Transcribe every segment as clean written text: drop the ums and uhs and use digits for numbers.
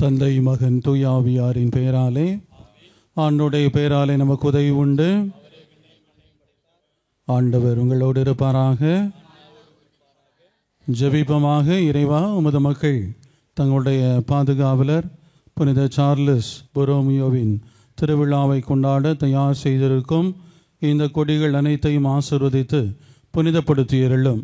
தந்தை மகன் தூய ஆவியாரின் பெயராலே ஆண்டோடைய பெயராலே நமக்கு உதவி உண்டு. ஆண்டவர் உங்களோடு இருப்பாராக. ஜெபிப்பமாக. இறைவா, உமது மக்கள் தங்களுடைய பாதுகாவலர் புனித சார்லஸ் பொரோமியோவின் திருவிழாவை கொண்டாட தயார் செய்திருக்கும் இந்த கொடிகள் அனைத்தையும் ஆசீர்வதித்து புனிதப்படுத்தியருளும்.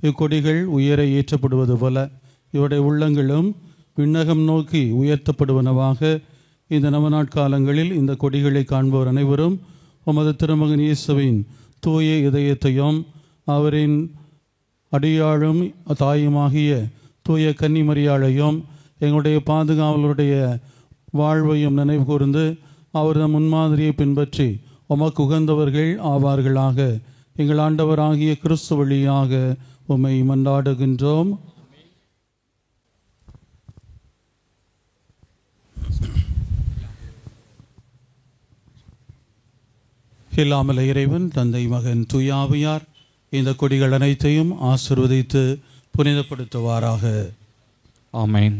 இக்கொடிகள் உயர ஏற்றப்படுவது போல இவருடைய உள்ளங்களும் விண்ணகம் நோக்கி உயர்த்தப்படுவனவாக. இந்த நவநாட்காலங்களில் இந்த கொடிகளை காண்பவர் அனைவரும் உமது திருமகன் இயேசுவின் தூய இதயத்தையும் அவரின் அடியாளும் தாயுமாகிய தூய கன்னிமரியாளையும் எங்களுடைய பாதுகாவலருடைய வாழ்வையும் நினைவு கூர்ந்து அவரது முன்மாதிரியை பின்பற்றி உமக்கு உகந்தவர்கள் ஆவார்களாக. எங்கள் ஆண்டவராகிய கிறிஸ்து வழியாக உம்மை மன்றாடுகின்றோம். இல்லாமல் இறைவன் தந்தை மகன் தூய ஆவியார் இந்த கொடிகள் அனைத்தையும் ஆசீர்வதித்து புனிதப்படுத்துவாராக. ஆமென்.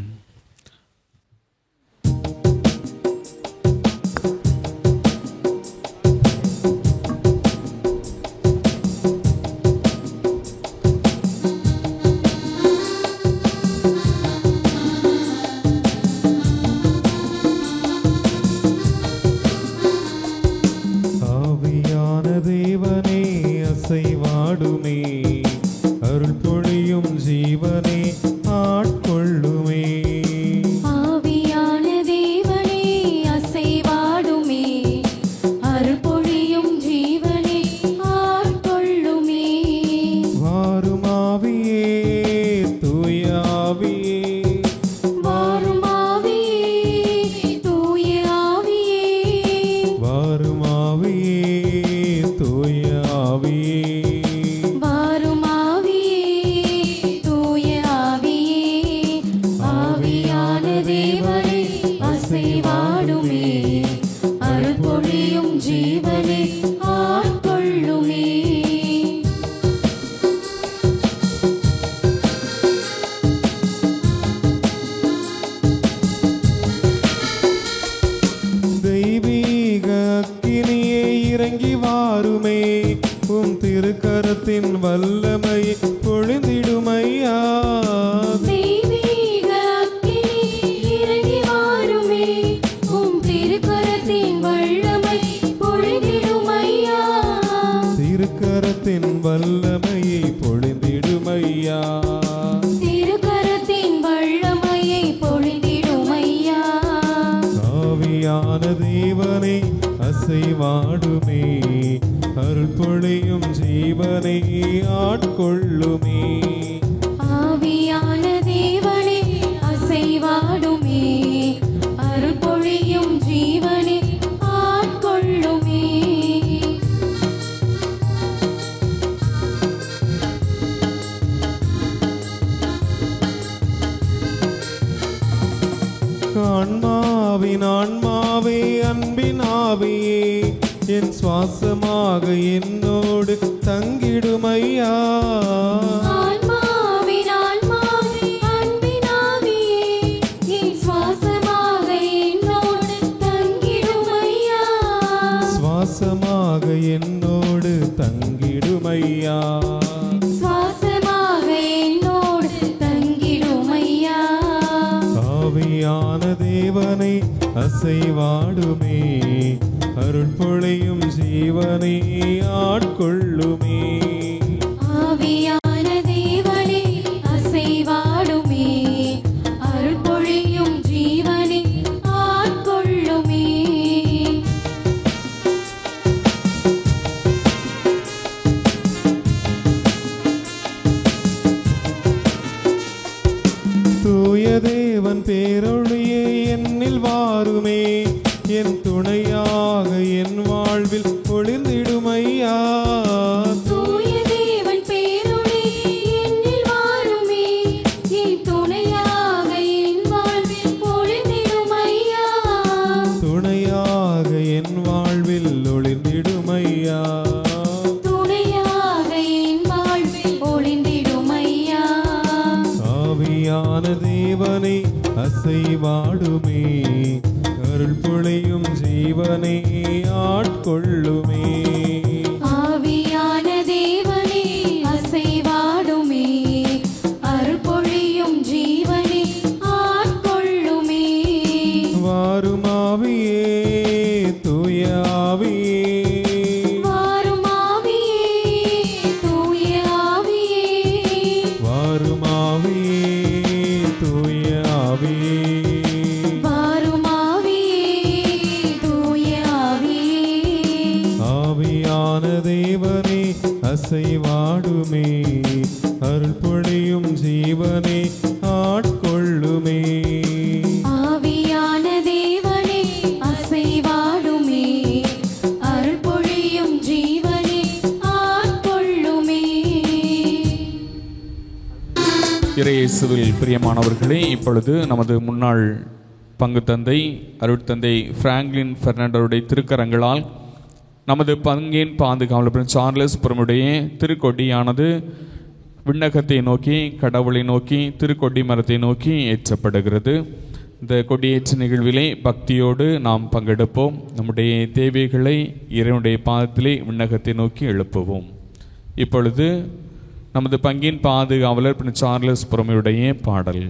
அசைவாடுமே, அருள் பொழியும் ஜீவனே ஆட்கொள்ளுமே. ஆவியான தேவனே அசைவாடுமே, அருள் பொழியும் ஜீவனே ஆட்கொள்ளுமே. வாரும் ஆவியே, தூய ஆவியே, வாரும் ஆவியே, தூய ஆவியே, வாரும் ஆவியே, தூய ஆவியே. வாரும் ஆவியே, தூய ஆவியே. ஆவியான தேவனே அசைவாடுமே, அருள் பொழியும் ஜீவனே ஆட்கொள்ளுமே. ஆவியான தேவனே அசைவாடுமே, அருள் பொழியும் ஜீவனே ஆட்கொள்ளுமே. இறையேசுவில் பிரியமானவர்களே, இப்பொழுது நமது முன்னாள் பங்கு தந்தை அருட்தந்தை பிராங்க்லின் பெர்னாண்டோருடைய திருக்கரங்களால் நமது பங்கின் பாதுகாவலர் சார்லஸ் புரமுடைய திருக்கொடியானது விண்ணகத்தை நோக்கி, கடவுளை நோக்கி, திருக்கொடி மரத்தை நோக்கி ஏற்றப்படுகிறது. இந்த கொடியேற்ற நிகழ்விலே பக்தியோடு நாம் பங்கெடுப்போம். நம்முடைய தேவைகளை இறைவனுடைய பாதத்திலே விண்ணகத்தை நோக்கி எழுப்புவோம். இப்பொழுது நமது பங்கின் பாதுகாவலர் சார்லஸ் புரமையுடைய பாடல்.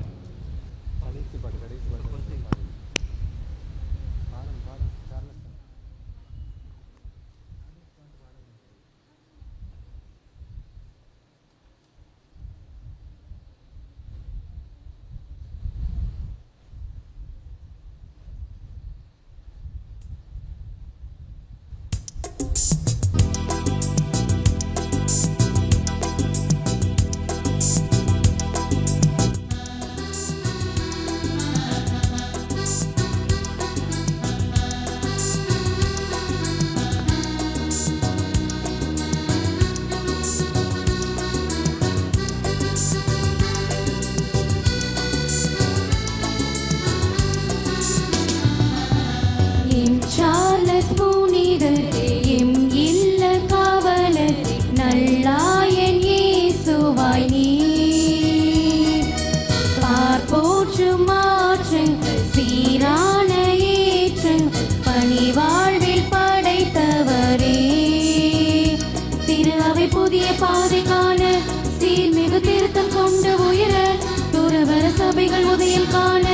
சபைகள் உதயம் காண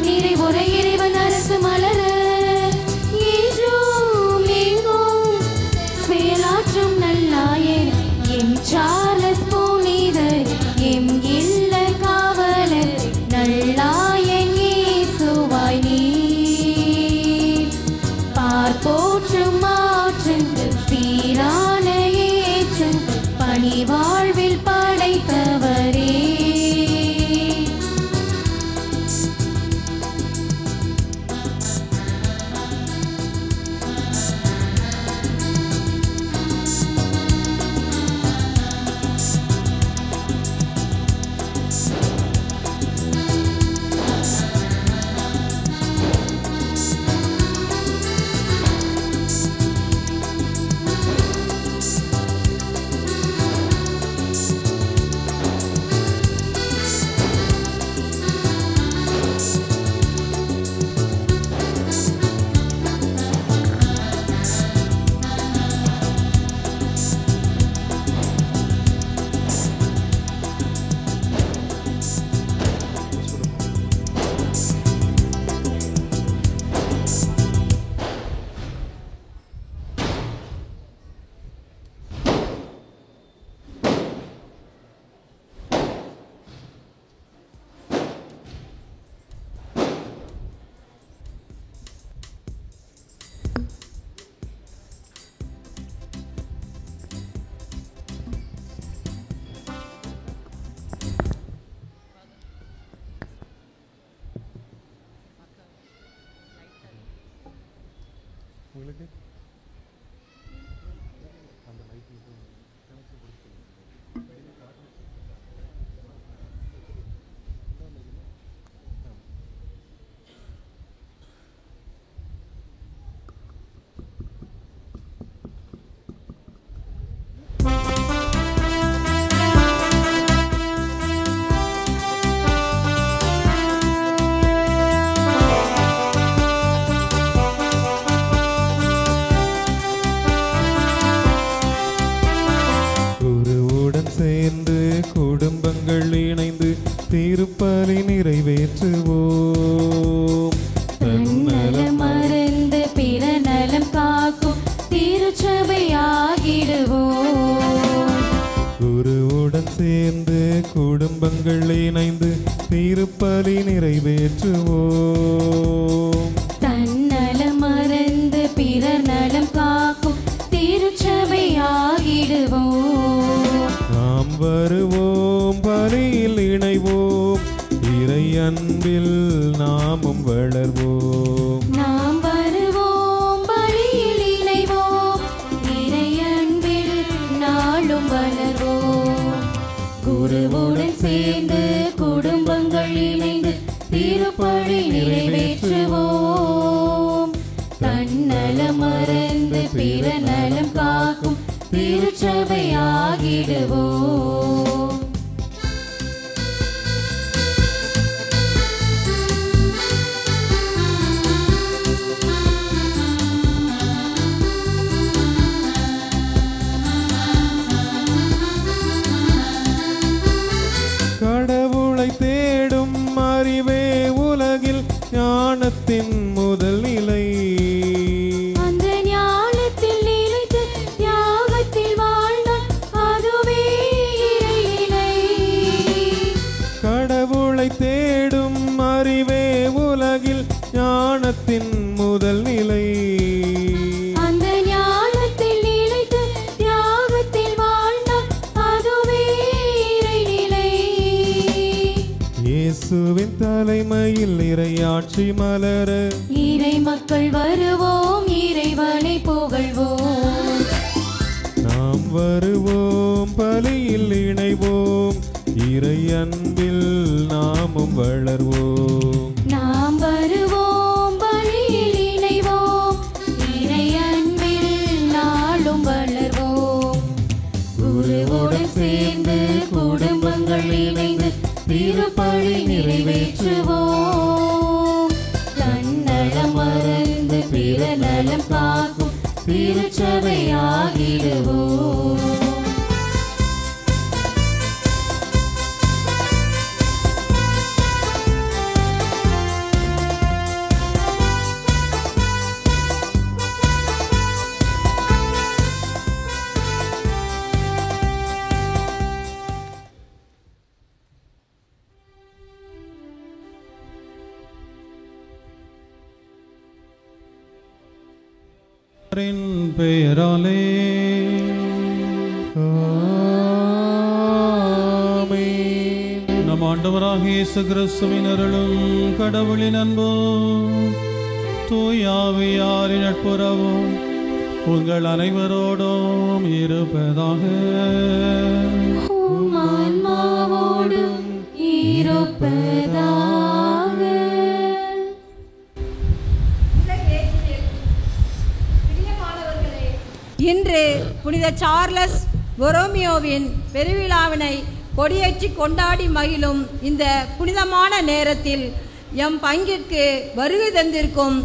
நீரை ஒரே இறைவன் அரசு மலர என்றும் எங்கும் செயலாற்றும் நல்லாயர் எம் சார்லஸ் புனிதர் எம் இல்ல காவலர் நல்லாயன் இயேசுவாய் நீர் பார்ப்போற்றும் மாற்றங்கள் சீரான ஏற்றங்கள் பணி வாழ்வில் படைத்தவரே. வழிபடுவோம். தன்னலம் மறந்து பிற நலம் காக்கும் திருச்சபையாகிடுவோம். குருவுடன் சேர்ந்து குடும்பங்கள் இணைந்து திருப்பலி நிறைவேற்றுவோம். தன்னலம் மறந்து பிறர் நலம் காக்கும் திருச்சபையாகிடுவோம். நாம் வருவோம், பலியில் இணைவோம், இறை அன்பில் நாமும் வளர்வோம். நாம் வருவோம், பலியில் இணைவோம், இறை அன்பில் நாளும் வளர்வோம். குருவுடன் சேர்ந்து குடும்பங்கள் இணைந்து திருப்பலி நிறைவேற்றுவோம். தன்னலம் மறந்து பிற நலம் காக்கும் திருச்சபையாகிடுவோம். கடவுளை தேடும் அறிவே உலகில் ஞானத்தின் முதல் நிலை. அந்த ஞானத்தில் நிலைத்து தியாகத்தில் வாழ்ந்தால் அதுவே இறைநிலை. கடவுளை தேடும் அறிவே உலகில் ஞானத்தின் முதல் நிலை. அந்த ஞானத்தில் நிலைத்து தியாகத்தில் வாழ்ந்தால் அதுவே இறைநிலை. இயேசுவின் தலைமையில் இறையாட்சி மலர இறை மக்கள் வருவோம், இறைவனை புகழ்வோம். நாம் வருவோம், பலியில் இணைவோம், இறை அன்பில் நாமும் வளர்வோம். நாம் வருவோம், பலியில் இணைவோம், இறை அன்பில் நாளும் வளர்வோம். குருவுடன் சேர்ந்து குடும்பங்கள் இணைந்து திருப்பலி நிறைவேற்றுவோம். தன்னலம் மறந்து பிற நலம் காக்கும் திருச்சபையாகிடுவோம். பெயராலே ஆமென். நம் ஆண்டவராகிய இயேசு கிறிஸ்துவின் அருளும் கடவுளின் அன்பும் தூயாவியாரின் நட்புறவும் உங்கள் அனைவரோடும் இருப்பதாக. உம் ஆன்மாவோடும் இருப்பதாக. இன்று புனித சார்லஸ் பொரோமியோவின் பெருவிழாவினை கொடியேற்றி கொண்டாடி மகிழும் இந்த புனிதமான நேரத்தில் எம் பங்கிற்கு வருகை தந்திருக்கும்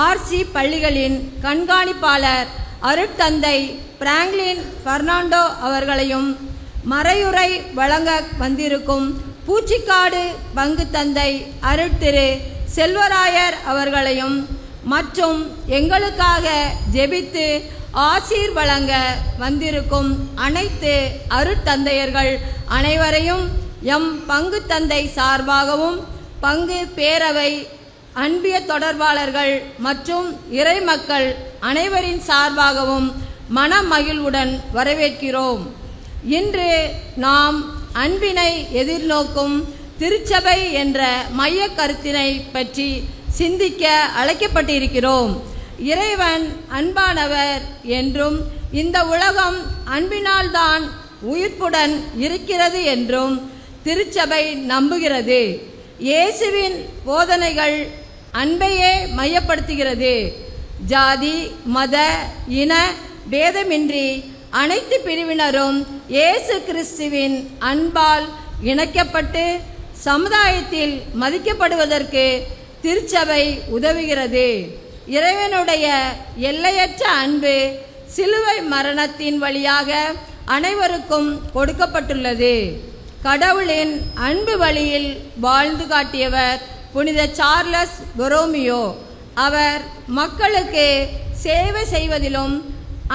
ஆர்சி பள்ளிகளின் கண்காணிப்பாளர் அருட்தந்தை பிராங்க்லின் பெர்னாண்டோ அவர்களையும் மறையுரை வழங்க வந்திருக்கும் பூச்சிக்காடு பங்கு தந்தை அருட்திரு செல்வராயர் அவர்களையும் மற்றும் எங்களுக்காக ஜெபித்து ஆசீர் வழங்க வந்திருக்கும் அனைத்து அருட்தந்தையர்கள் அனைவரையும் எம் பங்கு தந்தை சார்பாகவும் பங்கு பேரவை அன்பிய தொடர்பாளர்கள் மற்றும் இறைமக்கள் அனைவரின் சார்பாகவும் மனமகிழ்வுடன் வரவேற்கிறோம். இன்று நாம் அன்பினை எதிர்நோக்கும் திருச்சபை என்ற மைய கருத்தினை பற்றி சிந்திக்க அழைக்கப்பட்டிருக்கிறோம். இறைவன் அன்பானவர் என்றும் இந்த உலகம் அன்பினால்தான் உயிர்ப்புடன் இருக்கிறது என்றும் திருச்சபை நம்புகிறது. இயேசுவின் போதனைகள் அன்பையே மையப்படுத்துகிறது. ஜாதி மத இன பேதமின்றி அனைத்து பிரிவினரும் இயேசு கிறிஸ்துவின் அன்பால் இணைக்கப்பட்டு சமுதாயத்தில் மதிக்கப்படுவதற்கு திருச்சபை உதவுகிறது. இறைவனுடைய எல்லையற்ற அன்பு சிலுவை மரணத்தின் வழியாக அனைவருக்கும் கொடுக்கப்பட்டுள்ளது. கடவுளின் அன்பு வழியில் வாழ்ந்து காட்டியவர் புனித சார்லஸ் பொரோமியோ. அவர் மக்களுக்கு சேவை செய்வதிலும்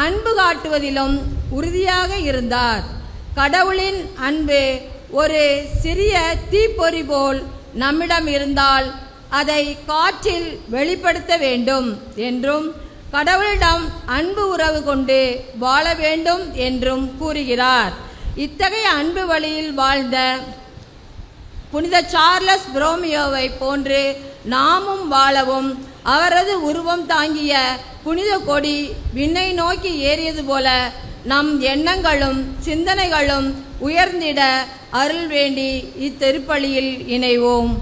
அன்பு காட்டுவதிலும் உறுதியாக இருந்தார். கடவுளின் அன்பு ஒரு சிறிய தீப்பொறி போல் நம்மிடம் இருந்தால் அதை காற்றில் வெளிப்படுத்த வேண்டும் என்றும் கடவுளிடம் அன்பு உறவு கொண்டு வாழ வேண்டும் என்றும் கூறுகிறார். இத்தகைய அன்பு வழியில் வாழ்ந்த புனித சார்லஸ் பொரோமியோவை போன்று நாமும் வாழவும் அவரது உருவம் தாங்கிய புனித கொடி விண்ணை நோக்கி ஏறியது போல நம் எண்ணங்களும் சிந்தனைகளும் உயர்ந்திட அருள் வேண்டி இத்திருப்பலியில் இணைவோம்.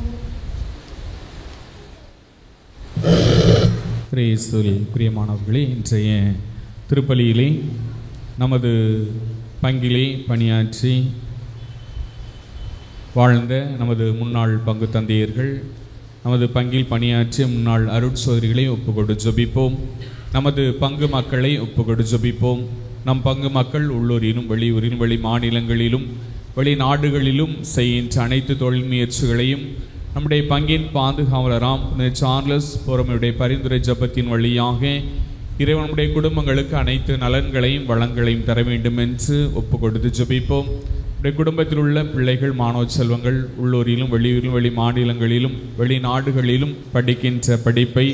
பிரியமானவர்களே, இன்றைய திருப்பலியிலே நமது பங்கிலே பணியாற்றி வாழ்ந்த நமது முன்னாள் பங்கு தந்தையர்கள், நமது பங்கில் பணியாற்றிய முன்னாள் அருட்சோதரிகளை ஒப்புக்கொடு ஜெபிப்போம். நமது பங்கு மக்களை ஒப்புக்கொடு ஜெபிப்போம். நம் பங்கு மக்கள் உள்ளூரிலும் வெளியூரிலும் வெளி மாநிலங்களிலும் வெளிநாடுகளிலும் செய்கின்ற அனைத்து தொழில் முயற்சிகளையும் நம்முடைய பங்கின் பாதுகாவலராம் சார்லஸ் பொரோமியோவுடைய பரிந்துரை ஜெபத்தின் வழியாக இறைவனுடைய குடும்பங்களுக்கு அனைத்து நலன்களையும் வளங்களையும் தர வேண்டும் என்று ஒப்புக்கொடுத்து ஜெபிப்போம். நம்முடைய குடும்பத்தில் உள்ள பிள்ளைகள், மாணவ செல்வங்கள் உள்ளூரிலும் வெளியூரிலும் வெளி மாநிலங்களிலும் வெளிநாடுகளிலும் படிக்கின்ற படிப்பை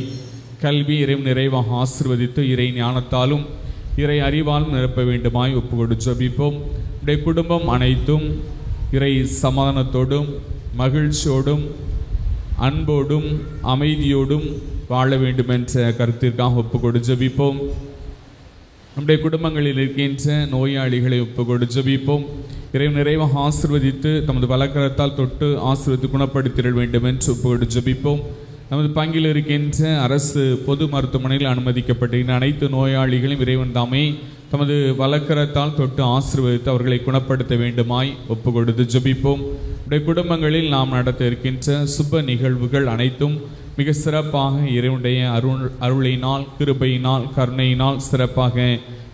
கல்வி இறைவன் நிறைவாக ஆசீர்வதித்து இறை ஞானத்தாலும் இறை அறிவாலும் நிரப்ப வேண்டுமாய் ஒப்புக்கொடு ஜெபிப்போம். நம்முடைய குடும்பம் அனைத்தும் இறை சமாதானத்தோடும் மகிழ்ச்சியோடும் அன்போடும் அமைதியோடும் வாழ வேண்டும் என்ற கருத்திற்காக ஒப்புக்கொடு ஜெபிப்போம். நம்முடைய குடும்பங்களில் இருக்கின்ற நோயாளிகளை ஒப்புக்கொடு ஜெபிப்போம். இறைவன் நிறைவாக ஆசீர்வதித்து தமது வலக்கரத்தால் தொட்டு ஆசீர்வதித்து குணப்படுத்திட வேண்டும் என்று ஒப்புக்கொடு ஜெபிப்போம். நமது பங்கில் இருக்கின்ற அரசு பொது மருத்துவமனையில் அனுமதிக்கப்பட்டிருக்கின்ற அனைத்து நோயாளிகளையும் இறைவன் தாமே தமது வலக்கரத்தால் தொட்டு ஆசீர்வதித்து அவர்களை குணப்படுத்த வேண்டுமாய் ஒப்புக்கொடுத்து ஜெபிப்போம். நம்முடைய குடும்பங்களில் நாம் நடத்த இருக்கின்ற சுப நிகழ்வுகள் அனைத்தும் மிக சிறப்பாக இறைவனுடைய அருளினால் கிருபையினால் கருணையினால் சிறப்பாக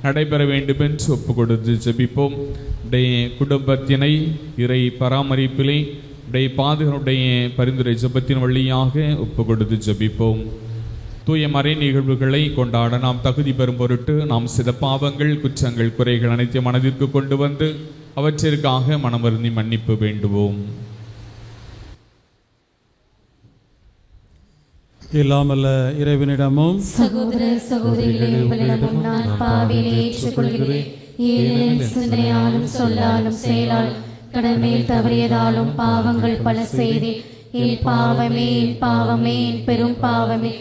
நடைபெற வேண்டும் என்று ஒப்புக்கொடுத்து ஜெபிப்போம். நம்முடைய குடும்பத்தினை இறை பராமரிப்பிலே உடைய பாதுகாப்புடைய பரிந்துரை ஜெபத்தின் வழியாக ஒப்புக்கொடுத்து ஜெபிப்போம். தூய மறை நிகழ்வுகளை கொண்டாட நாம் தகுதி பெறும் பொருட்டு நாம் சில பாவங்கள், குற்றங்கள், குறைகள் அனைத்தையும் மனதிற்கு கொண்டு வந்து அவற்றிற்காக மனமருந்தி மன்னிப்பு வேண்டுவோம். இல்லாமல்ல இறைவனிடமும் சகோதர சகோதரிகளே, உங்களிடமும் நான் பாவியை ஏற்றுக்கொள்கிறேன். ஏனெனில் சிந்தனையாலும் சொல்லாலும் செயலாலும் கடமையில் தவறியதாலும் பாவங்கள் பல செய்தேன். என் பாவமே என் பாவமே என் பெரும் பாவமே.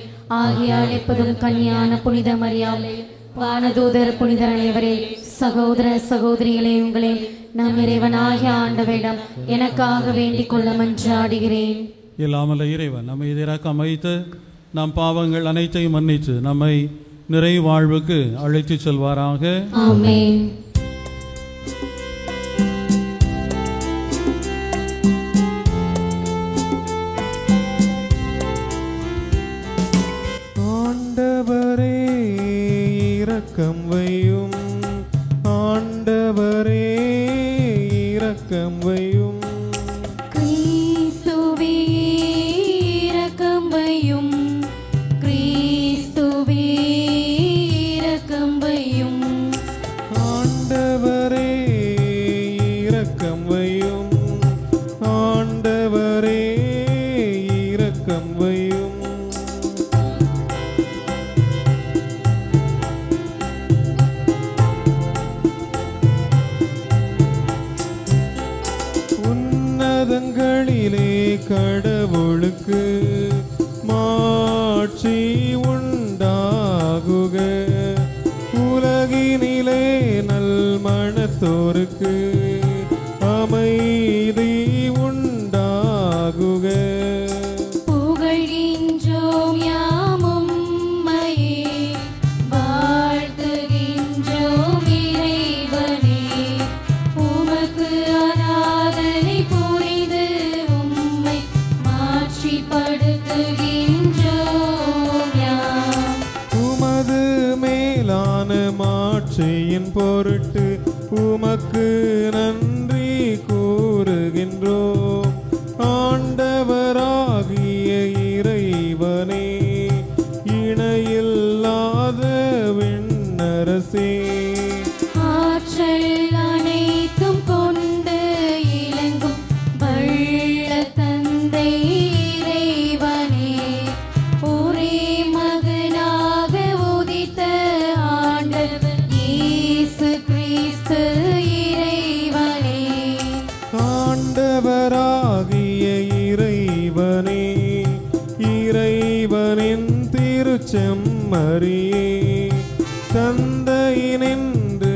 ஆகியால் எப்போதும் கன்னியான புனித மரியாதை, வானதூதர் புனிதர் அனைவரே, சகோதர சகோதரிகளே, உங்களே நம் இறைவனாகிய ஆண்டவரிடம் எனக்காக வேண்டிக் கொள்ள மன்றாடுகிறேன். இல்லாமல்ல இறைவன் நம்மை இரக்கம் வைத்து நம் பாவங்கள் அனைத்தையும் மன்னித்து நம்மை நிறை வாழ்வுக்கு அழைத்து செல்வாராக. ஆமென். ஆண்டவரே இரக்கம் வையும், ஆண்டவரே இரக்கம் வையும். கிறிஸ்துவே இரக்கம் வையும், கிறிஸ்துவே இரக்கம் வையும். ஆண்டவரே இரக்கம் வையும், ஆண்டவரே இரக்கம் வையும். உன்னதங்களிலே கடவுளுக்கு மாட்சி உண்டாகுக. உலகினிலே நல் மனத்தோருக்கு அமைதி உண்டாகுக. புகழ்கின்றோம் யாம் உம்மையே, வாழ்த்துகின்றோம் இறைவனே. உமக்கு ஆராதனை புரிந்து உம்மை மாட்சிப்படுத்துகின்றோம் யாம். உமது மேலான மாட்சியின் பொருட்டு உமக்கு நன்றி கூறுகின்றோம். ஆண்டவராகிய இறைவனின் திருச்செம்மறியே தந்தையினின்று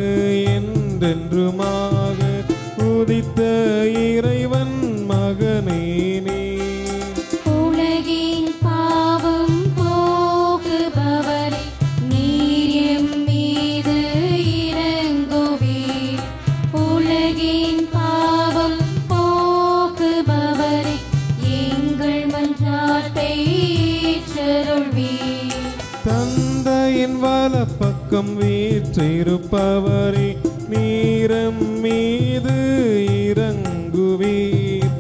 என்றென்றுமாக உதித்த இறைவன் மகனே நீ. உலகின் பாவம் போக்குபவரே, நீர் எம் மீது இரங்குவீர். உலகின் பாவம் போக்குபவரே, எங்கள் மன்றாட்டை ஏற்றருள்வீர். தந்தையின் வலப்பக்கம் வீற்றிருப்பவரே, நீரம் மீது இறங்குவீர்.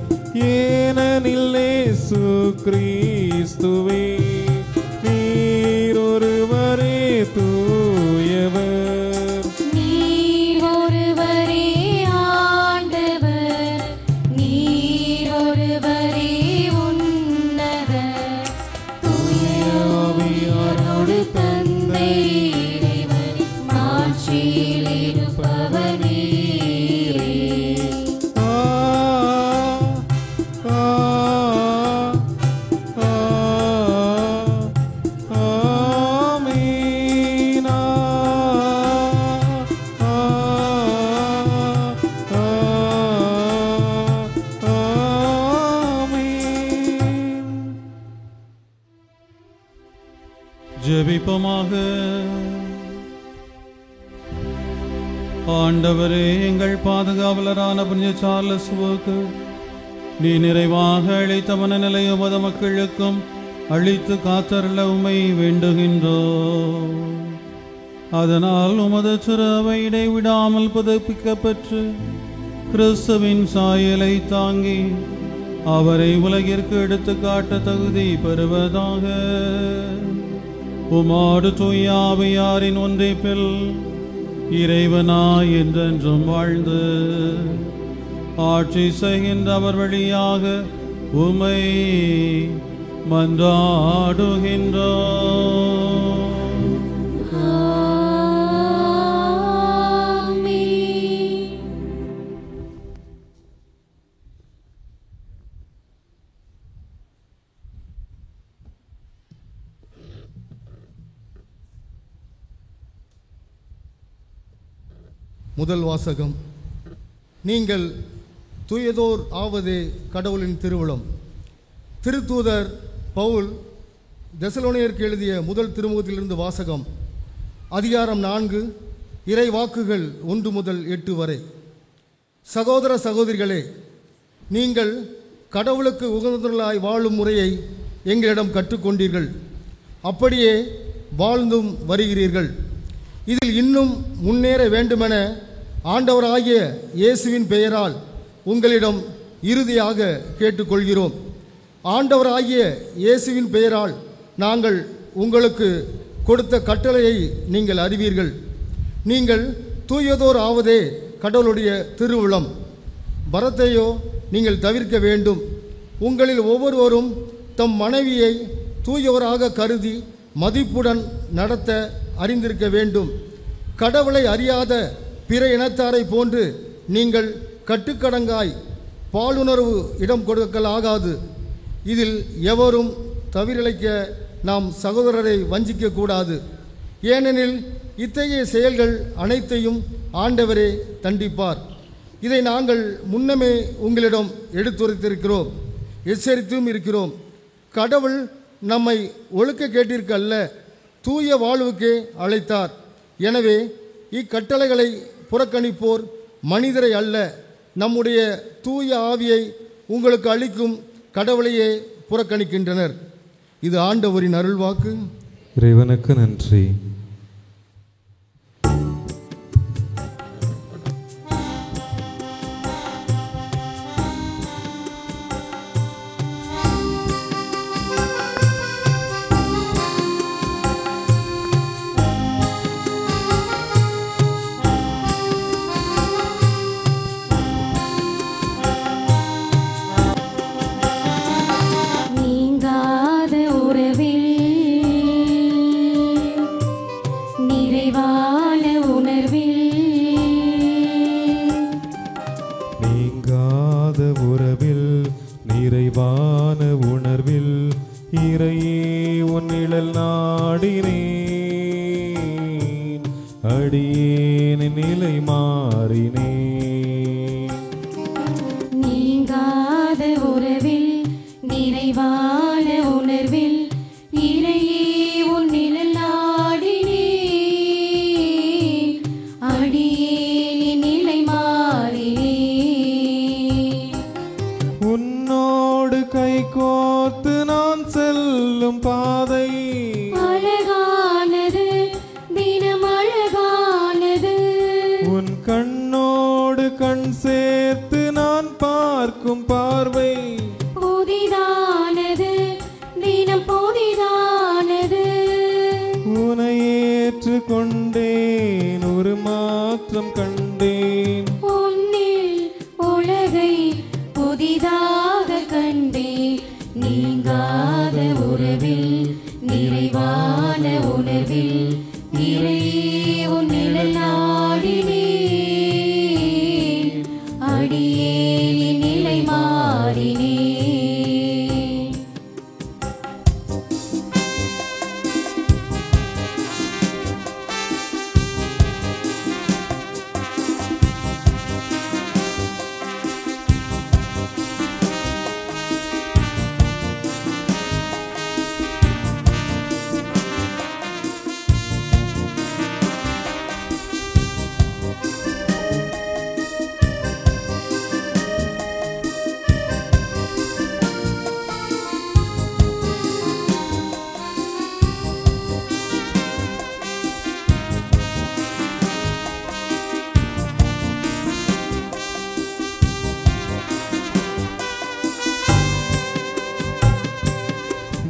ஏனெனில் இயேசு கிறிஸ்துவே நீர் ஒருவரே தூயவர். நீர் ஒருவரே ஆண்டவர், நீர் ஒருவரே உன்னதர். தூய ஆவியாரோடு தந்தை இறைவன் மாட்சியில் இருப்பவர் நீரே. ஜெபிப்போமாக. ஆண்டவரே, எங்கள் பாதுகாவலரான புனித சார்லஸ்வுக்கு நீ நிறைவாக அளித்த மனநிலை உமது மக்களுக்கும் அளித்து காத்தருள உம்மை வேண்டுகின்றோ. அதனால் உமது சிறுவை இடைவிடாமல் புதுப்பிக்கப்பெற்று கிறிஸ்துவின் சாயலை தாங்கி அவரை உலகிற்கு எடுத்து காட்ட தகுதி பெறுவதாக. உமாடு தூய ஆவியாரின் ஒன்றிப்பில் இறைவனாய் என்றென்றும் வாழ்ந்து ஆட்சி செய்கின்ற அவர் வழியாக உம்மை மன்றாடுகின்றோம். முதல் வாசகம். நீங்கள் தூயதோர் ஆவதே கடவுளின் திருவுளம். திருத்தூதர் பவுல் தெசலோனியருக்கு எழுதிய முதல் திருமுகத்திலிருந்து வாசகம். அதிகாரம் 4, இறை வாக்குகள் 1 முதல் 8 வரை. சகோதர சகோதரிகளே, நீங்கள் கடவுளுக்கு உகந்தவர்களாய் வாழும் முறையை எங்களிடம் கற்றுக்கொண்டீர்கள். அப்படியே வாழ்ந்தும் வருகிறீர்கள். இதில் இன்னும் முன்னேற வேண்டுமென ஆண்டவராகிய இயேசுவின் பெயரால் உங்களிடம் இறுதியாக கேட்டுக்கொள்கிறோம். ஆண்டவராகிய இயேசுவின் பெயரால் நாங்கள் உங்களுக்கு கொடுத்த கட்டளையை நீங்கள் அறிவீர்கள். நீங்கள் தூயதோர் ஆவதே கடவுளுடைய திருவுளம். வரத்தையோ நீங்கள் தவிர்க்க வேண்டும். உங்களில் ஒவ்வொருவரும் தம் மனைவியை தூயவராக கருதி மதிப்புடன் நடத்த அறிந்திருக்க வேண்டும். கடவுளை அறியாத பிற இனத்தாரை போன்று நீங்கள் கட்டுக்கடங்காய் பாலுணர்வு இடம் கொடுக்கலாகாது. இதில் எவரும் தவிரிழைக்க நாம் சகோதரரை வஞ்சிக்க கூடாது. ஏனெனில் இத்தகைய செயல்கள் அனைத்தையும் ஆண்டவரே தண்டிப்பார். இதை நாங்கள் முன்னமே உங்களிடம் எடுத்துரைத்திருக்கிறோம், எச்சரித்தும் இருக்கிறோம். கடவுள் நம்மை ஒழுக்க கேட்டிற்கு அல்ல, தூய வாழ்வுக்கே அழைத்தார். எனவே இக்கட்டளைகளை புறக்கணிப்போர் மனிதரை அல்ல, நம்முடைய தூய ஆவியை உங்களுக்கு அளிக்கும் கடவுளையே புறக்கணிக்கின்றனர். இது ஆண்டவரின் அருள்வாக்கு. இறைவனுக்கு நன்றி. நீங்காத உறவில் உன் நிழல் நாடினேன், அடியேனின் நிலை மாறினேன். நீங்காத உறவில் நிறைவான உணர்வில் இறையே உன் நிழல் நாடினேன், அடியேனின் நிலை மாறினேன். உன்னோடு கை கோர்த்து நான் செல்லும் பாதை அழகானது, தினம் அழகானது. உன் கண்ணோடு கண் சேர்த்து நான் பார்க்கும் பார்வை புதிதானது, தினம் புதிதானது. உனை ஏற்று கொண்டேன், ஒரு மாற்றம் கண்டேன். உன்னில் உலகை புதிதாக கண்டேன். நீங்காத உறவில் நிறைவான உணர்வில் இறையே உன் நிழல் நாடினேன், அடியேனின் நிலை மாறினேன்.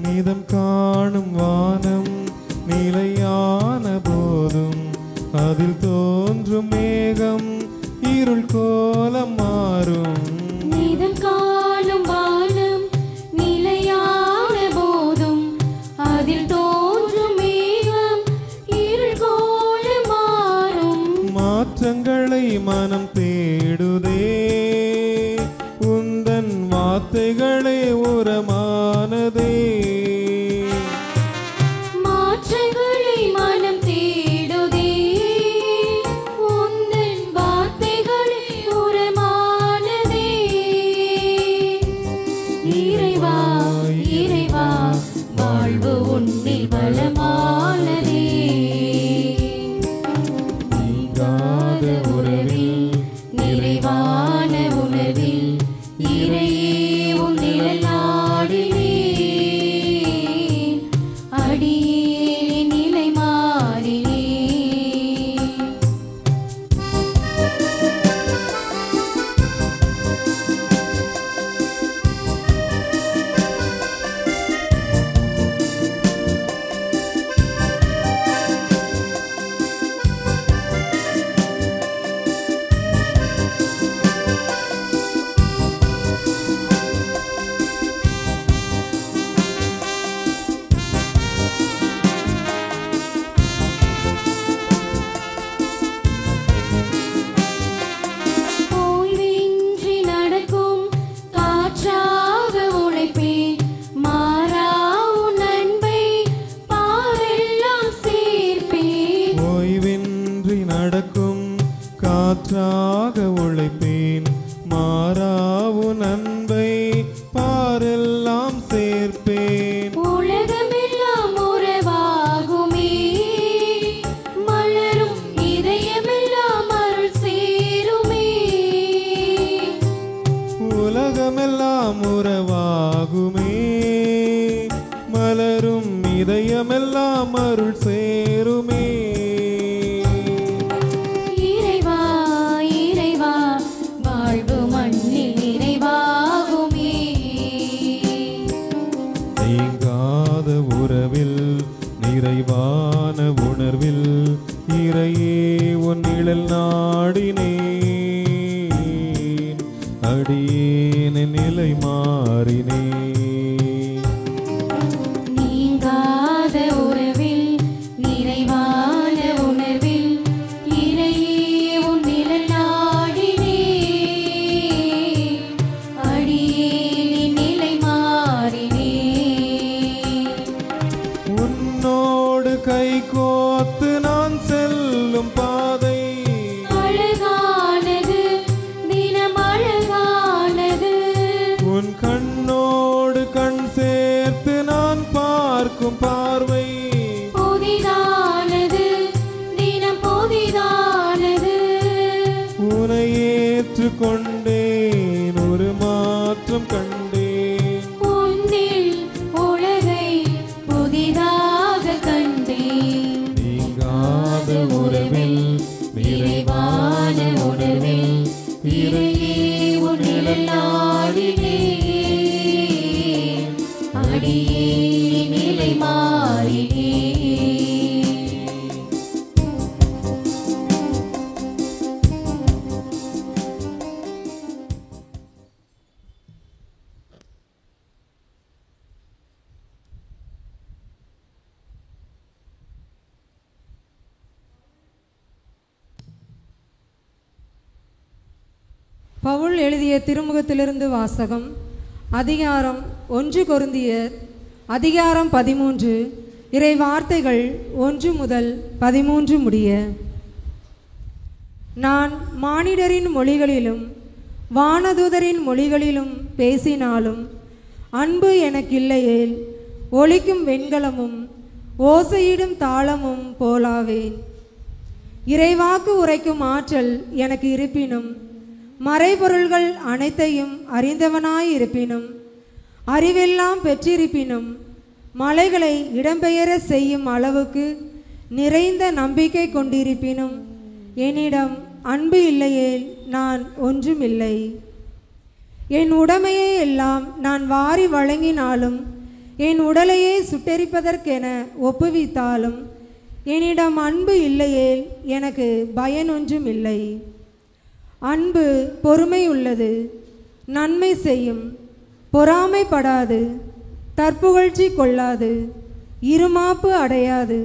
நீதம் காணும் வானம் நிலையான போதும் அதில் தோன்றும் மேகம் இருள் கோலம் மாறும். நீதம் காணும் வானம் நிலையான போதும் அதில் தோன்றும் மேகம் இருள் கோலம் மாறும். மாற்றங்களை மனம் தேடுதே, உந்தன் வார்த்தைகளே உரமானதே. மாற்றங்களை மனம் தேடுதே, உந்தன் வார்த்தைகளே உரமானதே. இறைவா இறைவா வாழ்வு உன்னில் பலமானதே. நீங்காத உறவில் நிறைவான உணர்வில் இறையே உன் நிழல் நாடினேன், அடியேனின் நிலை மாறினேன். ஓய்வின்றி நடக்கும் காற்றாக உழைப்பேன், மாறா உன் அன்பை பாரெல்லாம் சேர்ப்பேன். ஓய்வின்றி நடக்கும் காற்றாக உழைப்பேன், மாறா உன் அன்பை பாரெல்லாம் சேர்ப்பேன். உலகமெல்லாம் உறவாகுமே, மலரும் இதயமெல்லாம் அருள் சேருமே. உலகமெல்லாம் உறவாகுமே, மலரும் இதயமெல்லாம் அருள் சேருமே. இறைவா இறைவா வாழ்வு மண்ணில் நிறைவாகுமே. நீங்காத உறவில் நிறைவான உணர்வில் இறையே உன் நிழல் நாடினேன், அடியேனின் நிலை மாறினேன். நீங்காத உறவில் நிறைவான உணர்வில் இறையே உன் நிழல் நாடினேன், அடியேனின் நிலை மாறினேன். கை கோத்து நான் செல்லும் பாதை அழகானது, தினம் அழகானது. உன் கண்ணோடு கண் சேர்த்து நான் பார்க்கும் பார்வை புதிதானது, தினம் புதிதானது. உன்னை ஏற்றுக்கொண்டேன், ஒரு மாற்றம் கண்டேன். உன்னில் உலகை புதிதாக கண்டேன். நீங்காத உறவில், நிறைவான உணர்வில் இறையே உன் நிழல் நாடினேன். அடியே நிலை மாறினே. பவுல் எழுதிய திருமுகத்திலிருந்து வாசகம். அதிகாரம் 1 கொரிந்தியர் அதிகாரம் 13, இறை வார்த்தைகள் 1 முதல் 13 முடிய. நான் மானிடரின் மொழிகளிலும் வானதூதரின் மொழிகளிலும் பேசினாலும் அன்பு எனக்கில்லையேல் ஒலிக்கும் வெண்கலமும் ஓசையிடும் தாளமும் போலாவேன். இறைவாக்கு உரைக்கும் ஆற்றல் எனக்கு இருப்பினும், மறைபொருள்கள் அனைத்தையும் அறிந்தவனாயிருப்பினும், அறிவெல்லாம் பெற்றிருப்பினும், மலைகளை இடம்பெயர செய்யும் அளவுக்கு நிறைந்த நம்பிக்கை கொண்டிருப்பினும், என்னிடம் அன்பு இல்லையேல் நான் ஒன்றுமில்லை. என் உடைமையை எல்லாம் நான் வாரி வழங்கினாலும், என் உடலையே சுட்டெரிப்பதற்கென ஒப்புவித்தாலும், என்னிடம் அன்பு இல்லையேல் எனக்கு பயனொன்றும் இல்லை. அன்பு பொறுமை உள்ளது, நன்மை செய்யும், பொறாமைப்படாது, தற்புகழ்ச்சி கொள்ளாது, இருமாப்பு அடையாது.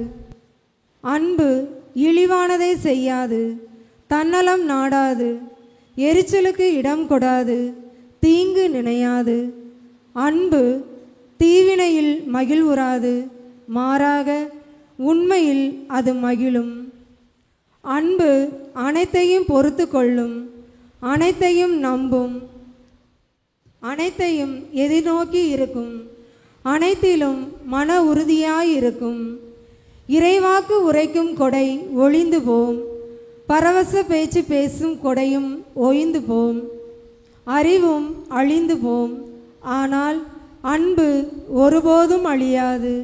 அன்பு இழிவானதை செய்யாது, தன்னலம் நாடாது, எரிச்சலுக்கு இடம் கொடாது, தீங்கு நினையாது. அன்பு தீவினையில் மகிழ்வுறாது, மாறாக உண்மையில் அது மகிழும். அன்பு அனைத்தையும் பொறுத்து கொள்ளும், அனைத்தையும் நம்பும், அனைத்தையும் எதிர்நோக்கி இருக்கும், அனைத்திலும் மன உறுதியாயிருக்கும். இறைவாக்கு உரைக்கும் கொடை ஒளிந்து போம், பரவச பேச்சு பேசும் கொடையும் ஓய்ந்து போம், அறிவும் அழிந்து போம். ஆனால் அன்பு ஒருபோதும் அழியாது.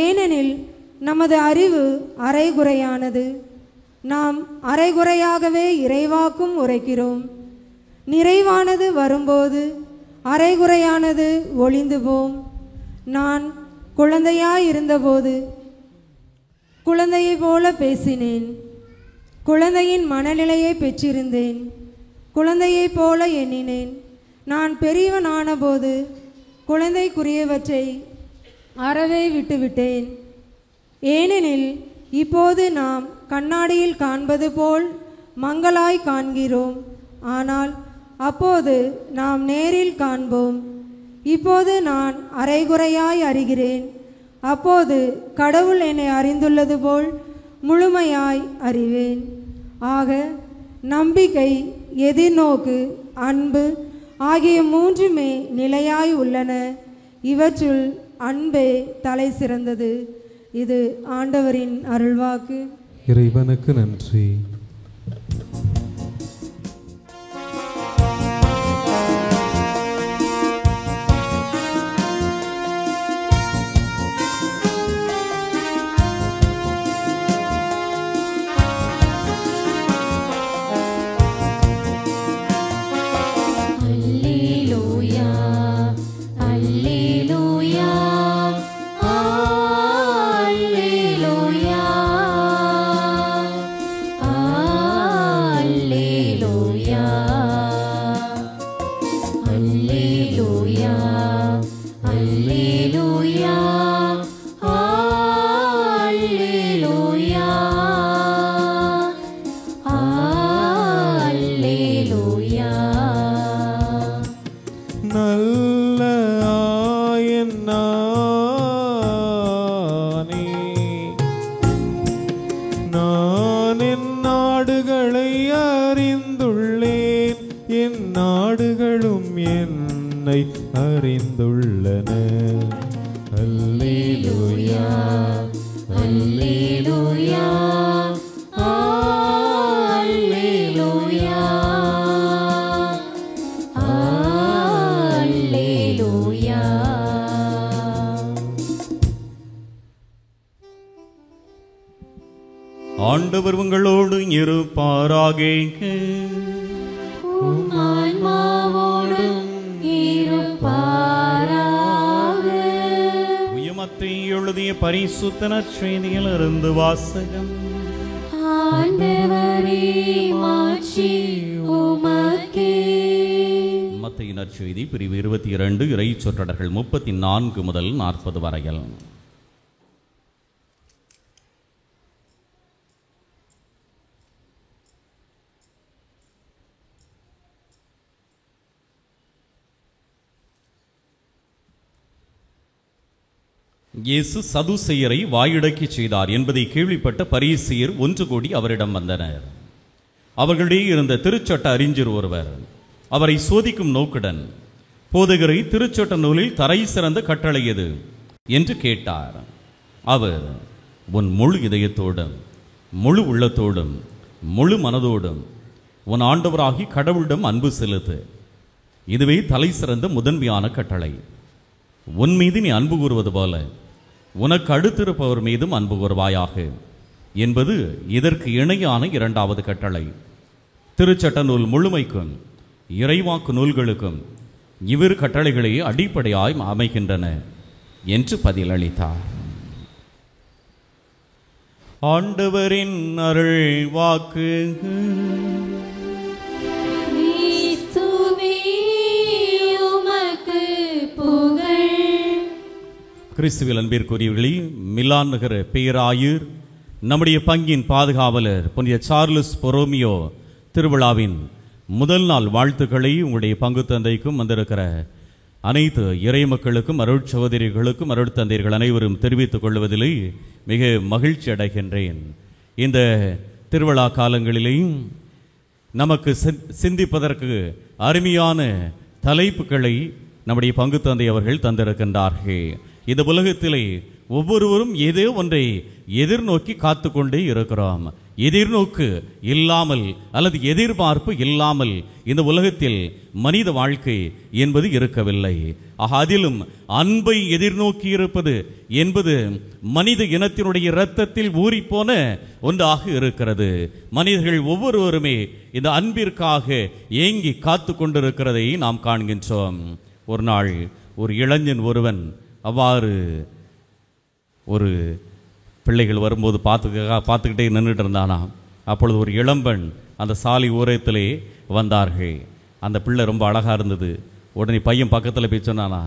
ஏனெனில் நமது அறிவு அரைகுறையானது. நாம் அரைகுறையாகவே இறைவாக்கும் உரைக்கிறோம். நிறைவானது வரும்போது அரைகுறையானது ஒளிந்து போம். நான் குழந்தையாயிருந்தபோது குழந்தையைப் போல பேசினேன், குழந்தையின் மனநிலையை பெற்றிருந்தேன், குழந்தையைப் போல எண்ணினேன். நான் பெரியவனானபோது குழந்தைக்குரியவற்றை அறவே விட்டுவிட்டேன். ஏனெனில் இப்போது நாம் கண்ணாடியில் காண்பது போல் மங்கலாய் காண்கிறோம், ஆனால் அப்போது நாம் நேரில் காண்போம். இப்போது நான் அரைகுறையாய் அறிகிறேன், அப்போது கடவுள் என்னை அறிந்துள்ளது போல் முழுமையாய் அறிவேன். ஆக நம்பிக்கை, எதிர்நோக்கு, அன்பு ஆகிய மூன்றுமே நிலையாய் உள்ளன. இவற்றுள் அன்பே தலை சிறந்தது. இது ஆண்டவரின் அருள்வாக்கு. இறைவனுக்கு நன்றி. அல்லேலூயா, அல்லேலூயா, அல்லேலூயா, அல்லேலூயா, அல்லேலூயா. ஆண்டவர் உங்களோடு இருப்பாராக. உயமத்தை எழுதிய பரிசுத்த நற்செய்தியில் இருந்து வாசகம். மத்தேயு நற்செய்தி பிரிவு 22 இறை சொற்றொடர்கள் 34 முதல் 40 வரையில். இயேசு சதுசேயரை வாயுடக்கி செய்தார் என்பதை கேள்விப்பட்ட பரிசேயர் ஒன்று கூடி அவரிடம் வந்தனர். அவர்களிடையே இருந்த திருச்சட்ட அறிஞர் ஒருவர் அவரை சோதிக்கும் நோக்குடன், போதகரை, திருச்சட்ட நூலில் தரை சிறந்த கட்டளை எது என்று கேட்டார். அவர், உன் முழு இதயத்தோடும் முழு உள்ளத்தோடும் முழு மனதோடும் உன் ஆண்டவராகி கடவுளிடம் அன்பு செலுத்து, இதுவே தலை சிறந்த முதன்மையான கட்டளை. உன் மீது நீ அன்பு கூறுவது போல உனக்கு அடுத்திருப்பவர் மீதும் அன்பு கூறுவாயாக என்பது இதற்கு இணையான இரண்டாவது கட்டளை. திருச்சட்ட நூல் முழுமைக்கும் இறைவாக்கு நூல்களுக்கும் இவ்விரு கட்டளைகளே அடிப்படையாய் அமைகின்றன என்று பதிலளித்தார். ஆண்டவரின் அருள் வாக்கு. கிறிஸ்துவில் அன்பிற்குரியவர்களே, மிலான் நகர பேராயர், நம்முடைய பங்கின் பாதுகாவலர் புனித சார்லஸ் பொரோமியோ திருவிழாவின் முதல் நாள் வாழ்த்துக்களை உங்களுடைய பங்கு தந்தைக்கும் வந்திருக்கிற அனைத்து இறை மக்களுக்கும் அருட்சகோதரிகளுக்கும் அருட்தந்தையர்கள் அனைவரும் தெரிவித்துக் கொள்வதிலே மிக மகிழ்ச்சி அடைகின்றேன். இந்த திருவிழா காலங்களிலேயும் நமக்கு சிந்திப்பதற்கு அருமையான தலைப்புகளை நம்முடைய பங்கு தந்தை அவர்கள் தந்திருக்கின்றார்கள். இந்த உலகத்திலே ஒவ்வொருவரும் ஏதோ ஒன்றை எதிர்நோக்கி காத்து கொண்டே இருக்கிறோம். எதிர்நோக்கு இல்லாமல் அல்லது எதிர்பார்ப்பு இல்லாமல் இந்த உலகத்தில் மனித வாழ்க்கை என்பது இருக்கவில்லை. அதிலும் அன்பை எதிர்நோக்கி இருப்பது என்பது மனித இனத்தினுடைய இரத்தத்தில் ஊறிப்போன ஒன்றாக இருக்கிறது. மனிதர்கள் ஒவ்வொருவருமே இந்த அன்பிற்காக ஏங்கி காத்து கொண்டிருக்கிறதை நாம் காண்கின்றோம். ஒரு நாள் ஒரு இளைஞன் ஒருவன் அவ்வாறு ஒரு பிள்ளைகள் வரும்போது பார்த்துக்கிட்டே நின்றுட்டு இருந்தானா. அப்பொழுது ஒரு இளம்பெண் அந்த சாலை ஓரத்திலே வந்தார்கள். அந்த பிள்ளை ரொம்ப அழகாக இருந்தது. உடனே பையன் பக்கத்தில் போய் சொன்னானா,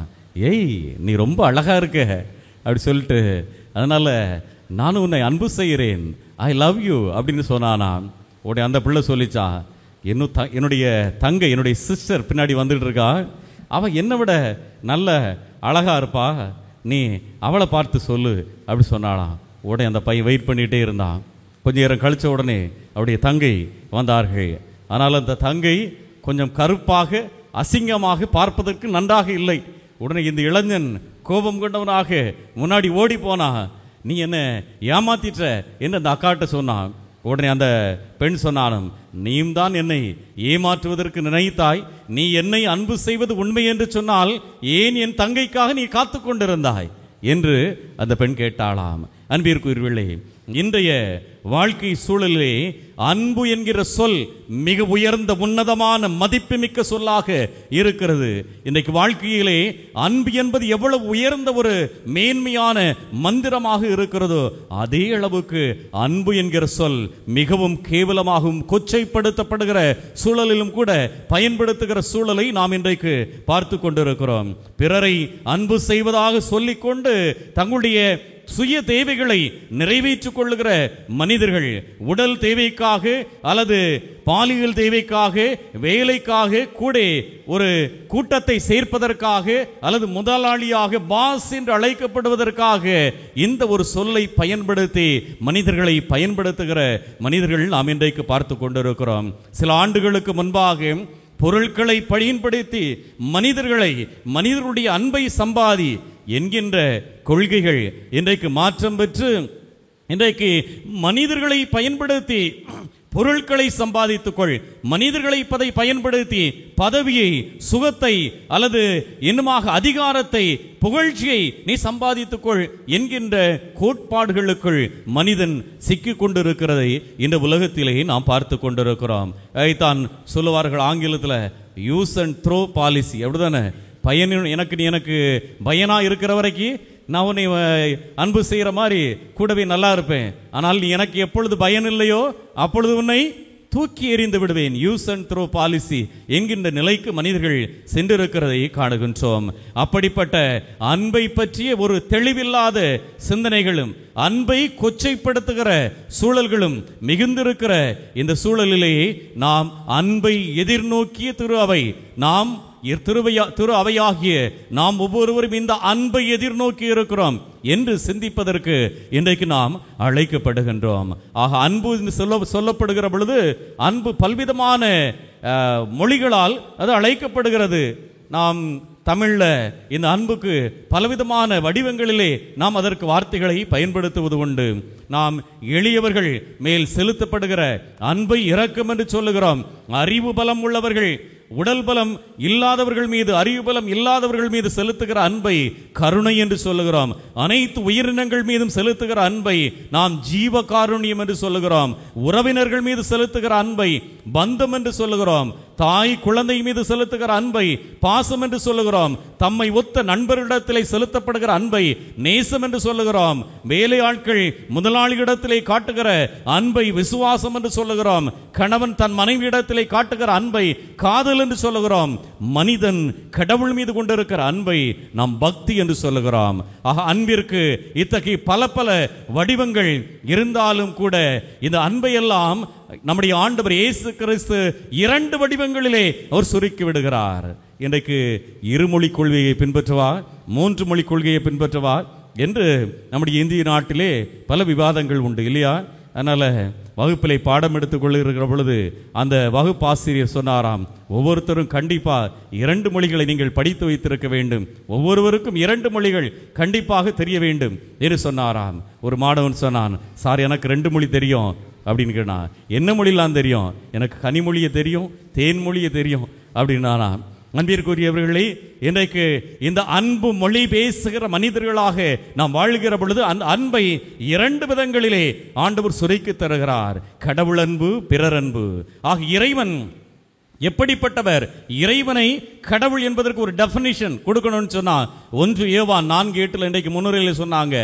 ஏய் நீ ரொம்ப அழகாக இருக்க அப்படி சொல்லிட்டு, அதனால் நானும் உன்னை அன்பு செய்கிறேன், ஐ லவ் யூ அப்படின்னு சொன்னானா. உடனே அந்த பிள்ளை சொல்லிச்சா, என்னுடைய தங்கை, என்னுடைய சிஸ்டர் பின்னாடி வந்துட்டு இருக்கா, அவள் என்னை விட நல்ல அழகா இருப்பா, நீ அவளை பார்த்து சொல்லு அப்படி சொன்னாளாம். உடனே அந்த பையன் வெயிட் பண்ணிகிட்டே இருந்தான். கொஞ்ச நேரம் கழிச்ச உடனே அவருடைய தங்கை வந்தார்கள். ஆனால் அந்த தங்கை கொஞ்சம் கருப்பாக அசிங்கமாக பார்ப்பதற்கு நன்றாக இல்லை. உடனே இந்த இளைஞன் கோபம் கொண்டவனாக முன்னாடி ஓடி போனா, நீ என்ன ஏமாத்திட்ட என்று அந்த அக்காட்ட சொன்னான். உடனே அந்த பெண் சொன்னாலும், நீயும் தான் என்னை ஏமாற்றுவதற்கு நினைத்தாய், நீ என்னை அன்பு செய்வது உண்மை என்று சொன்னால் ஏன் என் தங்கைக்காக நீ காத்து கொண்டிருந்தாய் என்று அந்த பெண் கேட்டாளாம். அன்பிற்குரியவர்களே, இன்றைய வாழ்க்கை சூழலிலே அன்பு என்கிற சொல் மிக உயர்ந்த உன்னதமான மதிப்புமிக்க சொல்லாக இருக்கிறது. இன்றைக்கு வாழ்க்கையிலே அன்பு என்பது எவ்வளவு உயர்ந்த ஒரு மேன்மையான மந்திரமாக இருக்கிறதோ, அதே அளவுக்கு அன்பு என்கிற சொல் மிகவும் கேவலமாகவும் கொச்சைப்படுத்தப்படுகிற சூழலிலும் கூட பயன்படுத்துகிற சூழலை நாம் இன்றைக்கு பார்த்து கொண்டிருக்கிறோம். பிறரை அன்பு செய்வதாக சொல்லிக்கொண்டு தங்களுடைய சுய தேவைகளை நிறைவேற்றிக் கொள்ளுகிற மனிதர்கள் உடல் தேவைக்காக அல்லது பாலியல் தேவைக்காக, வேலைக்காக, கூட ஒரு கூட்டத்தை சேர்ப்பதற்காக அல்லது முதலாளியாக பாஸ் என்று அழைக்கப்படுவதற்காக இந்த ஒரு சொல்லை பயன்படுத்தி மனிதர்களை பயன்படுத்துகிற மனிதர்கள் நாம் இன்றைக்கு பார்த்து கொண்டிருக்கிறோம். சில ஆண்டுகளுக்கு முன்பாக பொருட்களை பயன்படுத்தி மனிதர்களுடைய அன்பை சம்பாதி என்கின்ற கொள்கைகள் இன்றைக்கு மாற்றம் பெற்று இன்றைக்கு மனிதர்களை பயன்படுத்தி பொருட்களை சம்பாதித்துக்கொள், மனிதர்களை பயன்படுத்தி பதவியை, சுகத்தை அல்லது இன்னுமாக அதிகாரத்தை, புகழ்ச்சியை நீ சம்பாதித்துக்கொள் என்கின்ற கோட்பாடுகளுக்குள் மனிதன் சிக்கிக் கொண்டிருக்கிறதை இந்த உலகத்திலே நாம் பார்த்து கொண்டிருக்கிறோம். அதைத்தான் சொல்லுவார்கள் ஆங்கிலத்தில் யூஸ் அண்ட் த்ரோ பாலிசி. அப்படிதானே? எனக்கு பயனா இருக்கிற வரைக்கும் நான் உன்னை அன்பு செய்கிற மாதிரி கூடவே நல்லா இருப்பேன். ஆனால் நீ எனக்கு எப்பொழுது பயன் இல்லையோ அப்பொழுது உன்னை தூக்கி எறிந்து விடுவேன். யூஸ் அண்ட் த்ரோ பாலிசி என்கின்ற நிலைக்கு மனிதர்கள் சென்றிருக்கிறதை காணுகின்றோம். அப்படிப்பட்ட அன்பை பற்றிய ஒரு தெளிவில்லாத சிந்தனைகளும் அன்பை கொச்சைப்படுத்துகிற சூழல்களும் மிகுந்திருக்கிற இந்த சூழலிலேயே நாம் அன்பை எதிர்நோக்கிய திரு அவை, நாம் திரு அவையாகிய நாம் ஒவ்வொருவரும் இந்த அன்பை எதிர்நோக்கி இருக்கிறோம் என்று சிந்திப்பதற்கு இன்றைக்கு நாம் அழைக்கப்படுகின்றோம். ஆக அன்பு சொல்லப்படுகிற பொழுது அன்பு பல்விதமான மொழிகளால் அது அழைக்கப்படுகிறது. நாம் தமிழ்ல இந்த அன்புக்கு பலவிதமான வடிவங்களிலே நாம் அதற்கு வார்த்தைகளை பயன்படுத்துவது உண்டு. நாம் எளியவர்கள் மேல் செலுத்தப்படுகிற அன்பை இரக்கம் என்று சொல்லுகிறோம். அறிவு பலம் உள்ளவர்கள், உடல் பலம் இல்லாதவர்கள் மீது, அறிவு பலம் இல்லாதவர்கள் மீது செலுத்துகிற அன்பை கருணை என்று சொல்லுகிறோம். அனைத்து உயிரினங்கள் மீதும் செலுத்துகிற அன்பை நாம் ஜீவ காருண்யம் என்று சொல்லுகிறோம். உறவினர்கள் மீது செலுத்துகிற அன்பை பந்தம் என்று சொல்லுகிறோம். தாய் குழந்தை மீது செலுத்துகிற அன்பை பாசம் என்று சொல்லுகிறோம். தம்மை ஒத்த நண்பரிடத்திலே செலுத்தப்படுகிற அன்பை நேசம் என்று சொல்லுகிறோம். வேலையாட்கள் முதலாளியிடத்திலே காட்டுகிற அன்பை விசுவாசம் என்று சொல்லுகிறோம். கணவன் தன் மனைவியிடத்திலே காட்டுகிற அன்பை காதல் என்று சொல்லுகிறோம். மனிதன் கடவுள் மீது கொண்டிருக்கிற அன்பை நாம் பக்தி என்று சொல்லுகிறோம். ஆக அன்பிற்கு இத்தகைய பல பல வடிவங்கள் இருந்தாலும் கூட இந்த அன்பை எல்லாம் நம்முடைய ஆண்டவர் இயேசு கிறிஸ்து 2 வடிவங்களிலே அவர் சுருக்கி விடுகிறார். இன்றைக்கு இருமொழி கொள்கையை பின்பற்றுவா, 3 மொழி கொள்கையை பின்பற்றுவா என்று நம்முடைய இந்திய நாட்டிலே பல விவாதங்கள் உண்டு இல்லையா? அதனால வகுப்பிலே பாடம் எடுத்துக்கொள்ளுகிற பொழுது அந்த வகுப்பாசிரியர் சொன்னாராம், ஒவ்வொருத்தரும் கண்டிப்பா 2 மொழிகளை நீங்கள் படித்து வைத்திருக்க வேண்டும், ஒவ்வொருவருக்கும் 2 மொழிகள் கண்டிப்பாக தெரிய வேண்டும் என்று சொன்னாராம். ஒரு மாணவன் சொன்னான், சார் எனக்கு 2 மொழி தெரியும் அப்படின்னு கேட்டா. என்ன மொழியெல்லாம் தெரியும்? எனக்கு கனிமொழியை தெரியும், தேன்மொழியை தெரியும் அப்படின்னா. அன்பிற்குரியவர்களே, இன்றைக்கு இந்த அன்பு மொழி பேசுகிற மனிதர்களாக நாம் வாழ்கிற பொழுது அந்த அன்பை 2 விதங்களிலே ஆண்டவர் சுரைக்கு தருகிறார். கடவுள் அன்பு, பிறர் அன்பு. ஆக இறைவன் எப்படிப்பட்டவர்? இறைவனை கடவுள் என்பதற்கு ஒரு டெஃபினிஷன் கொடுக்கணும்னு சொன்னா 1 யோவான் 4:8 இன்றைக்கு முன்னுரையில் சொன்னாங்க,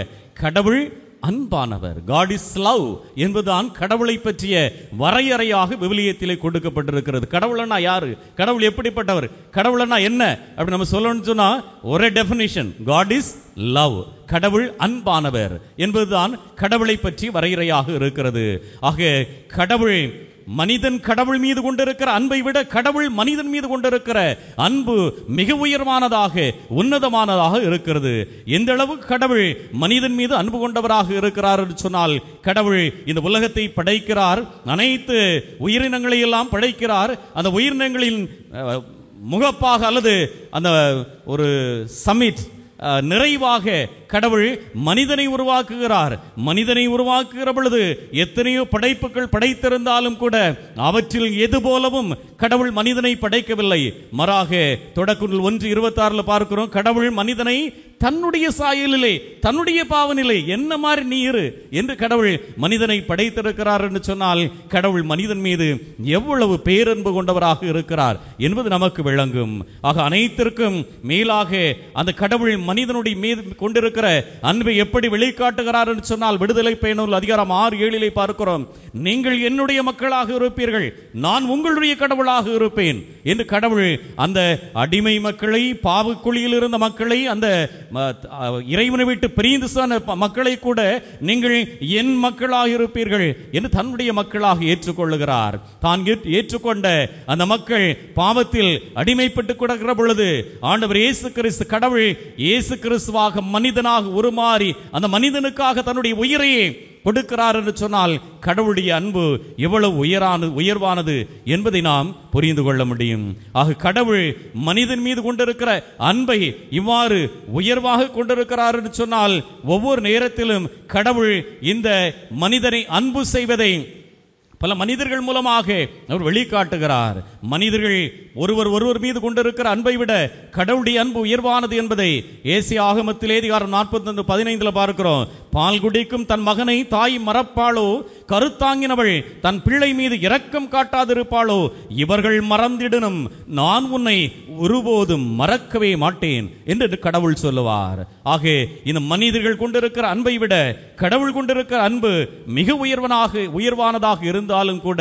கடவுள் அன்பானவர். God is love என்பதுதான் கடவுளை பற்றிய வரையறையாக விவிலியத்திலே கொடுக்கப்பட்டிருக்கிறது. கடவுள்னா யாரு? கடவுள் எப்படிப்பட்டவர்? கடவுள்னா என்ன அப்படி நம்ம சொல்லணும்னு சொன்னா ஒரே டெஃபினிஷன், God is love. கடவுள் அன்பானவர் என்பதுதான் கடவுளை பற்றி வரையறையாக இருக்கிறது. ஆக கடவுள் மனிதன் கடவுள் மீது கொண்டிருக்கிற அன்பை விட கடவுள் மனிதன் மீது கொண்டிருக்கிற அன்பு மிக உயர்வானதாக, உன்னதமானதாக இருக்கிறது. எந்த அளவுக்கு கடவுள் மனிதன் மீது அன்பு கொண்டவராக இருக்கிறார் என்று சொன்னால், கடவுள் இந்த உலகத்தை படைக்கிறார், அனைத்து உயிரினங்களை எல்லாம் படைக்கிறார். அந்த உயிரினங்களின் முகப்பாக அல்லது அந்த ஒரு சமிட் நிறைவாக கடவுள் மனிதனை உருவாக்குகிறார். மனிதனை உருவாக்குகிற பொழுது எத்தனையோ படைப்புகள் படைத்திருந்தாலும் கூட அவற்றில் எது போலவும் கடவுள் மனிதனை படைக்கவில்லை. மாறாக தொடக்க 1:26 பார்க்கிறோம், கடவுள் மனிதனை தன்னுடைய சாயலிலே, தன்னுடைய பாவனிலே என்ன மாதிரி நீ இரு என்று கடவுள் மனிதனை படைத்திருக்கிறார் என்று சொன்னால், கடவுள் மனிதன் மீது எவ்வளவு பேரன்பு கொண்டவராக இருக்கிறார் என்பது நமக்கு விளங்கும். ஆக அனைத்திற்கும் மேலாக அந்த கடவுள் மனிதனுடைய மீது கொண்டிருக்கிற அன்பை எப்படி வெளிக்காட்டுகிறார் என்று சொன்னால், விடுதலை பயணூல் அதிகாரம் 6:7 பார்க்கிறோம், நீங்கள் என்னுடைய மக்களாக இருப்பீர்கள், நான் உங்களுடைய கடவுளாக இருப்பேன் என்று கடவுள் அந்த அடிமை மக்களை, பாவக்குழியில் இருந்த மக்களை, அந்த இறைவனை விட்டு பிரிந்து சொன்ன மக்களை கூட நீங்கள் என் மக்களாக இருப்பீர்கள் என்று தன்னுடைய மக்களாக ஏற்றுக்கொள்ளுகிறார். தான் ஏற்றுக்கொண்ட அந்த மக்கள் பாவத்தில் அடிமைப்பட்டு கிடக்கிற பொழுது ஆண்டவர் இயேசு கிறிஸ்து, கடவுள் இயேசு கிறிஸ்துவாக மனிதனாக உருமாறி அந்த மனிதனுக்காக தன்னுடைய உயிரையே கொடுக்கிறார் என்று சொன்னால், கடவுளுடைய அன்பு எவ்வளவு உயர்வானது என்பதை நாம் புரிந்து கொள்ள முடியும். ஆக கடவுள் மனிதன் மீது கொண்டிருக்கிற அன்பை இவ்வாறு உயர்வாக கொண்டிருக்கிறார் என்று சொன்னால், ஒவ்வொரு நேரத்திலும் கடவுள் இந்த மனிதனை அன்பு செய்வதை பல மனிதர்கள் மூலமாக அவர் வெளிக்காட்டுகிறார். மனிதர்கள் ஒருவர் மீது கொண்டிருக்கிற அன்பை விட கடவுளுடைய அன்பு உயர்வானது என்பதை ஏசியா ஆகமத்திலே அதிகாரம் 41:15 பார்க்கிறோம். பால் குடிக்கும் தன் மகனை தாய் மறப்பாளோ, கருத்தாங்கினவள் தன் பிள்ளை மீது இரக்கம் காட்டாதிருப்பாளோ, இவர்கள் மறந்திடனும் நான் உன்னை ஒருபோதும் மறக்கவே மாட்டேன் என்று கடவுள் சொல்லுவார். ஆக இந்த மனிதர்கள் கொண்டிருக்கிற அன்பை விட கடவுள் கொண்டிருக்கிற அன்பு மிக உயர்வானதாக இருந்தாலும் கூட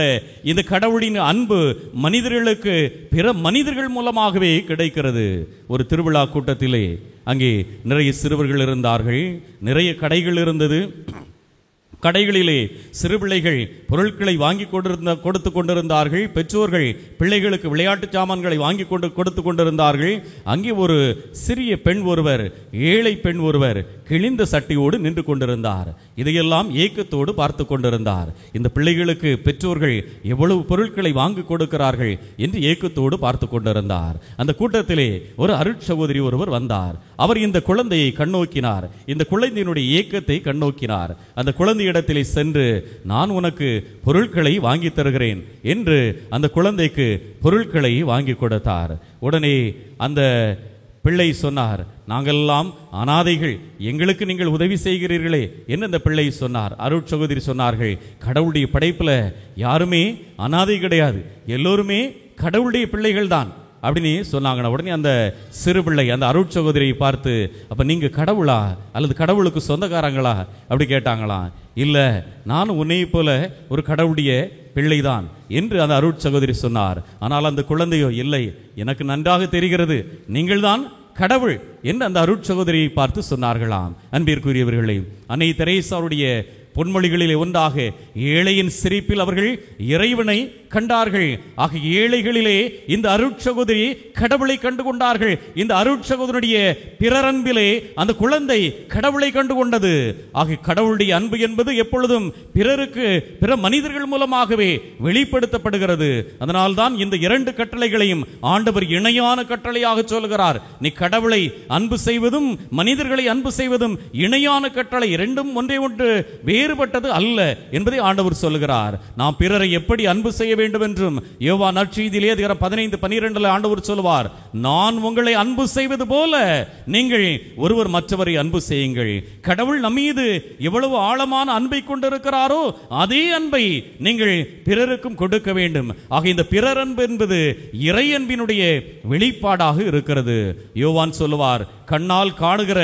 இந்த கடவுளின் அன்பு மனிதர்களுக்கு பிற மனிதர்கள் மூலமாகவே கிடைக்கிறது. ஒரு திருவிழா கூட்டத்திலே அங்கே நிறைய சிறுவர்கள் இருந்தார்கள், நிறைய கடைகள் இருந்தது. கடைகளிலே சிறு பிள்ளைகள் பொருட்களை வாங்கி கொடுத்து கொண்டிருந்தார்கள். பெற்றோர்கள் பிள்ளைகளுக்கு விளையாட்டு சாமான்களை வாங்கி கொடுத்து கொண்டிருந்தார்கள். அங்கே ஒரு சிறிய பெண் ஒருவர், ஏழை பெண் ஒருவர் கிழிந்த சட்டையோடு நின்று கொண்டிருந்தார். இதையெல்லாம் ஏக்கத்தோடு பார்த்து கொண்டிருந்தார். இந்த பிள்ளைகளுக்கு பெற்றோர்கள் எவ்வளவு பொருட்களை வாங்கி கொடுக்கிறார்கள் என்று ஏக்கத்தோடு பார்த்து கொண்டிருந்தார். அந்த கூட்டத்திலே ஒரு அருட்சகோதரி ஒருவர் வந்தார். அவர் இந்த குழந்தையை கண்ணோக்கினார். இந்த குழந்தையினுடைய ஏக்கத்தை கண்ணோக்கினார். அந்த குழந்தையிடத்திலே சென்று, நான் உனக்கு பொருட்களை வாங்கி தருகிறேன் என்று அந்த குழந்தைக்கு பொருட்களை வாங்கி கொடுத்தார். உடனே அந்த பிள்ளை சொன்னார், நாங்கெல்லாம் அனாதைகள், எங்களுக்கு நீங்கள் உதவி செய்கிறீர்களே என்று அந்த பிள்ளை சொன்னார். அருட்சகோதரி சொன்னார்கள், கடவுளுடைய படைப்புல யாருமே அனாதை கிடையாது, எல்லோருமே கடவுளுடைய பிள்ளைகள் தான் அப்படின்னு சொன்னாங்க. உடனே அந்த சிறு பிள்ளை அந்த அருட்சகோதரியை பார்த்து, அப்ப நீங்க கடவுளா அல்லது கடவுளுக்கு சொந்தக்காரங்களா அப்படி கேட்டாங்களாம். இல்ல, நானும் உன்னை போல ஒரு கடவுளுடைய பிள்ளைதான் என்று அந்த அருட்சகோதரி சொன்னார். ஆனால் அந்த குழந்தையோ, இல்லை, எனக்கு நன்றாக தெரிகிறது, நீங்கள் தான் கடவுள் என்று அந்த அருட்சகோதரியை பார்த்து சொன்னார்களாம். அன்பிற்குரியவர்களே, அன்னை தெரேசாவுடைய பொன்மொழிகளிலே ஒன்றாக ஏழையின் சிரிப்பில் அவர்கள் இறைவனை கண்டார்கள். ஆக ஏழைகளிலே இந்த அருட்சகோதரி கடவுளை கண்டு கொண்டார்கள். இந்த அருட்சகோதரியுடைய பிறரன்பிலே அந்த குழந்தை கடவுளை கண்டு கொண்டது. ஆக கடவுளுடைய அன்பு என்பது எப்பொழுதும் பிறருக்கு, பிற மனிதர்கள் மூலமாகவே வெளிப்படுத்தப்படுகிறது. அதனால்தான் இந்த இரண்டு கட்டளைகளையும் ஆண்டவர் இணையான கட்டளையாக சொல்கிறார். நீ கடவுளை அன்பு செய்வதும் மனிதர்களை அன்பு செய்வதும் இணையான கட்டளை, இரண்டும் ஒன்றே ஒன்று வேறுபட்டது அல்ல என்பதை ஆண்டவர் சொல்கிறார். நாம் பிறரை எப்படி அன்பு செய்ய வேண்டும் என்றும் யோவான் நற்செய்தியிலே அதிகாரம் 15:12 ஆண்டவர் சொல்வார், நான் உங்களை அன்பு செய்வது போல நீங்கள் ஒருவர் மற்றவரை அன்பு செய்யுங்கள். கடவுள் நம்மீது எவ்வளவு ஆழமான அன்பை கொண்டிருக்கிறாரோ அதே அன்பை நீங்கள் பிறருக்கும் கொடுக்க வேண்டும். ஆக இந்த பிறர் அன்பு என்பது இறை அன்பினுடைய வெளிப்பாடாக இருக்கிறது. யோவான் சொல்லுவார், கண்ணால் காணுகிற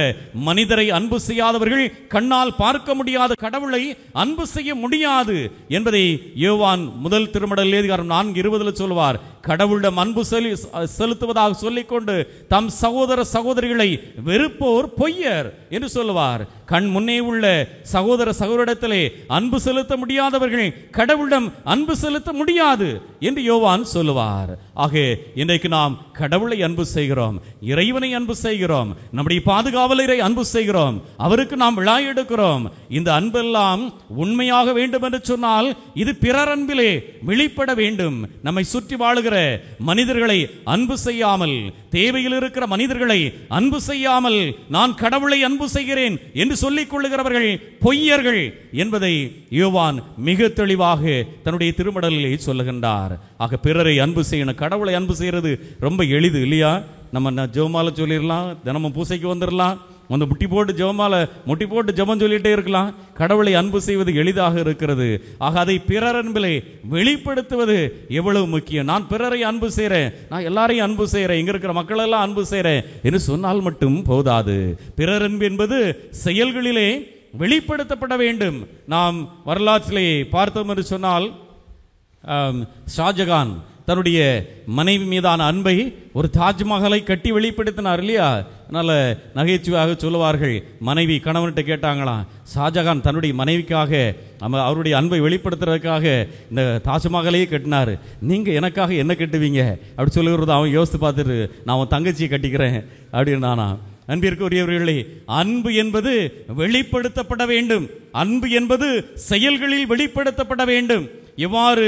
மனிதரை அன்பு செய்யாதவர்கள் கண்ணால் பார்க்க முடியாத கடவுளை அன்பு செய்ய முடியாது என்பதை யோவான் முதல் திருமடல் அதிகாரம் 4:20 சொல்வார். கடவுளிடம் அன்பு செலுத்துவதாக சொல்லிக்கொண்டு தம் சகோதர சகோதரிகளை வெறுப்போர் பொய்யர் என்று சொல்லுவார். கண் முன்னே உள்ள சகோதர சகோதரிடத்திலே அன்பு செலுத்த முடியாதவர்கள் கடவுளிடம் அன்பு செலுத்த முடியாது என்று யோவான் சொல்லுவார். ஆக இன்றைக்கு நாம் கடவுளை அன்பு செய்கிறோம், இறைவனை அன்பு செய்கிறோம், நம்முடைய பாதுகாவலரை அன்பு செய்கிறோம், அவருக்கு நாம் விழா எடுக்கிறோம். இந்த அன்பெல்லாம் உண்மையாக வேண்டும் என்று சொன்னால் இது பிறர் அன்பிலே வெளிப்பட வேண்டும். நம்மை சுற்றி வாழுகிற மனிதர்களை அன்பு செய்யாமல், தேவையில் இருக்கிற மனிதர்களை அன்பு செய்யாமல் நான் கடவுளை அன்பு செய்கிறேன் என்று சொல்லிக் கொள்ளுகிறவர்கள் பொய்யர்கள் என்பதை யோவான் மிக தெளிவாக தன்னுடைய திருமடலிலே சொல்லுகின்றார். ஆக பிறரை அன்பு செய்யணும். கடவுளை அன்பு செய்யறது ரொம்ப எளிது இல்லையா? நம்ம ஜெபமாலை சொல்லிடலாம், தினமும் பூசைக்கு வந்துடலாம், வந்து முட்டி போட்டு ஜெபம் சொல்லிட்டே இருக்கலாம். கடவுளை அன்பு செய்வது எளிதாக இருக்கிறது. ஆக அதை பிறர் அன்பிலே வெளிப்படுத்துவது எவ்வளவு முக்கியம். நான் பிறரை அன்பு செய்கிறேன், நான் எல்லாரையும் அன்பு செய்கிறேன், இங்க இருக்கிற மக்கள் எல்லாம் அன்பு செய்கிறேன் என்று சொன்னால் மட்டும் போதாது. பிறர் அன்பு என்பது செயல்களிலே வெளிப்படுத்தப்பட வேண்டும். நாம் வரலாற்றிலே பார்த்தோம் என்று சொன்னால், ஷாஜகான் தன்னுடைய மனைவி மீதான அன்பை ஒரு தாஜ்மஹாலை கட்டி வெளிப்படுத்தினார் இல்லையா? அதனால நகைச்சுவையாக சொல்லுவார்கள், மனைவி கணவன்கிட்ட கேட்டாங்களாம், ஷாஜகான் தன்னுடைய மனைவிக்காக அவருடைய அன்பை வெளிப்படுத்துறதுக்காக இந்த தாஜ்மஹாலையே கட்டினார், நீங்க எனக்காக என்ன கட்டுவீங்க அப்படி சொல்லுகிறது. அவன் யோசித்து பார்த்துட்டு, நான் அவன் தங்கச்சியை கட்டிக்கிறேன் அப்படின்னு நானா. அன்பிற்குரியவர்களே, அன்பு என்பது வெளிப்படுத்தப்பட வேண்டும். அன்பு என்பது செயல்களில் வெளிப்படுத்தப்பட வேண்டும். எவ்வாறு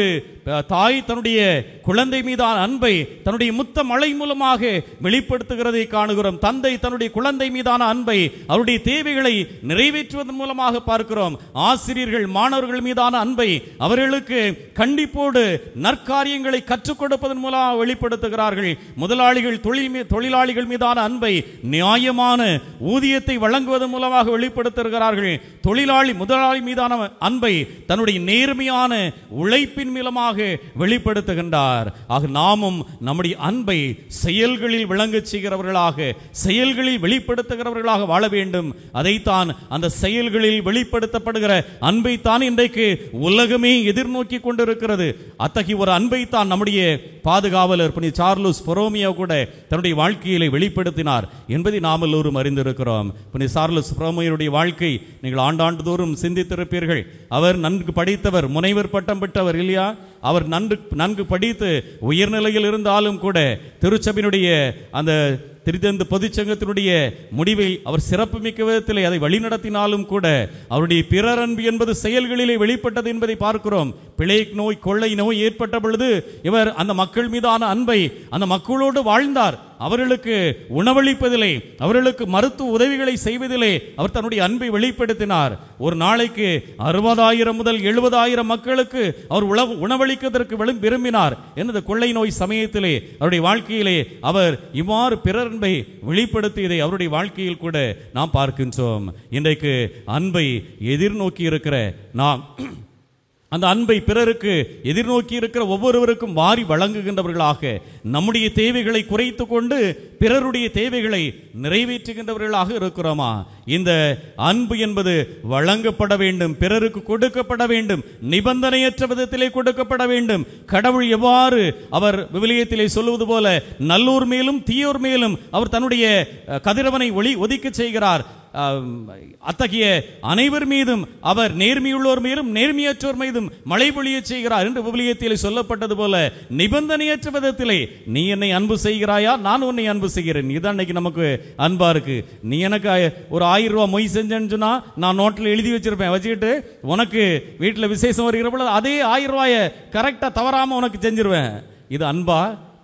தாய் தன்னுடைய குழந்தை மீதான அன்பை தன்னுடைய முத்த மழை மூலமாக வெளிப்படுத்துகிறதை காணுகிறோம். தந்தை தன்னுடைய குழந்தை மீதான அன்பை அவருடைய தேவைகளை நிறைவேற்றுவதன் மூலமாக பார்க்கிறோம். ஆசிரியர்கள் மாணவர்கள் மீதான அன்பை அவர்களுக்கு கண்டிப்போடு நற்காரியங்களை கற்றுக் கொடுப்பதன் மூலமாக வெளிப்படுத்துகிறார்கள். முதலாளிகள் தொழிலாளிகள் மீதான அன்பை நியாயமான ஊதியத்தை வழங்குவதன் மூலமாக வெளிப்படுத்துகிறார்கள். முதலாளி மீதான அன்பை தன்னுடைய நேர்மையான உழைப்பின் மூலமாக வெளிப்படுத்துகின்றார். ஆக நாமும் நம்முடைய அன்பை செயல்களில் விளங்கச் செய்கிறவர்களாக, செயல்களில் வெளிப்படுத்துகிறவர்களாக வாழ வேண்டும். அதைத்தான், அந்த செயல்களில் வெளிப்படுத்தப்படுகிற அன்பைத்தான் இன்றைக்கு உலகமே எதிர்நோக்கி கொண்டிருக்கிறது. அத்தகைய ஒரு அன்பைத்தான் நம்முடைய பாதுகாவலர் புனித சார்லஸ் பொரோமியோ கூட தன்னுடைய வாழ்க்கையிலே வெளிப்படுத்தினார் என்பதை நாம் எல்லோரும் அறிந்திருக்கிறோம். புனித சார்லஸ் பொரோமியோருடைய வாழ்க்கை நீங்கள் ஆண்டாண்டுதோறும் சிந்தித்திருப்பீர்கள். அவர் நன்கு படித்தவர், முனைவர் பட்டம் பெற்றவர் இல்லையா? அவர் நன்கு படித்து உயர்நிலையில் இருந்தாலும் கூட திருச்சபையினுடைய அந்த திருத்தந்த பொதுச்சங்கத்தினுடைய முடிவை அவர் சிறப்பு மிக்க விதத்தில் அதை வழிநடத்தினாலும் கூட அவருடைய பிறர் அன்பு என்பது செயல்களிலே வெளிப்பட்டது என்பதை பார்க்கிறோம். பிழை நோய், கொள்ளை நோய் ஏற்பட்ட பொழுது இவர் அந்த மக்கள் மீதான அன்பை அந்த மக்களோடு வாழ்ந்தார். அவர்களுக்கு உணவளிப்பதிலே, அவர்களுக்கு மருத்துவ உதவிகளை செய்வதிலே அவர் தன்னுடைய அன்பை வெளிப்படுத்தினார். ஒரு நாளைக்கு 60,000 முதல் 70,000 மக்களுக்கு அவர் உணவளிப்பதற்கு விரும்பினார். எனது கொள்ளை நோய் சமயத்திலே அவருடைய வாழ்க்கையிலே அவர் இவ்வாறு பிறர் அன்பை வெளிப்படுத்தியதை அவருடைய வாழ்க்கையில் கூட நாம் பார்க்கின்றோம். இன்றைக்கு அன்பை எதிர்நோக்கி இருக்கிற நாம் அந்த அன்பை பிறருக்கு எதிர்நோக்கி இருக்கிற ஒவ்வொருவருக்கும் வாரி வழங்குகின்றவர்களாக, நம்முடைய தேவைகளை குறைத்து கொண்டு பிறருடைய தேவைகளை நிறைவேற்றுகின்றவர்களாக இருக்கிறோமா? இந்த அன்பு என்பது வழங்கப்பட வேண்டும், பிறருக்கு கொடுக்கப்பட வேண்டும், நிபந்தனையற்ற விதத்திலே கொடுக்கப்பட வேண்டும். கடவுள் எவ்வாறு அவர் விவிலியத்திலே சொல்லுவது போல நல்லோர் மேலும் தீயோர் மேலும் அவர் தன்னுடைய கதிரவனை ஒதிக்க செய்கிறார். அத்தகைய அனைவர் மீதும் அவர் நேர்மையுள்ளோர் மீதும் நேர்மையற்றோர் மீதும் மழை பொழிய செய்கிறார் என்று விவிலியத்திலே சொல்லப்பட்டது போல நிபந்தனையற்ற விதத்திலே நீ என்னை அன்பு செய்கிறாயா, நான் உன்னை அன்பு செய்கிறேன். இதுதான் இன்னைக்கு நமக்கு அன்பா இருக்கு. நீ எனக்கு ஒரு 1000 ரூபாய் மொய் செஞ்சேன்னு சொன்னா நான் நோட்டில் எழுதி வச்சிருப்பேன், வச்சுக்கிட்டு உனக்கு வீட்டில் விசேஷம் வருகிற பொழுது அதே 1000 ரூபாயை கரெக்டா தவறாம உனக்கு செஞ்சிருவேன். இது அன்பா?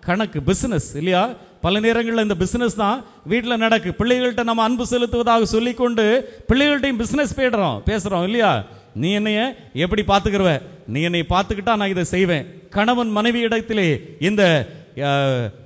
கணக்கு, பிசினஸ் இல்லையா? பல நேரங்களில் இந்த பிசினஸ் தான் வீட்டில் நடக்கு. பிள்ளைகள்கிட்ட நம்ம அன்பு செலுத்துவதாக சொல்லிக்கொண்டு பிள்ளைகள்கிட்டையும் பிசினஸ் பேசுறோம் இல்லையா? நீ என்னைய எப்படி பார்த்துக்கிறவ, நீ என்னை பார்த்துக்கிட்டா நான் இதை செய்வேன். கணவன் மனைவி இடத்திலே இந்த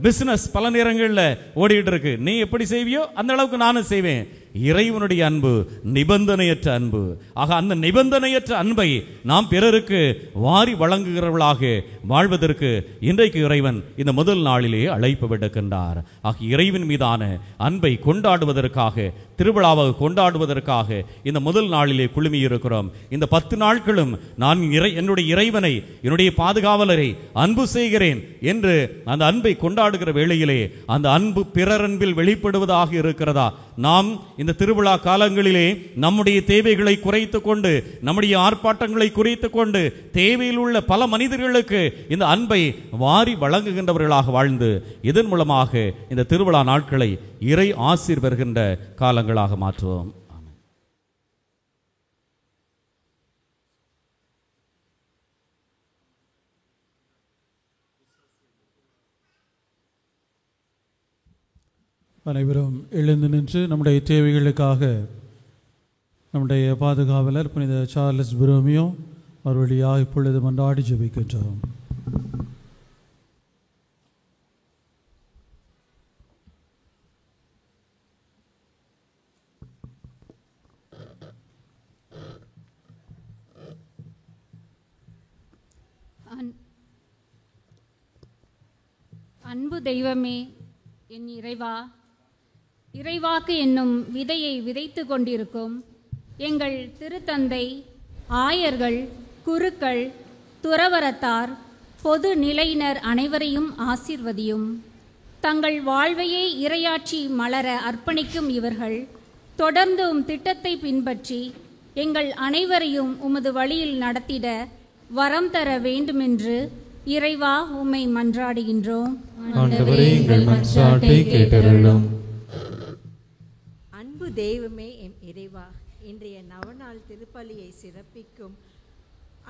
பிசினஸ் பல நேரங்களில் ஓடிட்டு இருக்கு. நீ எப்படி செய்வியோ அந்த அளவுக்கு நானும் செய்வேன். இறைவனுடைய அன்பு நிபந்தனையற்ற அன்பு. ஆக அந்த நிபந்தனையற்ற அன்பை நாம் பிறருக்கு வாரி வழங்குகிறவர்களாக வாழ்வதற்கு இன்றைக்கு இறைவன் இந்த முதல் நாளிலே அழைப்பு விடுக்கின்றார். ஆக இறைவன் மீதான அன்பை கொண்டாடுவதற்காக, திருவிழாவாக கொண்டாடுவதற்காக இந்த முதல் நாளிலே குழுமி இருக்கிறோம். இந்த 10 நாட்களும் நான் என்னுடைய இறைவனை, என்னுடைய பாதுகாவலரை அன்பு செய்கிறேன் என்று அந்த அன்பை கொண்டாடுகிற வேளையிலே அந்த அன்பு பிறர் அன்பில் வெளிப்படுவதாக இருக்கிறதா? நாம் இந்த திருவிழா காலங்களிலே நம்முடைய தேவைகளை குறைத்து கொண்டு, நம்முடைய ஆர்ப்பாட்டங்களை குறைத்து கொண்டு, தேவையில் உள்ள பல மனிதர்களுக்கு இந்த அன்பை வாரி வழங்குகின்றவர்களாக வாழ்ந்து இதன் மூலமாக இந்த திருவிழா நாட்களை இறை ஆசீர் பெறுகின்ற காலங்களாக மாற்றுவோம். அனைவரும் எழுந்து நின்று நம்முடைய தேவைகளுக்காக நம்முடைய பாதுகாவலர் புனித சார்லஸ் பொரோமியோ அவர் வழியாக இப்பொழுது மன்றாடி ஜெபிக்கின்றோம். அன்பு தெய்வமே, என் இறைவா, இறைவாக்கு என்னும் விதையை விதைத்து கொண்டிருக்கும் எங்கள் திருத்தந்தை, ஆயர்கள், குருக்கள், துறவரத்தார், பொது நிலையினர் அனைவரையும் ஆசீர்வதியும். தங்கள் வாழ்வையே இறையாட்சி மலர அர்ப்பணிக்கும் இவர்கள் தொடர்ந்து திட்டத்தை பின்பற்றி எங்கள் அனைவரையும் உமது வழியில் நடத்திட வரம் தர வேண்டுமென்று இறைவா உம்மை மன்றாடுகின்றோம். ஆண்டவரே, எங்கள் மன்றாட்டை கேட்டருளும். அன்பு தெய்வமே, எம் இறைவா, இன்றைய நவநாள் திருப்பலியை சிறப்பிக்கும்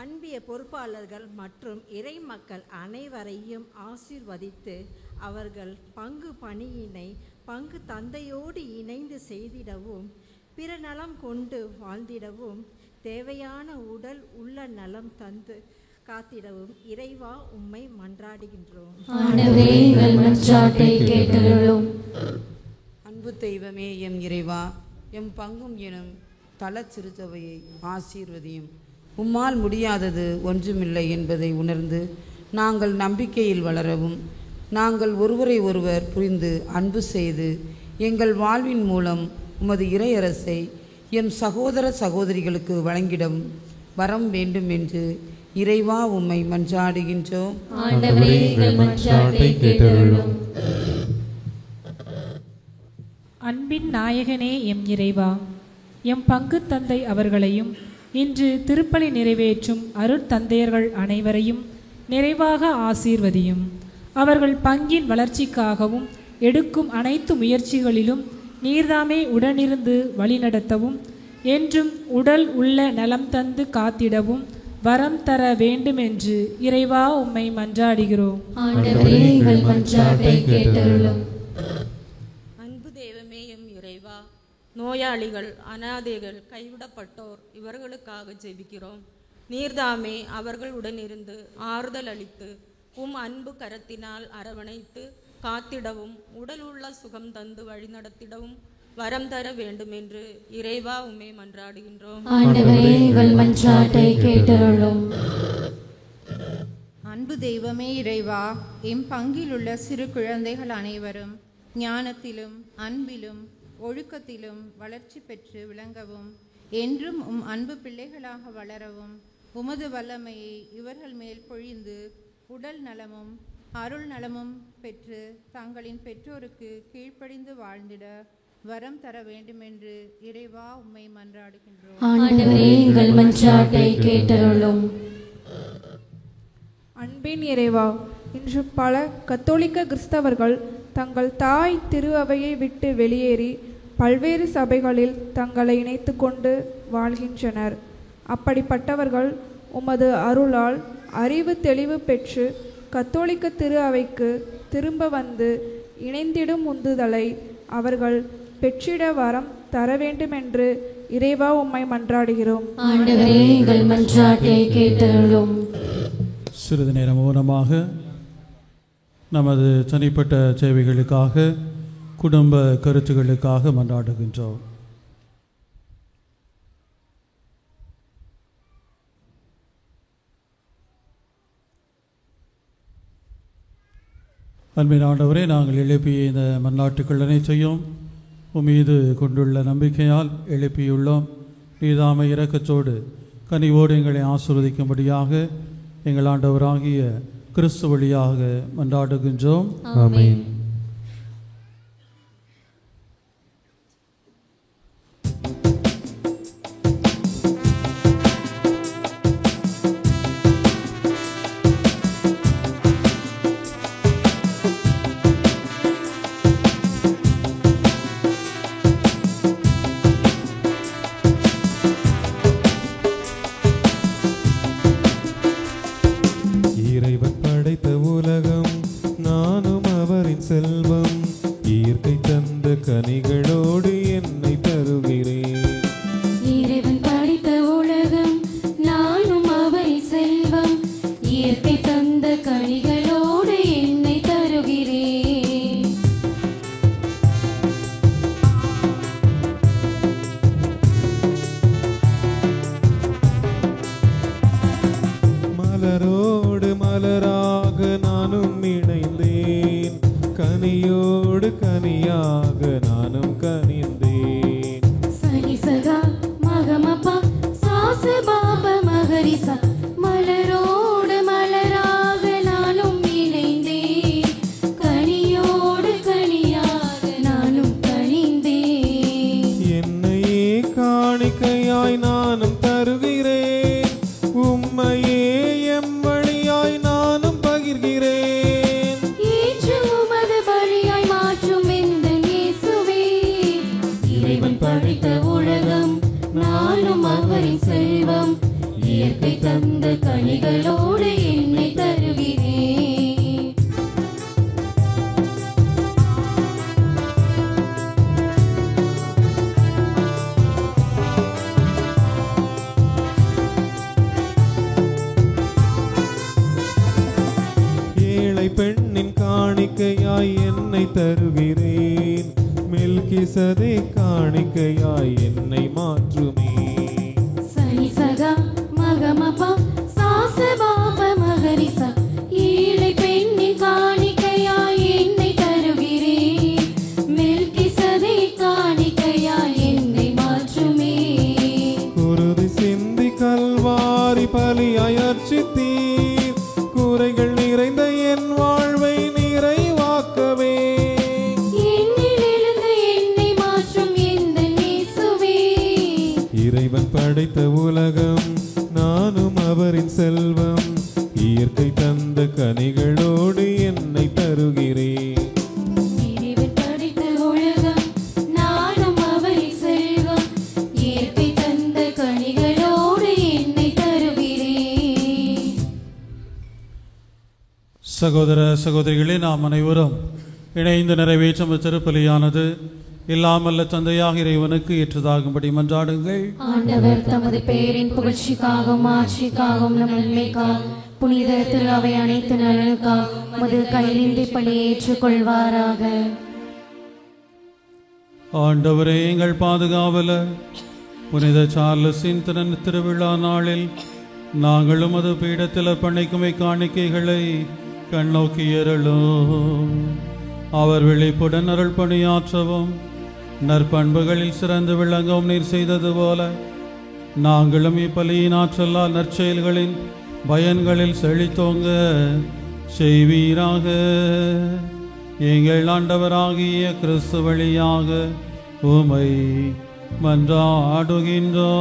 அன்பிய பொறுப்பாளர்கள் மற்றும் இறை மக்கள் அனைவரையும் ஆசீர்வதித்து அவர்கள் பங்கு பணியினை பங்கு தந்தையோடு இணைந்து செய்திடவும் பிற நலம் கொண்டு வாழ்ந்திடவும் தேவையான உடல் உள்ள நலம் தந்து காத்திடவும் இறைவா உம்மை மன்றாடுகின்றோம். அன்பு தெய்வமே எம் இறைவா, எம் பங்கும் எனும் தல சிறுசபையை ஆசீர்வதியும். உம்மால் முடியாதது ஒன்றுமில்லை என்பதை உணர்ந்து நாங்கள் நம்பிக்கையில் வளரவும் நாங்கள் ஒருவரை ஒருவர் புரிந்து அன்பு செய்து எங்கள் வாழ்வின் மூலம் உமது இறையரசை எம் சகோதர சகோதரிகளுக்கு வழங்கிடும் வரம் வேண்டும் என்று இறைவா உம்மை மன்றாடுகின்றோம். அன்பின் நாயகனே எம் இறைவா, எம் பங்கு தந்தை அவர்களையும் இன்று திருப்பலி நிறைவேற்றும் அருட்தந்தையர்கள் அனைவரையும் நிறைவாக ஆசீர்வதியும். அவர்கள் பங்கின் வளர்ச்சிக்காகவும் எடுக்கும் அனைத்து முயற்சிகளிலும் நீர்தாமே உடனிருந்து வழிநடத்தவும் என்றும் உடல் உள்ள நலம் தந்து காத்திடவும் வரம் தர வேண்டுமென்று இறைவா உம்மை மன்றாடுகிறோம். அன்பு தெய்வமே எம் இறைவா, நோயாளிகள், அனாதைகள், கைவிடப்பட்டோர் இவர்களுக்காக ஜெபிக்கிறோம். நீர்தாமே அவர்களுடன் இருந்து ஆறுதல் அளித்து உம் அன்பு கரத்தினால் அரவணைத்து காத்திடவும் உடல் உள்ள சுகம் தந்து வழிநடத்திடவும் வரம் தர வேண்டும் என்று இறைவா உம்மை மன்றாடுகின்றோம். அன்பு தெய்வமே இறைவா, எம் பங்கில் உள்ள சிறு குழந்தைகள் அனைவரும் ஞானத்திலும் அன்பிலும் ஒழுக்கத்திலும் வளர்ச்சி பெற்று விளங்கவும் என்றும் உம் அன்பு பிள்ளைகளாக வளரவும் உமது வல்லமையை இவர்கள் மேல் பொழிந்து உடல் நலமும் அருள் நலமும் பெற்று தங்களின் பெற்றோருக்கு கீழ்ப்படிந்து வாழ்ந்திட வரம் தர வேண்டுமென்று இறைவா உம்மை மன்றாடுகின்றோம். அன்பின் இறைவா, இன்று பல கத்தோலிக்க கிறிஸ்தவர்கள் தங்கள் தாய் திரு அவையை விட்டு வெளியேறி பல்வேறு சபைகளில் தங்களை இணைத்து கொண்டு வாழ்கின்றனர். அப்படிப்பட்டவர்கள் உமது அருளால் அறிவு தெளிவு பெற்று கத்தோலிக்க திரு அவைக்கு திரும்ப வந்து இணைந்திடும் உந்துதலை அவர்கள் பெற்றிட வரம் தர வேண்டுமென்று இறைவா உம்மை மன்றாடுகிறோம். சிறிது நேரம் மௌனமாக நமது தனிப்பட்ட சேவைகளுக்காக குடும்ப கருத்துகளுக்காக மன்றாடுகின்றோம். அன்பின் ஆண்டவரே, நாங்கள் எழுப்பிய இந்த மன்றாட்டுக்கள் அனைத்தையும் உம்மீது கொண்டுள்ள நம்பிக்கையால் எழுப்பியுள்ளோம். நீதாமை இரக்கத்தோடு கனிவோடு எங்களை ஆசீர்வதிக்கும்படியாக எங்கள் ஆண்டவராகிய கிறிஸ்து வழியாக மன்றாடுகின்றோம். ஆமென். இறைவன் படைத்த உலகம் நானும் அவரின் இயற்கை தந்த கனிகளோடு என்னை தருகிறேன். ஏழை பெண்ணின் காணிக்கையாய் என்னை தருகிறேன். மெல்கிசதே காணிக்கையாய் என்னை மாற்றுமே. சனி சகா மகமபா சாசபாப மகரிசா ஏழை பெண்ணின் காணிக்கையாய் என்னை தருகிறேன். மெல்கிசதே காணிக்கையாய் என்னை மாற்றுமே. குருதி சிந்தி கல்வாரி பலியாய் அர்ச்சித்தீர். குறைகள் நிறைந்த என் வாழ்வை நிறைவாக்கவே. என்னில் எழுந்த என்னை மாற்றும் எந்தன் இயேசுவே. இறைவன் படைத்த உலகம் நானும் அவரின் செல்வம். இயற்கை தந்த கனிகளோடு என்னை தருகிறேன். இறைவன் படைத்த உலகம் நானும் அவரின் செல்வம். இயற்கை தந்த கனிகளோடு என்னை தருகிறேன். சகோதர சகோதரிகளே, நாம் அனைவரும் இணைந்து நிறைவேற்றும் திருப்பலியானது இல்லாமல்ல தந்தையாக இறைவனுக்கு ஏற்றதாகும்படி மன்றாடுங்கள். ஆண்டவர் தமது பெயரின் புகழ்ச்சிக்காகவும் ஆட்சிக்காகவும் நன்மைக்காகவும் புனித திரு அவை அனைத்து நலனுக்காகவும் உமது கையிலின்றி பலி ஏற்றுக்கொள்வாராக. ஆண்டவரே எங்கள் பாதுகாவலர், புனித சார்லஸின் திருவிழா நாளில் நாங்களும் அது பீடத்தில் பண்ணைக்குமை காணிக்கைகளை கண்ணோக்கியருளும். அவர் விழிப்புடன் அருள் பணியாற்றவும் நற்பண்புகளில் சிறந்து விளங்கவும் நீர் செய்தது போல நாங்களும் இப்பலியின் ஆற்றலால் நற்செயல்களின் பயன்களில் செழித்தோங்க செய்வீராக. எங்கள் ஆண்டவராகிய கிறிஸ்து வழியாக உமை மன்றாடுகின்றோம்.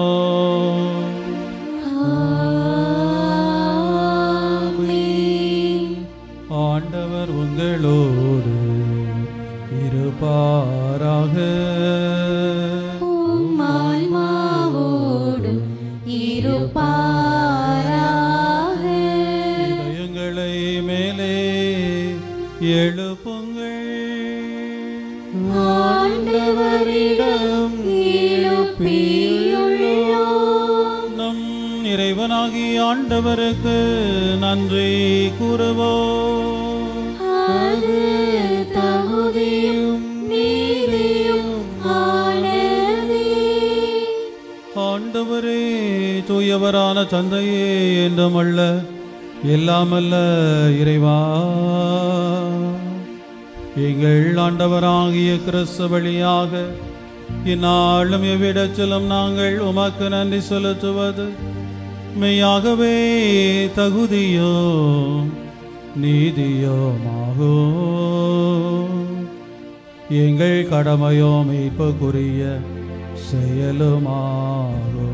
ஆண்டவர் உங்களோடு இருப்பாராக. ஆன்மாவோடும் இருப்பாராக. இதயங்களை மேலே எழுப்புங்கள். ஆண்டவரிடம் எழுப்பியுள்ளோம். நம் இறைவனாகிய ஆண்டவருக்கு நன்றி கூறுவோம். அது தகுதியும் நீதியும் ஆனதே. ஆண்டவரே, தூயவரான தந்தையே, என்றுமல்ல எல்லாமல்ல இறைவா, எங்கள் ஆண்டவராகிய கிறிஸ்து வழியாக இந்நாளும் எவ்விடத்திலும் நாங்கள் உமக்கு நன்றி செலுத்துவது மெய்யாகவே தகுதியோ நீதியோமாகோ. எங்கள் கடமையோ மீட்புக்குரிய செயலுமாகோ.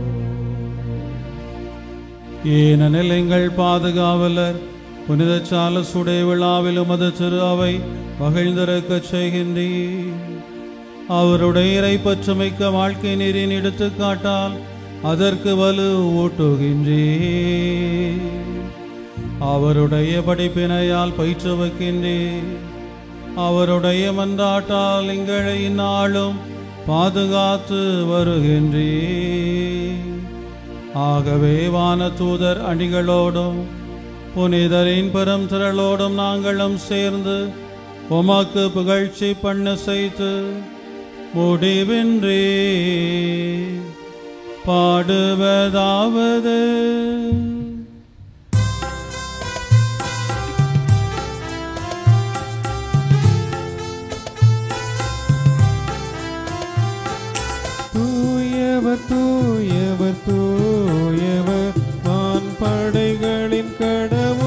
ஏனெனில் எங்கள் பாதுகாவலர் புனித சார்லஸுடைய விழாவில் உமது திரு அவை மகிழ்ந்திருக்கச் செய்கின்றீர். அவருடைய இறைப்பற்றுமிக்க வாழ்க்கை நெறியின் எடுத்துக்காட்டால் அதற்கு வலு ஊட்டுகின்றீர். அவருடைய படிப்பினையால் பயிற்றுவிக்கின்றீர். அவருடைய மன்றாட்டால் எங்களை இந்நாளும் பாதுகாத்து வருகின்றீர். ஆகவே வானதூதர் அணிகளோடும் புனிதரின் பெரும் திரளோடும் நாங்களும் சேர்ந்து உமக்கு புகழ்ச்சி பண்ண செய்து முடிவின்றி பாடுவதாவது. தூயவர் தூயவர் தூயவர் வான்படைகளின் கடவுளமாண்டவர்.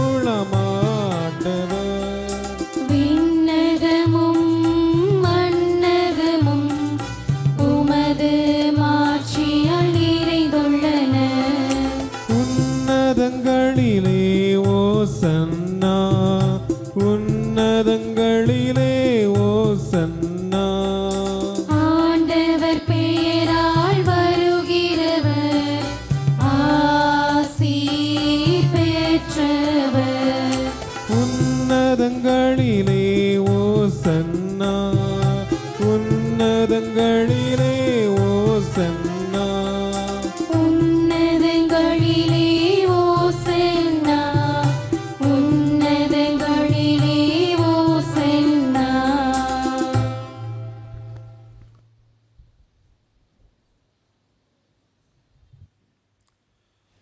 விண்ணகமும் மண்ணகமும் உமது மாட்சியால் நிறைந்துள்ளன. உன்னதங்களிலே ஓசன்னா, உன்னதங்களிலே ஓசன்னா. ஆண்டவர் பெயரால் வருகிறவர் ஆசி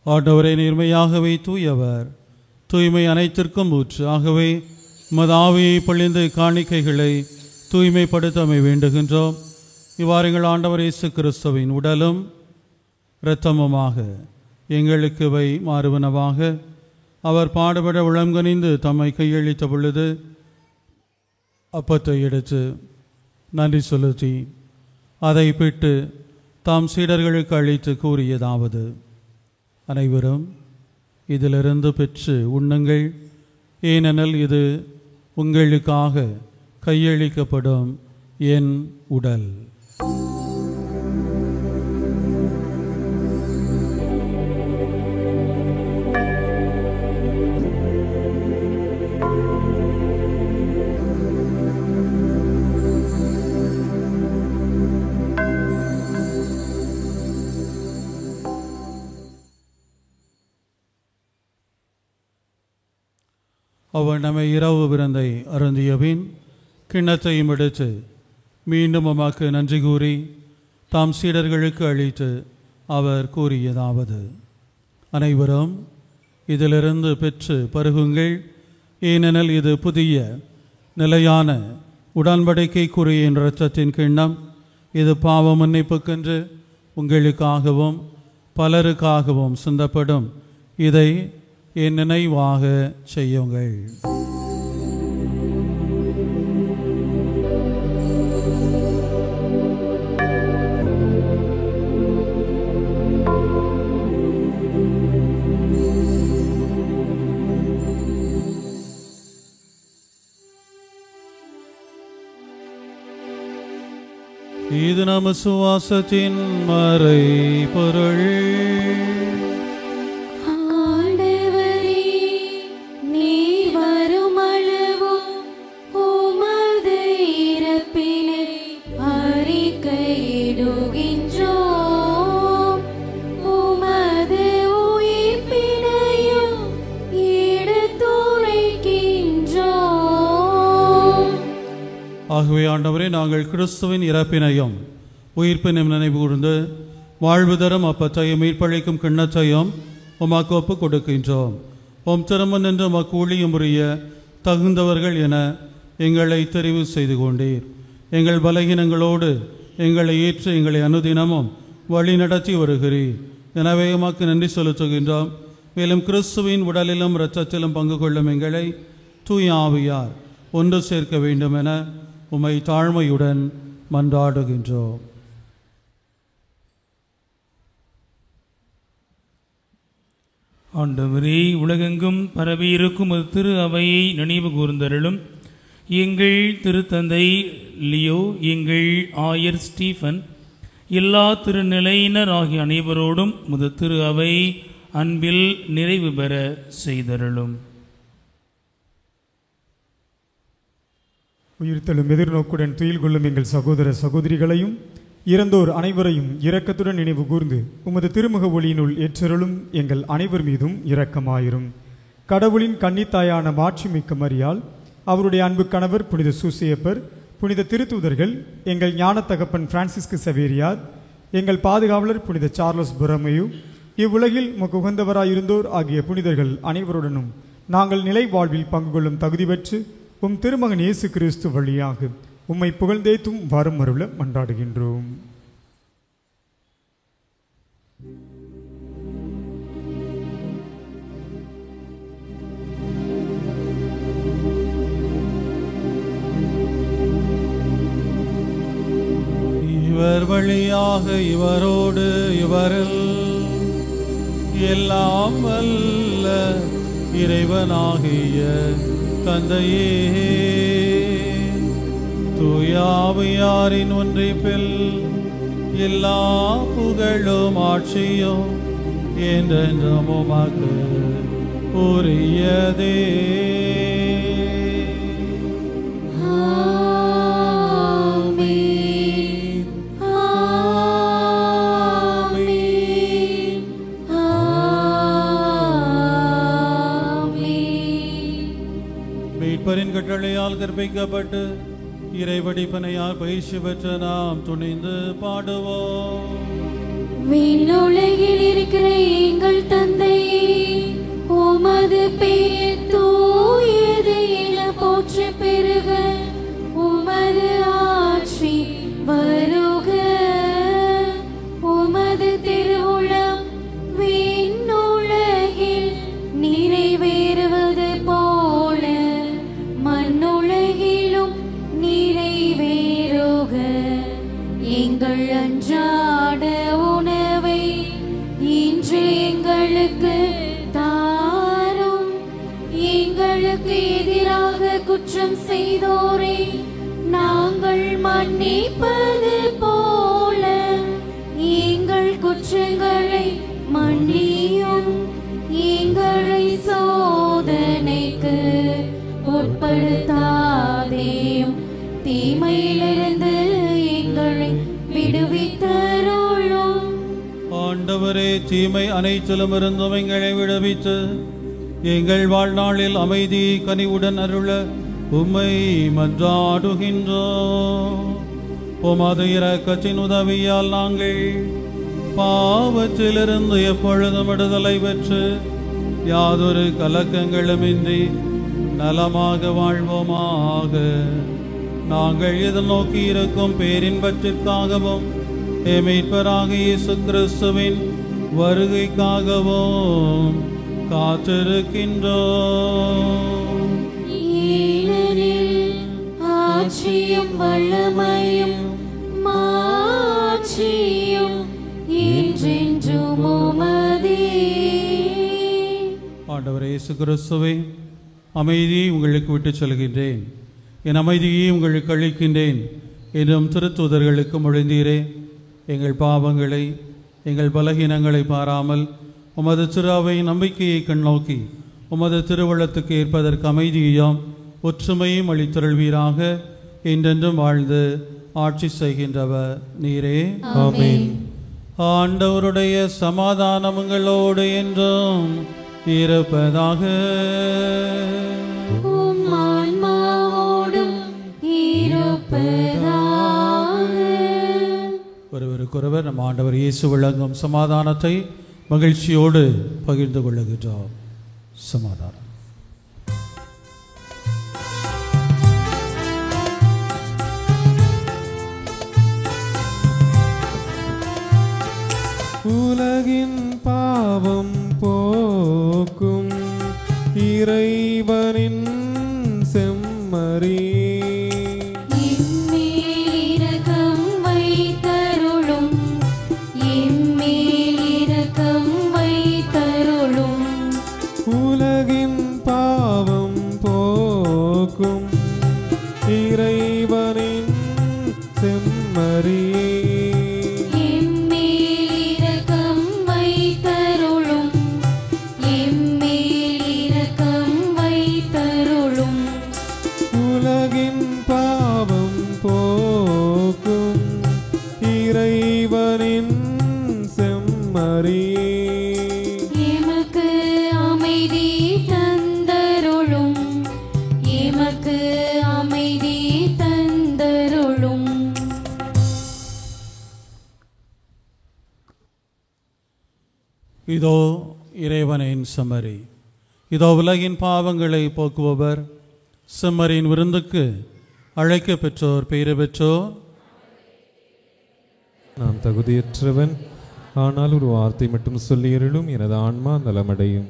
ஆண்டவரை நேர்மையாகவே தூயவர், தூய்மை அனைத்திற்கும் ஊற்று. ஆகவே மதாவியை பொழிந்து காணிக்கைகளை தூய்மைப்படுத்தமை வேண்டுகின்றோம். இவ்வாறுங்கள் ஆண்டவர் இயேசு கிறிஸ்துவின் உடலும் இரத்தமுமாக எங்களுக்கு வை மாறுவனவாக. அவர் பாடுபட உளங்கனிந்து தம்மை கையளித்த பொழுது அப்பத்தை எடுத்து நன்றி செலுத்தி அதை பிட்டு தாம் சீடர்களுக்கு அளித்து கூறியதாவது: அனைவரும் இதிலிருந்து பெற்று உண்ணுங்கள், ஏனெனில் இது உங்களுக்காக கையளிக்கப்படும் என் உடல். அவர் நம்மை இரவு விருந்தை அருந்திய பின் கிண்ணத்தையும் எடுத்து மீண்டும் உமக்கு நன்றி கூறி தாம் சீடர்களுக்கு அளித்து அவர் கூறியதாவது: அனைவரும் இதிலிருந்து பெற்று பருகுங்கள், ஏனெனில் இது புதிய நிலையான உடன்படிக்கைக்குரிய என் இரத்தத்தின் கிண்ணம். இது பாவ மன்னிப்புக்கென்று உங்களுக்காகவும் பலருக்காகவும் சிந்தப்படும். இதை என் நினைவாக செய்யுங்கள். இது நம் சுவாசத்தின் மறை பொருள். ஆகவே ஆண்டவரே, நாங்கள் கிறிஸ்துவின் இறப்பினையும் உயிர்ப்பினையும் நினைவு கூர்ந்து வாழ்வு தரும் அப்பத்தையும் மீட்பளிக்கும் கிண்ணத்தையும் உமக்கு ஒப்புக் கொடுக்கின்றோம். உம் திரும்ப நின்று உமக்கு ஊழியம் புரிய தகுந்தவர்கள் என எங்களை தெரிவு செய்து கொண்டீர். எங்கள் பலகீனங்களோடு எங்களை ஏற்று எங்களை அனுதினமும் வழி நடத்தி வருகிறீர். எனவே உமக்கு நன்றி செலுத்துகின்றோம். மேலும் கிறிஸ்துவின் உடலிலும் இரத்தத்திலும் பங்கு கொள்ளும் எங்களை தூய ஆவியார் ஒன்று சேர்க்க வேண்டும் என உம்மை தாழ்மையுடன் மன்றாடுகின்றோம். ஆண்டவரே, உலகெங்கும் பரவியிருக்கும் ஒரு திரு அவையை நினைவு கூர்ந்தருளும். எங்கள் திருத்தந்தை லியோ, எங்கள் ஆயர் ஸ்டீஃபன், எல்லா திருநிலையினர் ஆகிய அனைவரோடும் முத திரு அவை அன்பில் நிறைவு பெற செய்தருளும். உயிர்த்தெழும் எதிர்நோக்குடன் துயில் கொள்ளும் எங்கள் சகோதர சகோதரிகளையும் இறந்தோர் அனைவரையும் இரக்கத்துடன் நினைவு கூர்ந்து உமது திருமுக ஒளியினுள் ஏற்றருளும். எங்கள் அனைவர் மீதும் இரக்கமாயிரும். கடவுளின் கன்னித்தாயான மாட்சிமிக்க மரியாள், அவருடைய அன்பு கணவர் புனித சூசையப்பர், புனித திருத்தூதர்கள், எங்கள் ஞான தகப்பன் பிரான்சிஸ்கு சவேரியார், எங்கள் பாதுகாவலர் புனித சார்லஸ் பொரோமியோ, இவ்வுலகில் உமக்கு உகந்தவராயிருந்தோர் ஆகிய புனிதர்கள் அனைவருடனும் நாங்கள் நிலை வாழ்வில் பங்கு கொள்ளும் தகுதி பெற்று உம் திருமகன் இயேசு கிறிஸ்து வழியாக உம்மை புகழ்ந்தேத்தும் வரம் அருள மன்றாடுகின்றோம். இவர் வழியாக இவரோடு இவரில் எல்லாம் வல்ல இறைவனாகிய தந்தையே, தூயாவியாரின் ஒன்றிப்பில் எல்லா புகழும் ஆட்சியும் என்றென்றும் உமக்கு உரியதே. மீட்பரின் கட்டளையால் கற்பிக்கப்பட்டு இறைவடிப்பனையால் பயிற்சி பெற்ற நாம் துணிந்து பாடுவோம். விண்ணுலகில் இருக்கிற எங்கள் தந்தை எங்களுக்கு தாரும். எங்களுக்கு எதிராக குற்றம் செய்தோரை நாங்கள் மன்னிப்பது போல எங்கள் குற்றங்களை மன்னியும். எங்களை சோதனைக்கு உட்படுத்தாதேயும், தீமையிலிருந்து எங்களை விடுவித்தருளும். ஆண்டவரே, தீமை அனைத்திலும் இருந்தும் எங்களை விடுவித்து எங்கள் வாழ்நாளில் அமைதி கனிவுடன் அருள உம்மை மன்றாடுகின்றோம். உமது இரக்கத்தின் உதவியால் நாங்கள் பாவத்திலிருந்து எப்பொழுதும் விடுதலை பெற்று யாதொரு கலக்கங்களுமின்றி நலமாக வாழ்வோமாக. நாங்கள் எதிர்நோக்கி இருக்கும் பேரின்பத்திற்காகவும் மீட்பராகிய இயேசு கிறிஸ்துவின் வருகைக்காகவும் காத்திருக்கின்றோம். ஏனெனில் ஆட்சியும் வல்லமையும் மாட்சியும் என்றென்றும் உமதே. ஆண்டவரே இயேசு கிறிஸ்துவே, அமைதியை உங்களுக்கு விட்டுச் செல்கின்றேன், என் அமைதியை உங்களுக்கு அளிக்கின்றேன் என்றும் திருத்தூதர்களுக்கு மொழிந்தீரே. எங்கள் பாவங்களை எங்கள் பலகீனங்களை பாராமல் உமது திரு அவையின் நம்பிக்கையை கண்ணோக்கி உமது திருவுள்ளத்துக்கு ஏற்பதற்கு அமைதியையும் ஒற்றுமையும் அளித்தருள்வீராக. என்றென்றும் வாழ்ந்து ஆட்சி செய்கின்றவர் நீரே. ஆமென். ஆண்டவருடைய சமாதானம் உங்களோடு என்றும் இருப்பதாக. உம் ஆன்மாவோடும் இருப்பதாக. ஒருவருக்கொருவர் நம் ஆண்டவர் இயேசு வழங்கும் சமாதானத்தை மகிழ்ச்சியோடு பகிர்ந்து கொள்ளுகின்றோம். சமாதானம். உலகின் பாவம் போக்கும் இறைவனின் செம்மறி, இரக்கம் வைத்தருளும், எம்மேல் இரக்கம் வைத்தருளும். உலகின் பாவம் போக்கும் இறைவனின் செம்மறி, எம்மேல் இரக்கம் வைத்தருளும், எம்மேல் இரக்கம் வைத்தருளும். உலகின் பாவம் போக்கும் இறைவனின் செம்மறி, எமக்கு அமைதி தந்தருளும், எமக்கு அமைதி தந்தருளும். இதோ இறைவனின் செம்மறி, இதோ உலகின் பாவங்களை போக்குபவர். செம்மறியின் விருந்துக்கு அழைக்க பெற்றோர் பெயர் பெற்றோர். நான் தகுதியற்றவன், ஆனால் ஒரு வார்த்தை மட்டும் சொல்லியருளும், எனது ஆன்மா நலமடையும்.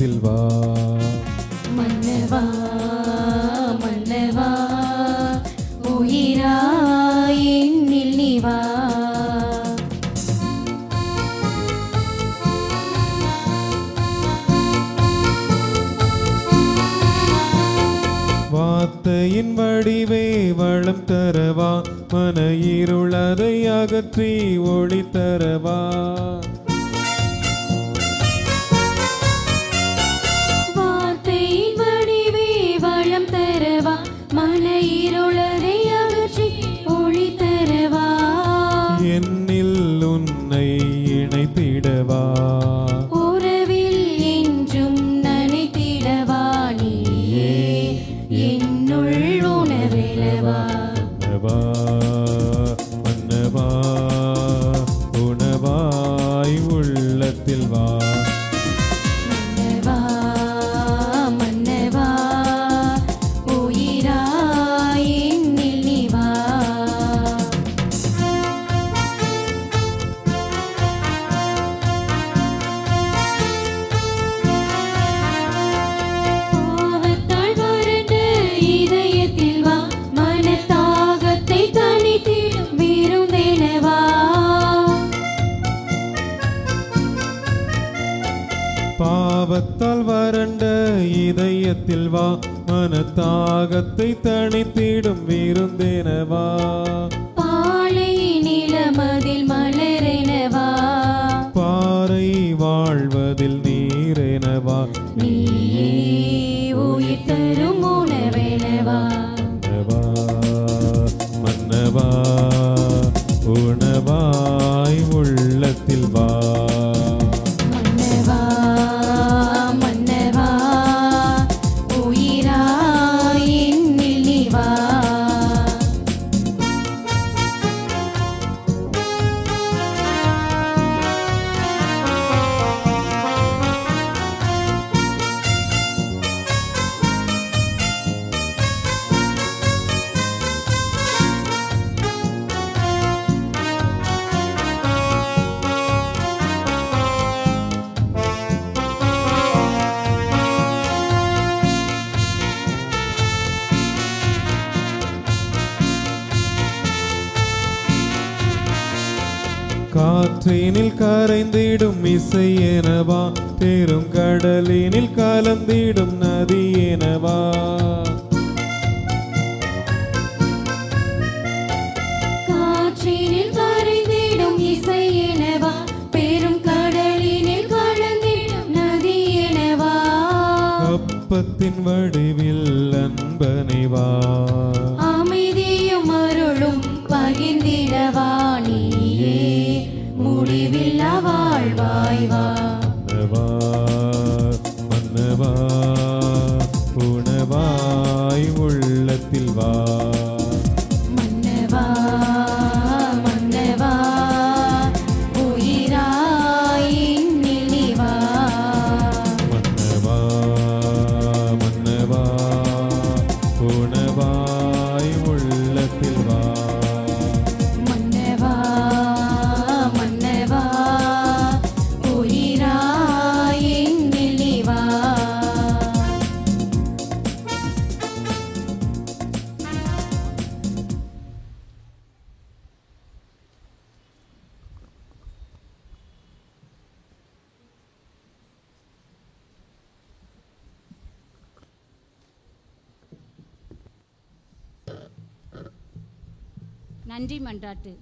உள்ளத்தில் வா. மன்னவா மன்னவா உயிராய் என்னில் நீ வா. வார்த்தையின் வடிவே வளம் தரவா, மன இருளதை அகற்றி ஒளி தரவா. வார்த்தையின் வடிவே வளம் தரவா, மன இருளதை அகற்றி ஒளி தரவா. என்னில் உன்னை இணைத்திடவா, உறவில் என்றும் நனைத்திடவா. நீயே என்னுள் உணவிலவா. மன்னவா மன்னவா உணவாய் உள்ளத்தில் வா. மன்னவா மன்னவா உயிராய் என்னில் நீ வா. பாவத்தால் வறண்ட இதயத்தில் வா, மனத்தாகத்தை தணித்திடும் விருந்தெனவா. பாவத்தால் வறண்ட இதயத்தில் வா, மனத்தாகத்தை தணித்திடும் விருந்தெனவா. பாலை நிலமதில் மலரெனவா, பாறை வாழ்வதில் நீரெனவா. நீயே உயிர் தரும் உணவெனவா. மன்னவா மன்னவா உணவாய் உள்ளத்தில் வா. மன்னவா மன்னவா உயிராய் என்னில் நீ வா. காற்றினில் கரைந்திடும் இசை எனவா, பெரும் கடலினில் கலந்திடும் நதி எனவா. காற்றினில் கரைந்திடும் இசை எனவா, பெரும் கடலினில் கலந்திடும் நதி எனவா. அப்பத்தின் வடிவில் அன்பனைவா, அமைதியும் அருளும் பகிர்ந்திடவா. நீயே முடிவில்லா வாழ்வாய் வா. மன்னவா மன்னவா உணவாய் உள்ளத்தில் வா. மன்னவா மன்னவா உயிராய் என்னில் நீ வா. மன்னவா மன்னவா உணவாய் உள்ளத்தில் வா. மன்னவா மன்னவா உயிராய் என்னில் நீ வா. நன்றி மன்றாட்டு.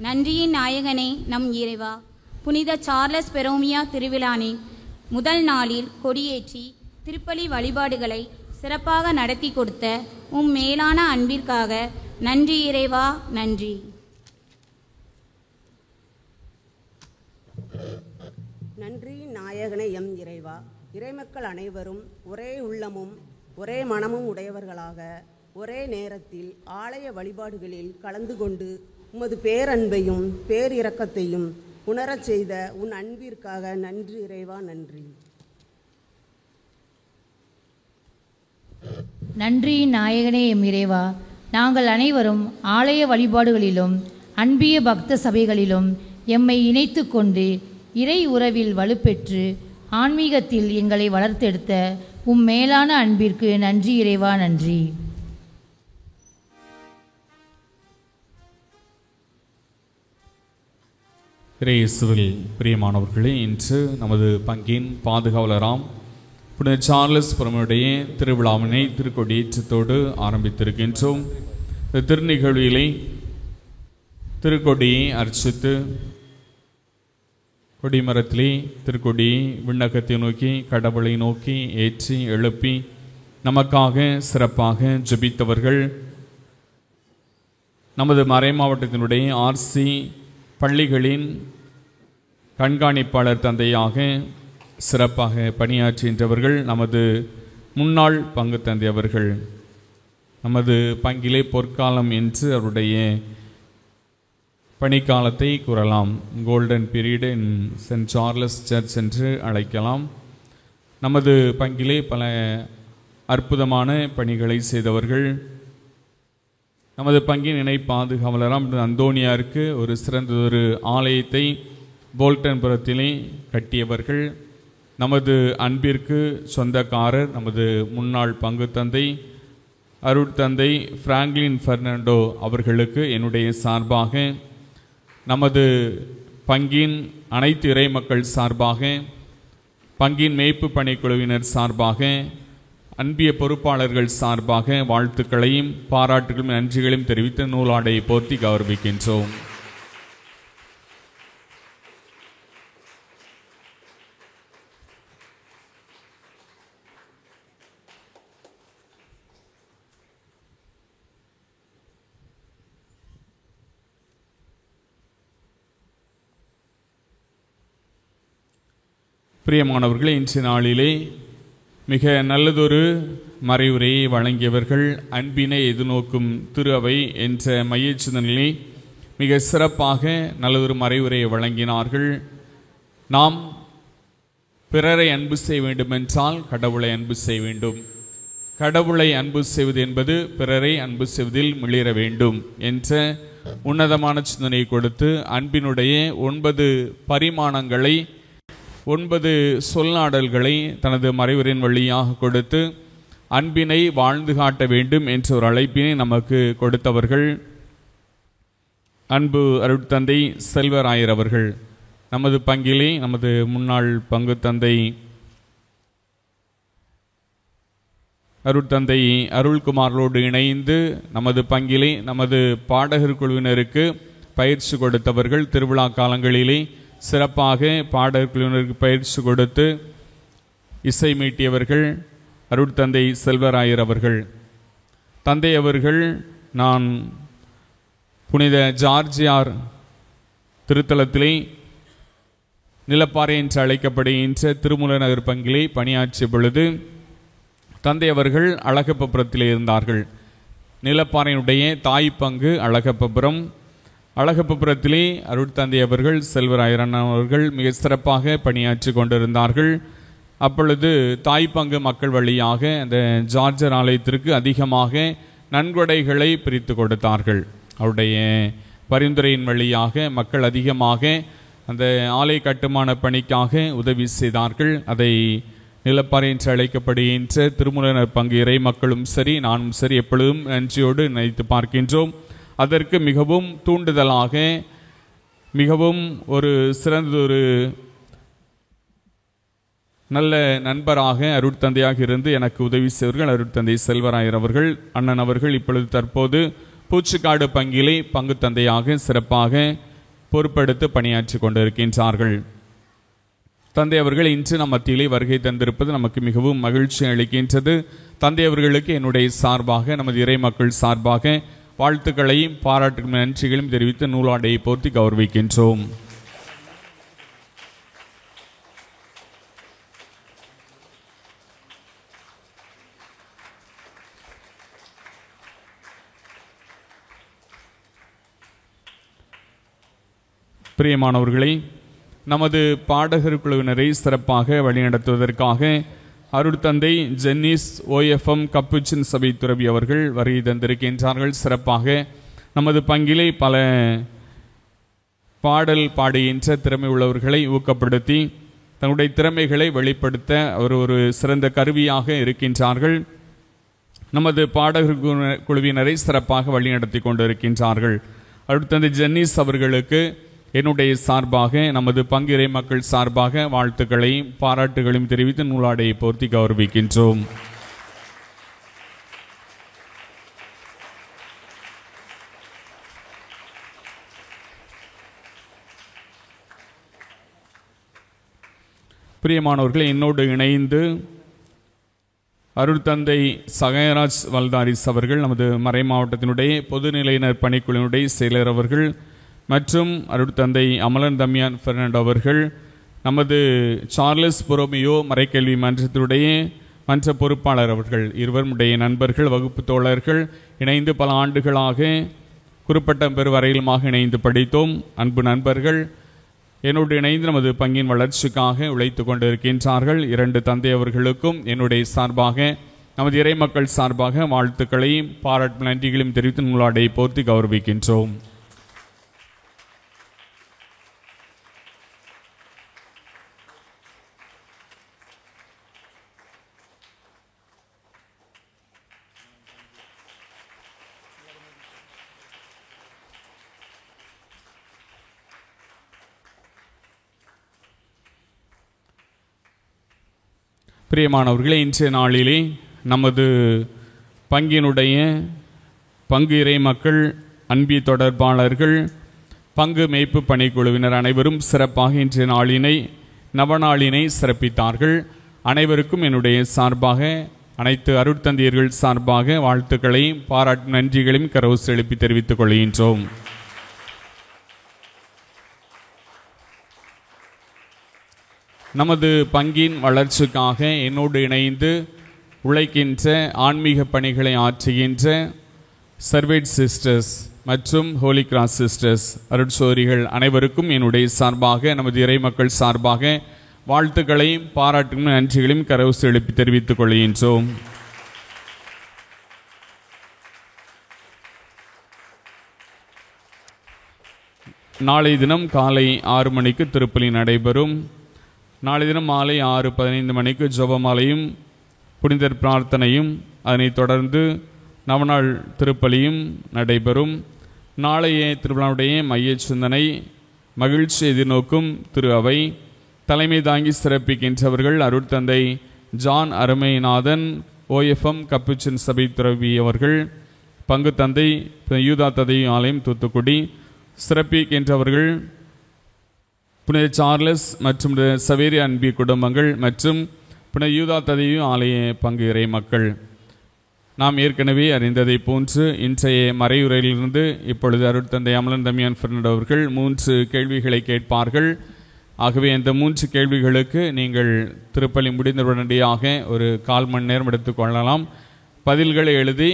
நன்றியின் நாயகனே நம் இறைவா, புனித சார்லஸ் பெரோமியா திருவிழானை முதல் நாளில் கொடியேற்றி திருப்பலி வழிபாடுகளை சிறப்பாக நடத்தி கொடுத்த உம் மேலான அன்பிற்காக நன்றி இறைவா, நன்றி. நன்றி நாயகனே எம் இறைவா, இறைமக்கள் அனைவரும் ஒரே உள்ளமும் ஒரே மனமும் உடையவர்களாக ஒரே நேரத்தில் ஆலய வழிபாடுகளில் கலந்து கொண்டு உமது பேரன்பையும் பேரிரக்கத்தையும் உணரச் செய்த உன் அன்பிற்காக நன்றி இறைவா, நன்றி. நன்றி நாயகனே எம் இறைவா, நாங்கள் அனைவரும் ஆலய வழிபாடுகளிலும் அன்பிய பக்த சபைகளிலும் எம்மை இணைத்து கொண்டு இறை உறவில் வலுப்பெற்று ஆன்மீகத்தில் எங்களை வளர்த்தெடுத்த உம் மேலான அன்பிற்கு நன்றி இறைவா, நன்றி. இயேசுவில் பிரியமானவர்களே, இன்று நமது பங்கின் பாதுகாவலராம் புனித சார்லஸ் புரோமியோடைய திருவிழாவினை திருக்கொடியேற்றத்தோடு ஆரம்பித்திருக்கின்றோம். இந்த திருநிகழ்விலே திருக்கொடியை அர்ச்சித்து கொடிமரத்திலே திருக்கொடியை விண்ணகத்தை நோக்கி கடவுளை நோக்கி ஏற்றி எழுப்பி நமக்காக சிறப்பாக ஜெபித்தவர்கள் நமது மறை மாவட்டத்தினுடைய ஆர்சி பள்ளிகளின் கண்காணிப்பாளர் தந்தையாக சிறப்பாக பணியாற்றுகின்றவர்கள் நமது முன்னாள் பங்கு தந்தை அவர்கள். நமது பங்கிலே பொற்காலம் என்று அவருடைய பணிக்காலத்தை கூறலாம். Golden period in Saint Charles church என்று அழைக்கலாம். நமது பங்கிலே பல அற்புதமான பணிகளை செய்தவர்கள். நமது பங்கின் இணை பாதுகாவலராம் அந்தோனியாருக்கு ஒரு சிறந்ததொரு ஆலயத்தை போல்டன்புரத்திலே கட்டியவர்கள். நமது அன்பிற்கு சொந்தக்காரர் நமது முன்னாள் பங்கு தந்தை அருட்தந்தை பிராங்க்லின் பெர்னாண்டோ அவர்களுக்கு என்னுடைய சார்பாக, நமது பங்கின் அனைத்து இறை மக்கள் சார்பாக, பங்கின் மேய்ப்பு பணிக்குழுவினர் சார்பாக, அன்பிய பொறுப்பாளர்கள் சார்பாக வாழ்த்துக்களையும் பாராட்டுகளையும் நன்றிகளையும் தெரிவித்து நூலாடையை போர்த்தி கௌரவிக்கின்றோம். பிரியமானவர்களே, இன்றைய நாளிலே மிக நல்லதொரு மறைவுரையை வழங்கியவர்கள் அன்பினை எதிர்நோக்கும் திரு அவை என்ற மைய சிந்தனையிலே மிக சிறப்பாக நல்லதொரு மறைவுரையை வழங்கினார்கள். நாம் பிறரை அன்பு செய்ய வேண்டுமென்றால் கடவுளை அன்பு செய்ய வேண்டும். கடவுளை அன்பு செய்வது என்பது பிறரை அன்பு செய்வதில் மிளிர வேண்டும் என்ற உன்னதமான சிந்தனையை கொடுத்து அன்பினுடைய 9 பரிமாணங்களை 9 சொல்லாடல்களை தனது மறைவுரையின் வழியாக கொடுத்து அன்பினை வாழ்ந்து காட்ட வேண்டும் என்ற ஒரு அழைப்பினை நமக்கு கொடுத்தவர்கள் அன்பு அருட்தந்தை செல்வராயர் அவர்கள். நமது பங்கிலே நமது முன்னாள் பங்கு தந்தை அருட்தந்தை அருள்குமாரோடு இணைந்து நமது பங்கிலே நமது பாடகர் குழுவினருக்கு பயிற்சி கொடுத்தவர்கள். திருவிழா காலங்களிலே சிறப்பாக பாடகர் குழுவினருக்கு பயிற்சி கொடுத்து இசை மீட்டியவர்கள் அருட்தந்தை செல்வராயர் அவர்கள். தந்தை அவர்கள் நான் புனித ஜார்ஜியார் திருத்தலத்திலே நிலப்பாறை என்று அழைக்கப்படுகின்ற திருமூல நகர் பங்கிலே பணியாற்றிய பொழுது தந்தை அவர்கள் அழகப்பபுரத்திலே இருந்தார்கள். நிலப்பாறையினுடைய தாய் பங்கு அழகப்பபுரம். அழகப்பபுரத்திலே அருட்தந்தை அவர்கள் செல்வராயர் அவர்கள் மிக சிறப்பாக பணியாற்றி கொண்டிருந்தார்கள். அப்பொழுது தாய் பங்கு மக்கள் வழியாக அந்த ஜார்ஜர் ஆலயத்திற்கு அதிகமாக நன்கொடைகளை பிரித்து கொடுத்தார்கள். அவருடைய பரிந்துரையின் வழியாக மக்கள் அதிகமாக அந்த ஆலய கட்டுமான பணிக்காக உதவி செய்தார்கள். அதை நிலப்பாறை என்று அழைக்கப்படுகின்ற திருமூலனர் பங்கு இறை மக்களும் சரி நானும் சரி எப்பொழுதும் நன்றியோடு நினைத்து பார்க்கின்றோம். அதற்கு மிகவும் தூண்டுதலாக மிகவும் ஒரு சிறந்ததொரு நல்ல நண்பராக அருட்தந்தையாக இருந்து எனக்கு உதவி செய்வர்கள் அருட்தந்தை செல்வராயர் அவர்கள். அண்ணன் அவர்கள் இப்பொழுது தற்போது பூச்சிக்காடு பங்கிலே பங்கு தந்தையாக சிறப்பாக பொறுப்பெடுத்து பணியாற்றி கொண்டிருக்கின்றார்கள். தந்தை அவர்கள் இன்று நம் மத்தியிலே வருகை தந்திருப்பது நமக்கு மிகவும் மகிழ்ச்சி அளிக்கின்றது. தந்தை அவர்களுக்கு என்னுடைய சார்பாக நமது இறை மக்கள் சார்பாக வாழ்த்துக்களையும் பாராட்டுகளும் நன்றிகளையும் தெரிவித்து நூலாடையை போர்த்தி கௌரவிக்கின்றோம். பிரியமானவர்களை, நமது பாடகர் குழுவினரை சிறப்பாக வழிநடத்துவதற்காக அருட்தந்தை ஜென்னிஸ் OFM கப்புச்சின் சபை துறவி அவர்கள் வருகை தந்திருக்கின்றார்கள். சிறப்பாக நமது பங்கிலே பல பாடல் பாடுகின்ற திறமை உள்ளவர்களை ஊக்கப்படுத்தி தங்களுடைய திறமைகளை வெளிப்படுத்த அவர் ஒரு சிறந்த கருவியாக இருக்கின்றார்கள். நமது பாடகர் குழுவினரை சிறப்பாக வழிநடத்தி கொண்டிருக்கின்றார்கள். அடுத்தது ஜென்னிஸ் அவர்களுக்கு என்னுடைய சார்பாக, நமது பங்கிறை மக்கள் சார்பாக வாழ்த்துக்களையும் பாராட்டுகளையும் தெரிவித்து நூலாடையை போர்த்தி கௌரவிக்கின்றோம். பிரியமானவர்களை, என்னோடு இணைந்து அருட்தந்தை சகயராஜ் வல்தாரிஸ் அவர்கள், நமது மறை மாவட்டத்தினுடைய பொதுநிலையினர் பணிக்குழுவினுடைய செயலர் அவர்கள், மற்றும் அருட்தந்தை அமலன் தம்யான் பெர்னாண்டோ அவர்கள், நமது சார்லஸ் பொரோமியோ மறைக்கல்வி மன்றத்தினுடைய மன்ற பொறுப்பாளர் அவர்கள், இருவருடைய நண்பர்கள், வகுப்பு தோழர்கள், இணைந்து பல ஆண்டுகளாக குறிப்பிட்ட பெரு வரையிலுமாக இணைந்து படித்தோம். அன்பு நண்பர்கள், என்னோடு இணைந்து நமது பங்கின் வளர்ச்சிக்காக உழைத்து கொண்டிருக்கின்றார்கள். 2 தந்தை அவர்களுக்கும் என்னுடைய சார்பாக, நமது இறை மக்கள் சார்பாக வாழ்த்துக்களையும் பாராட்டு நன்றிகளையும் தெரிவித்து நூலாடையை போர்த்தி கௌரவிக்கின்றோம். பிரியமானவர்களே, இன்றைய நாளிலே நமது பங்கினுடைய பங்கு இறை மக்கள், அன்பி தொடர்பாளர்கள், பங்கு மேய்ப்பு பணிக்குழுவினர் அனைவரும் சிறப்பாக இன்றைய நாளினை நவநாளினை சிறப்பித்தார்கள். அனைவருக்கும் என்னுடைய சார்பாக, அனைத்து அருட்தந்தையர்கள் சார்பாக வாழ்த்துக்களையும் பாராட்டு நன்றிகளையும் கரவசு எழுப்பி தெரிவித்துக் கொள்கின்றோம். நமது பங்கின் வளர்ச்சிக்காக என்னோடு இணைந்து உழைக்கின்ற, ஆன்மீக பணிகளை ஆற்றுகின்ற சர்வேட் சிஸ்டர்ஸ் மற்றும் ஹோலி கிராஸ் சிஸ்டர்ஸ் அருட்சோரிகள் அனைவருக்கும் என்னுடைய சார்பாக, நமது இறை மக்கள் சார்பாக வாழ்த்துக்களையும் பாராட்டும் நன்றிகளையும் கரவசு எழுப்பி தெரிவித்துக் கொள்கின்றோம். நாளை தினம் காலை 6 மணிக்கு திருப்பலி நடைபெறும். நாளை தினம் மாலை 6:15 மணிக்கு ஜெபமாலையும் புனிதர் பிரார்த்தனையும், அதனைத் தொடர்ந்து நவநாள் திருப்பலியும் நடைபெறும். நாளைய திருவிழாவுடைய மைய சிந்தனை மகிழ்ச்சி எதிர்நோக்கும் திரு அவை. தலைமை தாங்கி சிறப்பிக்கின்றவர்கள் அருட்தந்தை ஜான் அருமைநாதன், OFM கப்புச்சின் சபை துறவி அவர்கள், பங்கு தந்தை யூதா ததை ஆலயம் தூத்துக்குடி. சிறப்பிக்கின்றவர்கள் புனித சார்லஸ் மற்றும் சவேரி அன்பி குடும்பங்கள் மற்றும் புனித யூதா ததையு ஆலய பங்கு இறை மக்கள். நாம் ஏற்கனவே அறிந்ததை போன்று இன்றைய மறையுரையிலிருந்து இப்பொழுது அருட்தந்தை அமலன் தம்யான் பெர்னாண்டோ அவர்கள் 3 கேள்விகளை கேட்பார்கள். ஆகவே அந்த 3 கேள்விகளுக்கு நீங்கள் திருப்பலி முடிந்த உடனடியாக ஒரு 1/4 மணி நேரம் எடுத்துக்கொள்ளலாம். பதில்களை எழுதி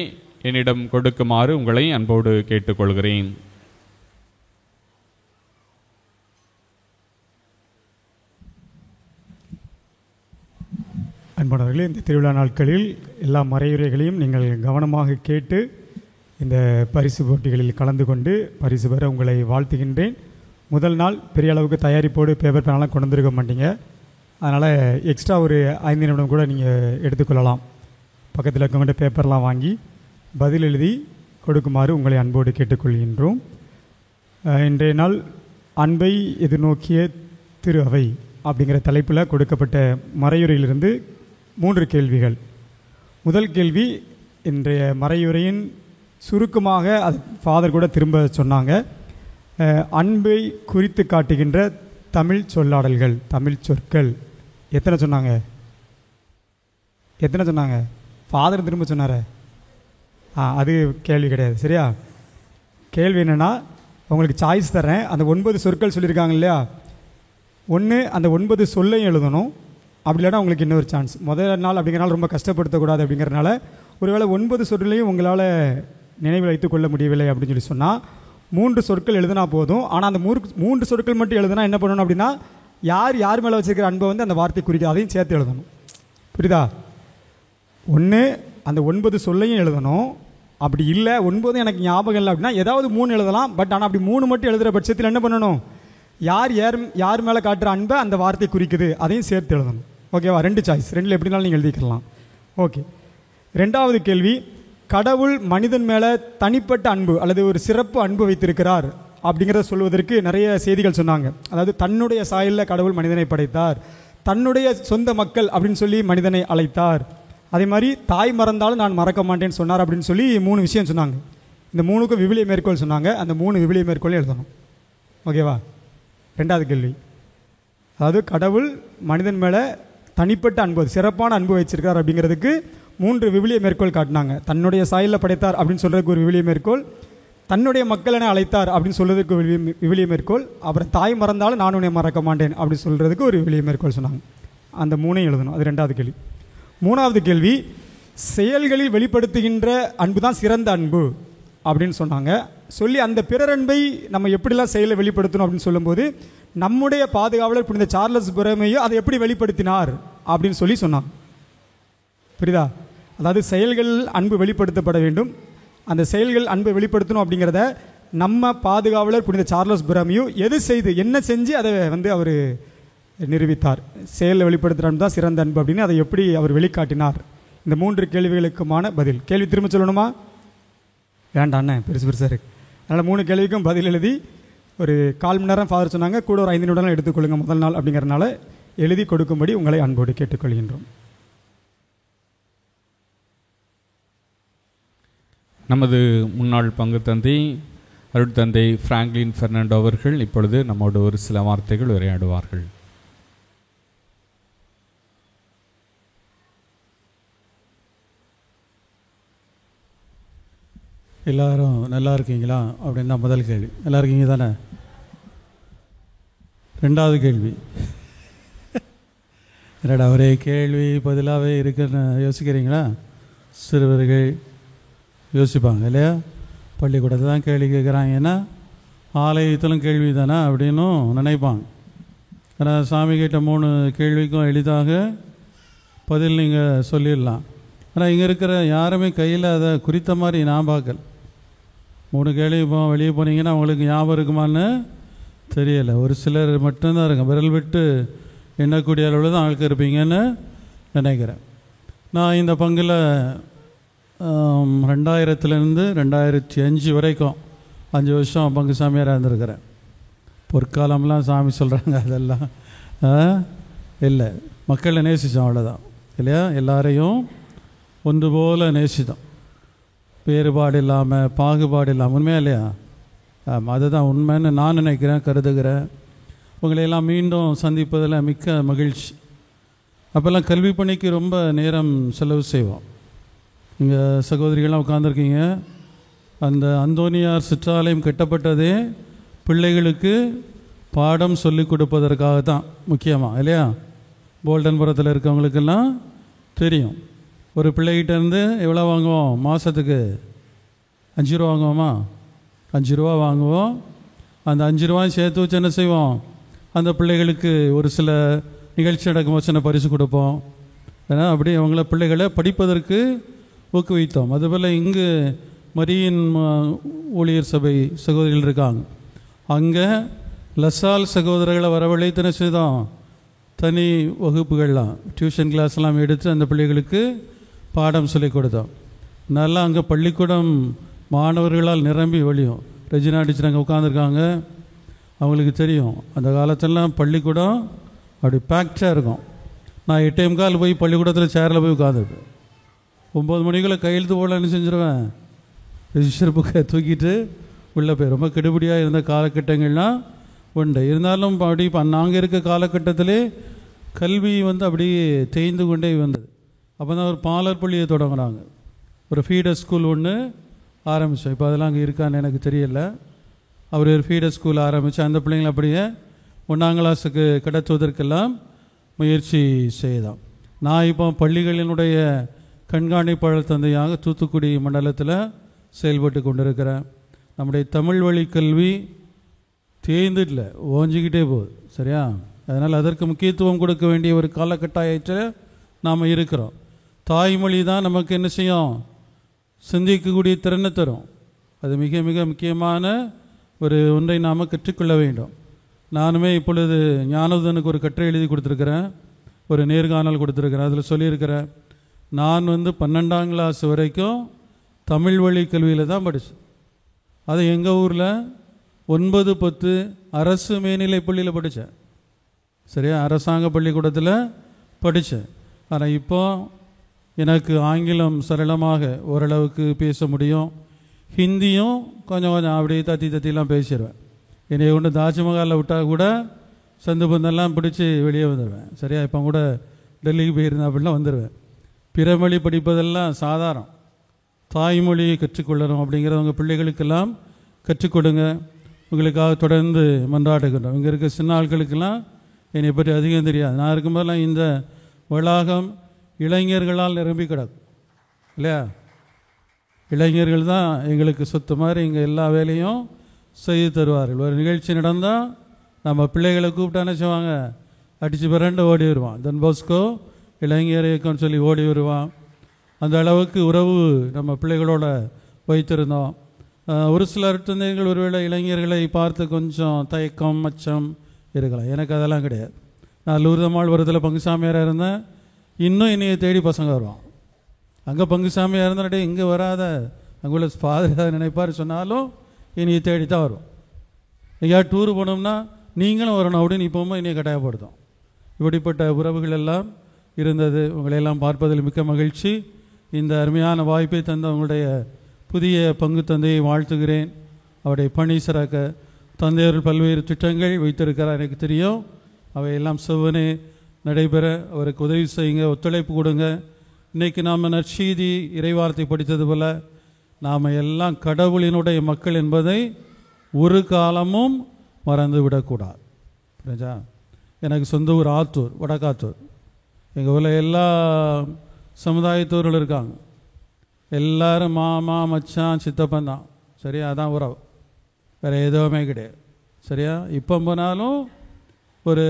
என்னிடம் கொடுக்குமாறு உங்களை அன்போடு கேட்டுக்கொள்கிறேன். அன்பானவர்களே, இந்த திருவிழா நாட்களில் எல்லா மறையுரைகளையும் நீங்கள் கவனமாக கேட்டு இந்த பரிசு போட்டிகளில் கலந்து கொண்டு பரிசு பெற உங்களை வாழ்த்துகின்றேன். முதல் நாள் பெரிய அளவுக்கு தயாரிப்போடு பேப்பர் பேனெலாம் கொண்டு வந்துருக்க மாட்டீங்க. அதனால் எக்ஸ்ட்ரா ஒரு 5 நிமிடம் கூட நீங்கள் எடுத்துக்கொள்ளலாம். பக்கத்தில் இருக்கவங்கள்ட்ட பேப்பர்லாம் வாங்கி பதில் எழுதி கொடுக்குமாறு உங்களை அன்போடு கேட்டுக்கொள்கின்றோம். இன்றைய நாள் அன்பை எதிர்நோக்கிய திரு அவை அப்படிங்கிற தலைப்பில் கொடுக்கப்பட்ட மறையுரையிலிருந்து 3 கேள்விகள். முதல் கேள்வி, இன்றைய மறையுரையின் சுருக்கமாக அது ஃபாதர் கூட திரும்ப சொன்னாங்க. அன்பை குறித்து காட்டுகின்ற தமிழ் சொல்லாடல்கள், தமிழ் சொற்கள் எத்தனை சொன்னாங்க? ஃபாதர் திரும்ப சொன்னார். அது கேள்வி கிடையாது, சரியா? கேள்வி என்னென்னா, உங்களுக்கு சாய்ஸ் தரேன். அந்த 9 சொற்கள் சொல்லியிருக்காங்க இல்லையா, ஒன்று அந்த 9 சொல்லையும் எழுதணும். அப்படி இல்லைனா உங்களுக்கு இன்னொரு சான்ஸ். முதல் நாள் அப்படிங்கிறனால ரொம்ப கஷ்டப்படுத்தக்கூடாது அப்படிங்கிறனால ஒருவேளை 9 சொற்களையும் உங்களால் நினைவில் வைத்து கொள்ள முடியவில்லை அப்படின்னு சொல்லி சொன்னால் 3 சொற்கள் எழுதினா போதும். ஆனால் அந்த 3 சொற்கள் மட்டும் எழுதுனா என்ன பண்ணணும் அப்படின்னா, யார் மேலே வச்சுருக்கிற அன்பை வந்து அந்த வார்த்தை குறிக்க அதையும் சேர்த்து எழுதணும். புரியுதா? ஒன்று அந்த 9 சொல்லையும் எழுதணும். அப்படி இல்லை 9 எனக்கு ஞாபகம் இல்லை அப்படின்னா ஏதாவது 3 எழுதலாம். பட் ஆனால் அப்படி 3 மட்டும் எழுதுகிற பட்சத்தில் என்ன பண்ணணும், யார் மேலே காட்டுற அன்பை அந்த வார்த்தை குறிக்குது, அதையும் சேர்த்து எழுதணும். ஓகேவா? 2 சாய்ஸ், 2ல் எப்படினாலும் நீங்கள் எழுதிக்கலாம். ஓகே. 2வது கேள்வி, கடவுள் மனிதன் மேலே தனிப்பட்ட அன்பு அல்லது ஒரு சிறப்பு அன்பு வைத்திருக்கிறார் அப்படிங்கிறத சொல்வதற்கு நிறைய செய்திகள் சொன்னாங்க. அதாவது தன்னுடைய சாயலில் கடவுள் மனிதனை படைத்தார், தன்னுடைய சொந்த மக்கள் அப்படின்னு சொல்லி மனிதனை அழைத்தார், அதே மாதிரி தாய் மறந்தாலும் நான் மறக்க மாட்டேன்னு சொன்னார் அப்படின்னு சொல்லி 3 விஷயம் சொன்னாங்க. இந்த 3க்கும் விவிலிய மேற்கோள் சொன்னாங்க. அந்த 3 விவிலிய மேற்கோளையும் எழுதணும். ஓகேவா? 2வது கேள்வி, அதாவது கடவுள் மனிதன் மேலே தனிப்பட்ட அன்பு, சிறப்பான அன்பு வச்சிருக்கார் அப்படிங்கிறதுக்கு 3 விவிலிய மேற்கோள் காட்டினாங்க. தன்னுடைய சாயலில் படைத்தார் அப்படின்னு சொல்கிறதுக்கு ஒரு விவிலிய மேற்கோள், தன்னுடைய மக்களென அழைத்தார் அப்படின்னு சொல்கிறதுக்கு ஒரு விவிலிய மேற்கோள், அப்புறம் தாய் மறந்தாலும் நான் உன்னை மறக்க மாட்டேன் அப்படின்னு சொல்கிறதுக்கு ஒரு விவிலிய மேற்கோள் சொன்னாங்க. அந்த 3ஐயும் எழுதணும். அது 2வது கேள்வி. 3வது கேள்வி, செயல்களில் வெளிப்படுத்துகின்ற அன்பு தான் சிறந்த அன்பு அப்படின்னு சொன்னாங்க. சொல்லி அந்த பிறர் அன்பை நம்ம எப்படிலாம் செயலை வெளிப்படுத்தணும் அப்படின்னு சொல்லும்போது நம்முடைய பாதுகாவலர் புனித சார்லஸ் பொரோமியோ அதை எப்படி வெளிப்படுத்தினார் அப்படின்னு சொல்லி சொன்னாங்க. புரியுதா? அதாவது செயல்கள் அன்பு வெளிப்படுத்தப்பட வேண்டும். அந்த செயல்கள் அன்பை வெளிப்படுத்தணும் அப்படிங்கிறத நம்ம பாதுகாவலர் புனித சார்லஸ் பொரோமியோ என்ன செஞ்சு அதை அவர் நிரூபித்தார். செயலில் வெளிப்படுத்துகிற அன்பு தான் சிறந்த அன்பு அப்படின்னு அதை எப்படி அவர் வெளிக்காட்டினார். இந்த 3 கேள்விகளுக்குமான பதில். கேள்வி திரும்ப சொல்லணுமா? வேண்டாண்ணே, பெருசாக இருக்கு. அதனால் 3 கேள்விக்கும் பதில் எழுதி ஒரு 1/4 மணி நேரம் ஃபாதர் சொன்னாங்க, கூட ஒரு 5 நிமிடம் எடுத்துக்கொள்ளுங்க முதல் நாள் அப்படிங்கிறனால எழுதி கொடுக்கும்படி உங்களை அன்போடு கேட்டுக்கொள்கின்றோம். நமது முன்னாள் பங்கு தந்தை அருட்தந்தை பிராங்க்லின் பெர்னாண்டோ அவர்கள் இப்பொழுது நம்மோடு ஒரு சில வார்த்தைகள் உரையாடுவார்கள். எல்லாரும் நல்லா இருக்கீங்களா அப்படின்னு தான் முதல் கேள்வி. நல்லா இருக்கீங்க தானே? 2வது கேள்வி, என்னடா ஒரே கேள்வி பதிலாகவே இருக்குன்னு யோசிக்கிறீங்களா? சிறுவர்கள் யோசிப்பாங்க இல்லையா? பள்ளிக்கூடத்தை தான் கேள்வி கேட்குறாங்கன்னா ஆலயத்திலும் கேள்வி தானே அப்படின்னும் நினைப்பாங்க. ஆனால் சாமி கேட்ட 3 கேள்விக்கும் எளிதாக பதில் நீங்கள் சொல்லிடலாம். ஆனால் இங்கே இருக்கிற யாருமே கையில் அதை குறித்த மாதிரி நான் பார்க்கல. 3 கேள்வி வெளியே போனீங்கன்னா அவங்களுக்கு ஞாபகம் இருக்குமான்னு தெரியலை. ஒரு சிலர் மட்டும்தான் இருங்க, விரல் விட்டு எண்ணக்கூடிய அளவில் தான் ஆட்கள் இருப்பீங்கன்னு நினைக்கிறேன். நான் இந்த பங்கில் 2000லேருந்து 2005 வரைக்கும் 5 வருஷம் பங்கு சாமியாராக இருந்திருக்கிறேன். பொற்காலம்லாம் சாமி சொல்கிறாங்க, அதெல்லாம் இல்லை. மக்களை நேசித்தோம், அவ்வளோதான் இல்லையா? எல்லாரையும் ஒன்று போல் நேசித்தோம், வேறுபாடு இல்லாமல் பாகுபாடு இல்லாமல். உண்மையா இல்லையா? அதுதான் உண்மைன்னு நான் நினைக்கிறேன், கருதுகிறேன். உங்களையெல்லாம் மீண்டும் சந்திப்பதில் மிக்க மகிழ்ச்சி. அப்போல்லாம் கல்வி பணிக்கு ரொம்ப நேரம் செலவு செய்வோம். இங்கே சகோதரிகள்லாம் உட்காந்துருக்கீங்க. அந்த அந்தோனியார் சிற்றாலயம் கட்டப்பட்டதே பிள்ளைகளுக்கு பாடம் சொல்லிக் கொடுப்பதற்காக தான் முக்கியமாக, இல்லையா? போல்டன்புரத்தில் இருக்கவங்களுக்கெல்லாம் தெரியும். ஒரு பிள்ளைகிட்டேருந்து எவ்வளோ வாங்குவோம் மாதத்துக்கு? 5 ரூபா வாங்குவோமா? 5 ரூபா வாங்குவோம். அந்த 5 ரூபாயும் சேர்த்து வச்சு என்ன செய்வோம்? அந்த பிள்ளைகளுக்கு ஒரு சில நிகழ்ச்சி நடக்கும்போது சின்ன பரிசு கொடுப்போம். ஏன்னா அப்படி அவங்கள பிள்ளைகளை படிப்பதற்கு ஊக்குவித்தோம். அதுபோல் இங்கு மரியின் ஊழியர் சபை சகோதரிகள் இருக்காங்க. அங்கே லசால் சகோதரர்களை வரவழைத்து என்ன செய்தோம்? தனி வகுப்புகள்லாம், டியூஷன் கிளாஸ்லாம் எடுத்து அந்த பிள்ளைகளுக்கு பாடம் சொல்லிக் கொடுத்தோம். நல்லா அங்கே பள்ளிக்கூடம் மாணவர்களால் நிரம்பி வழியும். ரெஜினா டீச்சர் அங்கே உட்காந்துருக்காங்க, அவங்களுக்கு தெரியும். அந்த காலத்திலலாம் பள்ளிக்கூடம் அப்படி பேக்டாக இருக்கும். நான் 8:15 போய் பள்ளிக்கூடத்தில் சேரில் போய் உட்காந்துருப்பேன். 9 மணிக்குள்ளே கையெழுத்து போட என்ன செஞ்சுருவேன்? ரிஜிஸ்டர் புக்கை தூக்கிட்டு உள்ளே போய். ரொம்ப கெடுபடியாக இருந்த காலகட்டங்கள்லாம் உண்டு. இருந்தாலும் அப்படி நாங்கள் இருக்க காலகட்டத்திலே கல்வி அப்படியே தேய்ந்து கொண்டே வந்தது. அப்போ தான் ஒரு பாலர் பள்ளியை தொடங்குறாங்க. ஒரு ஃபீடர் ஸ்கூல் ஒன்று ஆரம்பித்தோம். இப்போ அதெல்லாம் அங்கே இருக்கான்னு எனக்கு தெரியல. அவர் ஒரு ஃபீடர் ஸ்கூல் ஆரம்பித்து அந்த பிள்ளைங்களை அப்படியே 1ஆம் கிளாஸுக்கு கடத்துவதற்கெல்லாம் முயற்சி செய்தோம். நான் இப்போ பள்ளிகளினுடைய கண்காணிப்பாளர் தந்தையாக தூத்துக்குடி மண்டலத்தில் செயல்பட்டு கொண்டிருக்கிறேன். நம்முடைய தமிழ் வழி கல்வி தேய்ந்துடல, ஓஞ்சிக்கிட்டே போகுது. சரியா? அதனால் அதற்கு முக்கியத்துவம் கொடுக்க வேண்டிய ஒரு காலகட்டாயத்தில் நாம் இருக்கிறோம். தாய்மொழி தான் நமக்கு என்ன செய்யும்? சிந்திக்கக்கூடிய திறனை தரும். அது மிக மிக முக்கியமான ஒரு ஒன்றை நாம் கற்றுக்கொள்ள வேண்டும். நானுமே இப்பொழுது ஞானோதனுக்கு ஒரு கட்டுரை எழுதி கொடுத்துருக்கிறேன், ஒரு நேர்காணல் கொடுத்துருக்கிறேன். அதில் சொல்லியிருக்கிறேன், நான் 12ஆம் கிளாஸ் வரைக்கும் தமிழ் வழி கல்வியில் தான் படித்தேன். அது எங்கள் ஊரில் 9, 10 அரசு மேல்நிலை பள்ளியில் படித்தேன். சரியா, அரசாங்க பள்ளிக்கூடத்தில் படித்தேன். ஆனால் இப்போ எனக்கு ஆங்கிலம் சரளமாக ஓரளவுக்கு பேச முடியும், ஹிந்தியும் கொஞ்சம் கொஞ்சம் அப்படியே தத்திலாம் பேசிடுவேன். என்னை கொண்டு தாஜ்மஹாலில் விட்டால் கூட சந்து பந்தெல்லாம் பிடிச்சி வெளியே வந்துடுவேன். சரியா, இப்போ கூட டெல்லிக்கு போயிருந்தேன், அப்படிலாம் வந்துடுவேன். பிறமொழி படிப்பதெல்லாம் சாதாரணம். தாய்மொழியை கற்றுக்கொள்ளணும் அப்படிங்கிறவங்க பிள்ளைகளுக்கெல்லாம் கற்றுக் கொடுங்க. உங்களுக்காக தொடர்ந்து மன்றாடுகின்றோம். இங்கே இருக்க சின்ன ஆட்களுக்கெல்லாம் என்னை பற்றி அதிகம் தெரியாது. நான் இருக்கும்போதெல்லாம் இந்த வளாகம் இளைஞர்களால் நிரம்பி கிடக்கும் இல்லையா. இளைஞர்கள் தான் எங்களுக்கு சொத்து மாதிரி இங்கே எல்லா வேலையும் செய்து தருவார்கள். ஒரு நிகழ்ச்சி நடந்தால் நம்ம பிள்ளைகளை கூப்பிட்டானே செய்வாங்க, அடித்து பிறண்டு ஓடி வருவான். தன் பாஸ்கோ இளைஞர் இயக்கம்னு சொல்லி ஓடி வருவான். அந்த அளவுக்கு உறவு நம்ம பிள்ளைகளோட வைத்திருந்தோம். ஒரு சில அருட்தந்தைகள் ஒருவேளை இளைஞர்களை பார்த்து கொஞ்சம் தயக்கம் அச்சம் இருக்கலாம். எனக்கு அதெல்லாம் கிடையாது. நான் லூர்தம்மாள் வரத்தில் பங்குசாமியாராக இருந்தேன். இன்னும் என்னையை தேடி பசங்க வருவான். அங்கே பங்குசாமியாக இருந்தால் இங்கே வராத, அங்கே உள்ள ஃபாதர் நினைப்பார் சொன்னாலும் என்னையை தேடி தான் வரும். எங்கேயாவது டூர் போனோம்னா நீங்களும் வரணும் அப்படின்னு இப்போவும் என்னையை கட்டாயப்படுத்தும். இப்படிப்பட்ட உறவுகள் எல்லாம் இருந்தது. உங்களையெல்லாம் பார்ப்பதில் மிக்க மகிழ்ச்சி. இந்த அருமையான வாய்ப்பை தந்த உங்களுடைய புதிய பங்கு தந்தையை வாழ்த்துகிறேன். அவருடைய பணி சிறக்க தந்தையர்கள் பல்வேறு திட்டங்கள் வைத்திருக்கிறார், எனக்கு தெரியும். அவையெல்லாம் செவ்வனே நடைபெற அவருக்கு உதவி செய்யுங்க, ஒத்துழைப்பு கொடுங்க. இன்றைக்கி நாம் நற்செய்தி இறைவார்த்தை படித்தது போல் நாம் எல்லாம் கடவுளினுடைய மக்கள் என்பதை ஒரு காலமும் மறந்து விடக்கூடாது. புரிஞ்சா? எனக்கு சொந்த ஊர் ஆத்தூர், வடக்காத்தூர். எங்கள் ஊரில் எல்லா சமுதாயத்தோர்கள் இருக்காங்க. எல்லாரும் மாமா மச்சான் சித்தப்பன் தான். சரியா, அதான் உறவு, வேறு எதுவுமே கிடையாது. சரியா, இப்போ போனாலும் ஒரு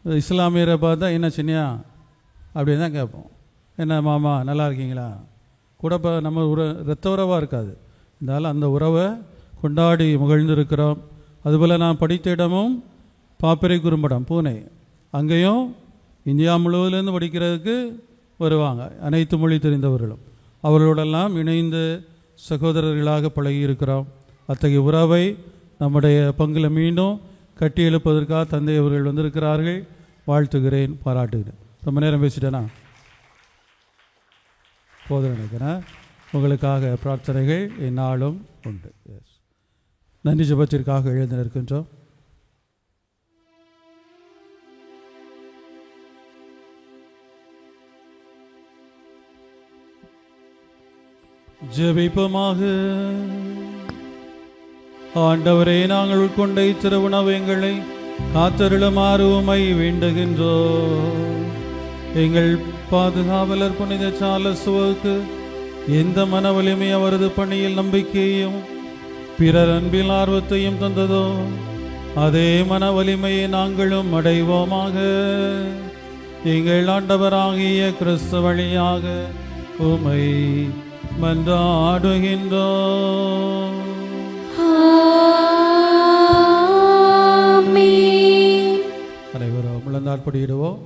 இஸ்லாமியரை பார்த்தா என்ன சின்னியா அப்படின்னு தான் கேட்போம். என்ன மாமா நல்லா இருக்கீங்களா கூட. இப்போ நம்ம இரத்த உறவாக இருக்காது, இருந்தாலும் அந்த உறவை கொண்டாடி மகிழ்ந்திருக்கிறோம். அதுபோல் நான் படித்த இடமும் பாப்பரை குறும்படம் பூனே. அங்கேயும் இந்தியா முழுவதுலேருந்து படிக்கிறதுக்கு வருவாங்க, அனைத்து மொழி தெரிந்தவர்களும். அவர்களோடெல்லாம் இணைந்து சகோதரர்களாக பழகி இருக்கிறோம். அத்தகைய உறவை நம்முடைய பங்கில் மீண்டும் கட்டி எழுப்பதற்காக தந்தை அவர்கள் வந்திருக்கிறார்கள். வாழ்த்துகிறேன், பாராட்டுகிறேன். ரொம்ப நேரம் பேசிட்டேனா? போதும் நினைக்கிறேன். உங்களுக்காக பிரார்த்தனைகள் எந்நாளும் உண்டு. நன்றி ஜெபத்திற்காக எழுந்து நிற்கின்றோம். ஜெபிப்போமாக. ஆண்டவரே, நாங்கள் உட்கொண்ட இத்திருவுணவு எங்களை காத்தருளுமாறு உம்மை வேண்டுகின்றோம். எங்கள் பாதுகாவலர் புனித சார்லஸுவுக்கு எந்த மன வலிமை அவரது பணியில் நம்பிக்கையும் பிறர் அன்பில் ஆர்வத்தையும் தந்ததோ அதே மன வலிமையை நாங்களும் அடைவோமாக. எங்கள் ஆண்டவராகிய கிறிஸ்து வழியாக உம்மை மன்றாடுகின்றோம். அனைவரும் முழந்தாற்படியிடுவோம்.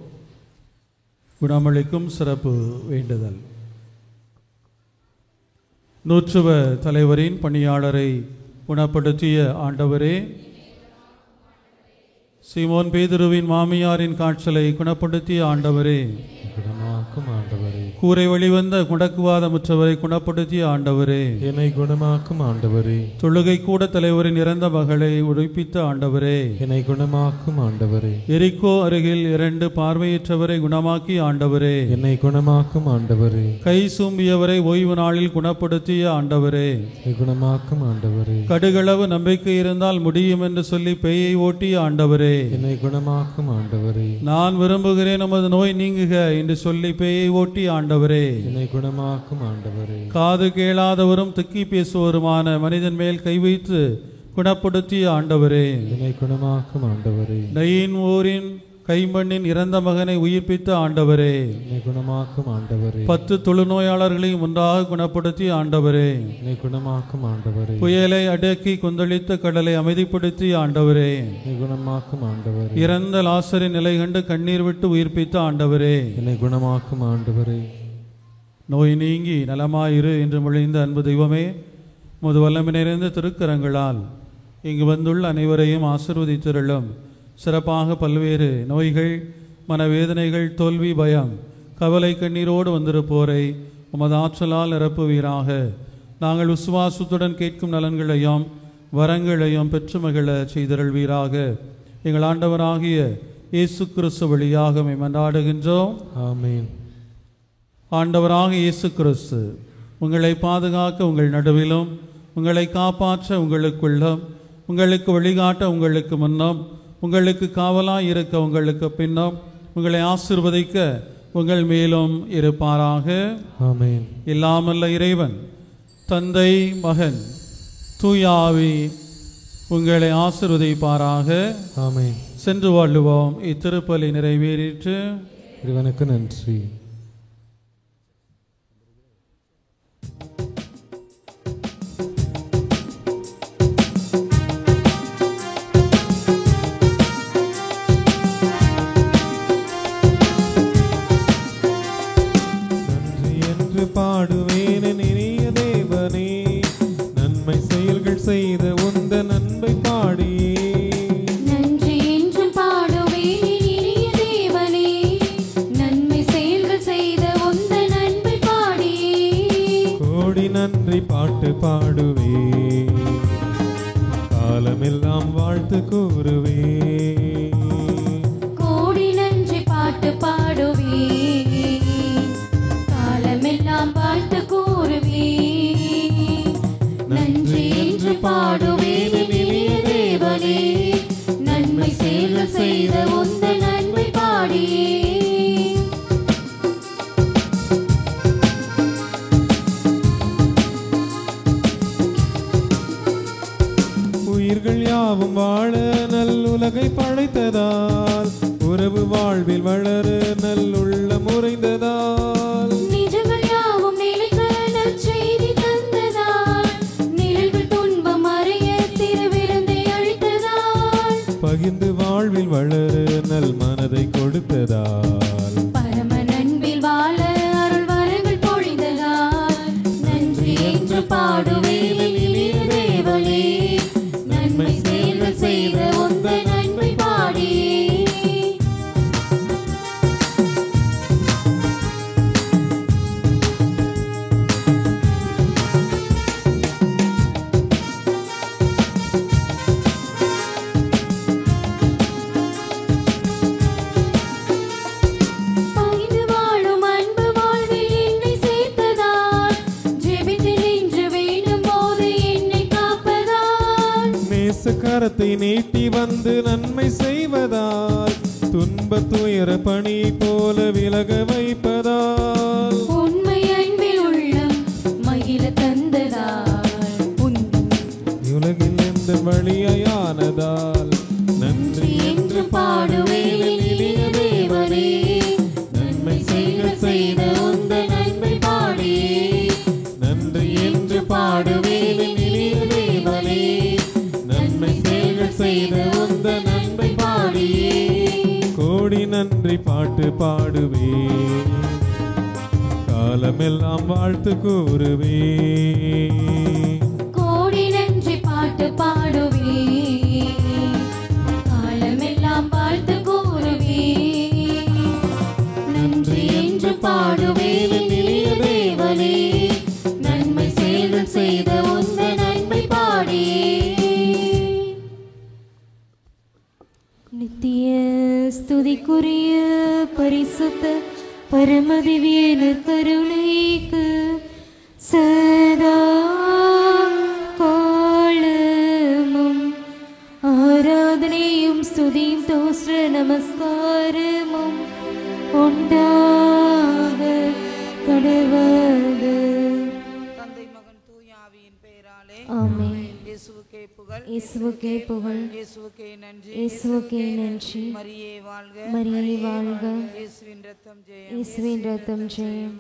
குணமளிக்கும் சிறப்பு வேண்டுதல். நூற்றுவ தலைவரின் பணியாளரை குணப்படுத்திய ஆண்டவரே, சீமோன் பேதுருவின் மாமியாரின் காய்ச்சலை குணப்படுத்திய ஆண்டவரே, குணமாக்கும் ஆண்டவரே, கூரை வழிவந்த முடக்குவாதமுற்றவரை குணப்படுத்திய ஆண்டவரே, என்னை குணமாக்கும் ஆண்டவரே, தொழுகை கூட தலைவரின் இறந்த மகளை உயிர்ப்பித்த ஆண்டவரே, என்னை குணமாக்கும் ஆண்டவரே, எரிக்கோ அருகில் 2 பார்வையற்றவரை குணமாக்கிய ஆண்டவரே, என்னை குணமாக்கும் ஆண்டவரே, கை சூம்பியவரை ஓய்வு நாளில் குணப்படுத்திய ஆண்டவரே, என்னை குணமாக்கும் ஆண்டவரே, கடுகளவு நம்பிக்கை இருந்தால் முடியும் என்று சொல்லி பேயை ஓட்டிய ஆண்டவரே, என்னை குணமாக்கும் ஆண்டவரே, நான் விரும்புகிறேன் நமது நோய் நீங்குக என்று சொல்லி பேயை ஓட்டி ஆண்டவரே, என்னை குணமாக்கும் ஆண்டவரே, காது கேளாதவரும் திக்கி பேசுவருமான மனிதன் மேல் கை வைத்து குணப்படுத்திய ஆண்டவரே, என்னை குணமாக்கும் ஆண்டவரே, நயின் ஊரின் கைமண்ணின் இறந்த மகனை உயிர்ப்பித்த ஆண்டவரே, என்னை குணமாக்கும் ஆண்டவரே, 10 தொழுநோயாளர்களையும் ஒன்றாக குணப்படுத்திய ஆண்டவரே, என்னை குணமாக்கும் ஆண்டவரே, புயலை அடக்கி கொந்தளித்த கடலை அமைதிப்படுத்திய ஆண்டவரே, என்னை குணமாக்கும் ஆண்டவரே, இறந்த லாசரின் நிலை கண்டு கண்ணீர் விட்டு உயிர்ப்பித்த ஆண்டவரே, என்னை குணமாக்கும் ஆண்டவரே, நோய் நீங்கி நலமாயிரு என்று மொழிந்த அன்பு தெய்வமே, முது வல்லமை நிறைந்த திருக்கரங்களால் இங்கு வந்துள்ள அனைவரையும் ஆசீர்வதித்திருளும். சிறப்பாக பல்வேறு நோய்கள், மனவேதனைகள், தோல்வி, பயம், கவலை, கண்ணீரோடு வந்திருப்போரை உமது ஆற்றலால் நிரப்புவீராக. நாங்கள் விசுவாசத்துடன் கேட்கும் நலன்களையும் வரங்களையும் பெற்று மகிழ செய்தருள்வீராக. எங்கள் ஆண்டவராகிய இயேசு கிறிஸ்து வழியாக மன்றாடுகின்றோம். ஆமென். ஆண்டவராக இயேசு கிறிஸ்து உங்களை பாதுகாக்க உங்கள் நடுவிலும், உங்களை காப்பாற்ற உங்களுக்குள்ளும், உங்களுக்கு வழிகாட்ட உங்களுக்கு முன்னும், உங்களுக்கு காவலாய் இருக்க உங்களுக்கு பின்னும், உங்களை ஆசீர்வதிக்க உங்கள் மேலும் இருப்பாராக. ஆமென். இல்லாமல்ல இறைவன் தந்தை, மகன், தூய ஆவி உங்களை ஆசீர்வதிப்பாராக. ஆமென். சென்று வாழுவோம். இத்திருப்பலி நிறைவேறிற்று. இறைவனுக்கு நன்றி. பாடுவேன் இனிய தேவனே, நன்மை செயல்கள் செய்த உந்த நன்மை பாடியே. நன்றி என்றும் பாடுவேன் இனிய தேவனே, நன்மை செயல்கள் செய்த உந்த நன்மை பாடியே. கோடி நன்றி பாட்டு பாடுவே, காலமெல்லாம் வாழ்த்து கூறுவே. கோடி நன்றி பாட்டு பாடுவே, காலமெல்லாம் வாழ்த்து கூறுவே. நன்றி என்று பாடுவேன் இனிய தேவனே, நன்மை செயல்கள் செய்த உந்த நன்மை பாடியே. உயிர்கள் யாவும் வாழ நல்லுலகை படைத்ததால், உறவு வாழ்வில் வளர நல்லுள்ள முறைந்ததால், நிஜங்கள் யாவும் நிலைக்க நற்செய்தி தந்ததால், நிழல்கள் துன்பம் மறைய திருவிருந்தை அளித்ததால், பகிர்ந்து வாழ்வில் வளர நல் மனதை கொடுத்ததால், பரம நண்பில் வாழ அருள் வரங்கள் பொழிந்ததால். நன்றி என்று பாடுவேன் இனிய தேவனே, நன்மை செயல்கள் செய்த உந்த நன்மை பாடியே. பகிர்ந்து வாழும் அன்பு வாழ்வில் என்னை சேர்த்ததால், ஜெபித்து நின்று வேண்டும் போது என்னை காப்பதால், நேச கரத்தை நீட்டி வந்து நன்மை செய்வதால், துன்ப துயர பணி போல விலக வைப்பதால், உண்மை அன்பில் உள்ளம் மகிழ தந்ததால், உலகில் எந்த வழியானதால், நன்றி என்று பாடுவேன் இனிய தேவனே, நன்மை செயல்கள் செய்த உந்த நன்மை பாடியே. நன்றி என்று பாடுவேன் இனிய தேவனே, நன்மை செயல்கள் செய்த உந்த நன்மை பாடியே. கோடி நன்றி பாட்டு பாடுவே, காலமெல்லாம் வாழ்த்து கூறுவே. கோடி நன்றி பாட்டு பாடுவே, காலமெல்லாம் வாழ்த்து கூறுவே. நன்றி என்று பாடுவேன் இனிய தேவனே, நன்மை செயல்கள் செய்த உந்த நன்மை பாடியே. நித்திய ஸ்துதிக்குரிய பரிசுத்த பரமதிவியன கருணைக்கு சதா காலமும் ஆராதனையும் ஸ்துதியும் தோஸ்ர நமஸ்காரமும் உண்டாக கடவது. தந்தை மகன் தூய ஆவியின் பெயராலே ஆமென். இயேசுவுக்கே புகழ், இயேசுவுக்கே புகழ், இயேசுவுக்கே நன்றி, இயேசுவுக்கே நன்றி. மரியே வாழ்க, மரியே வாழ்க, இயேசுவின் ரத்தம் ஜெயம், இயேசுவின் ரத்தம் ஜெயம்.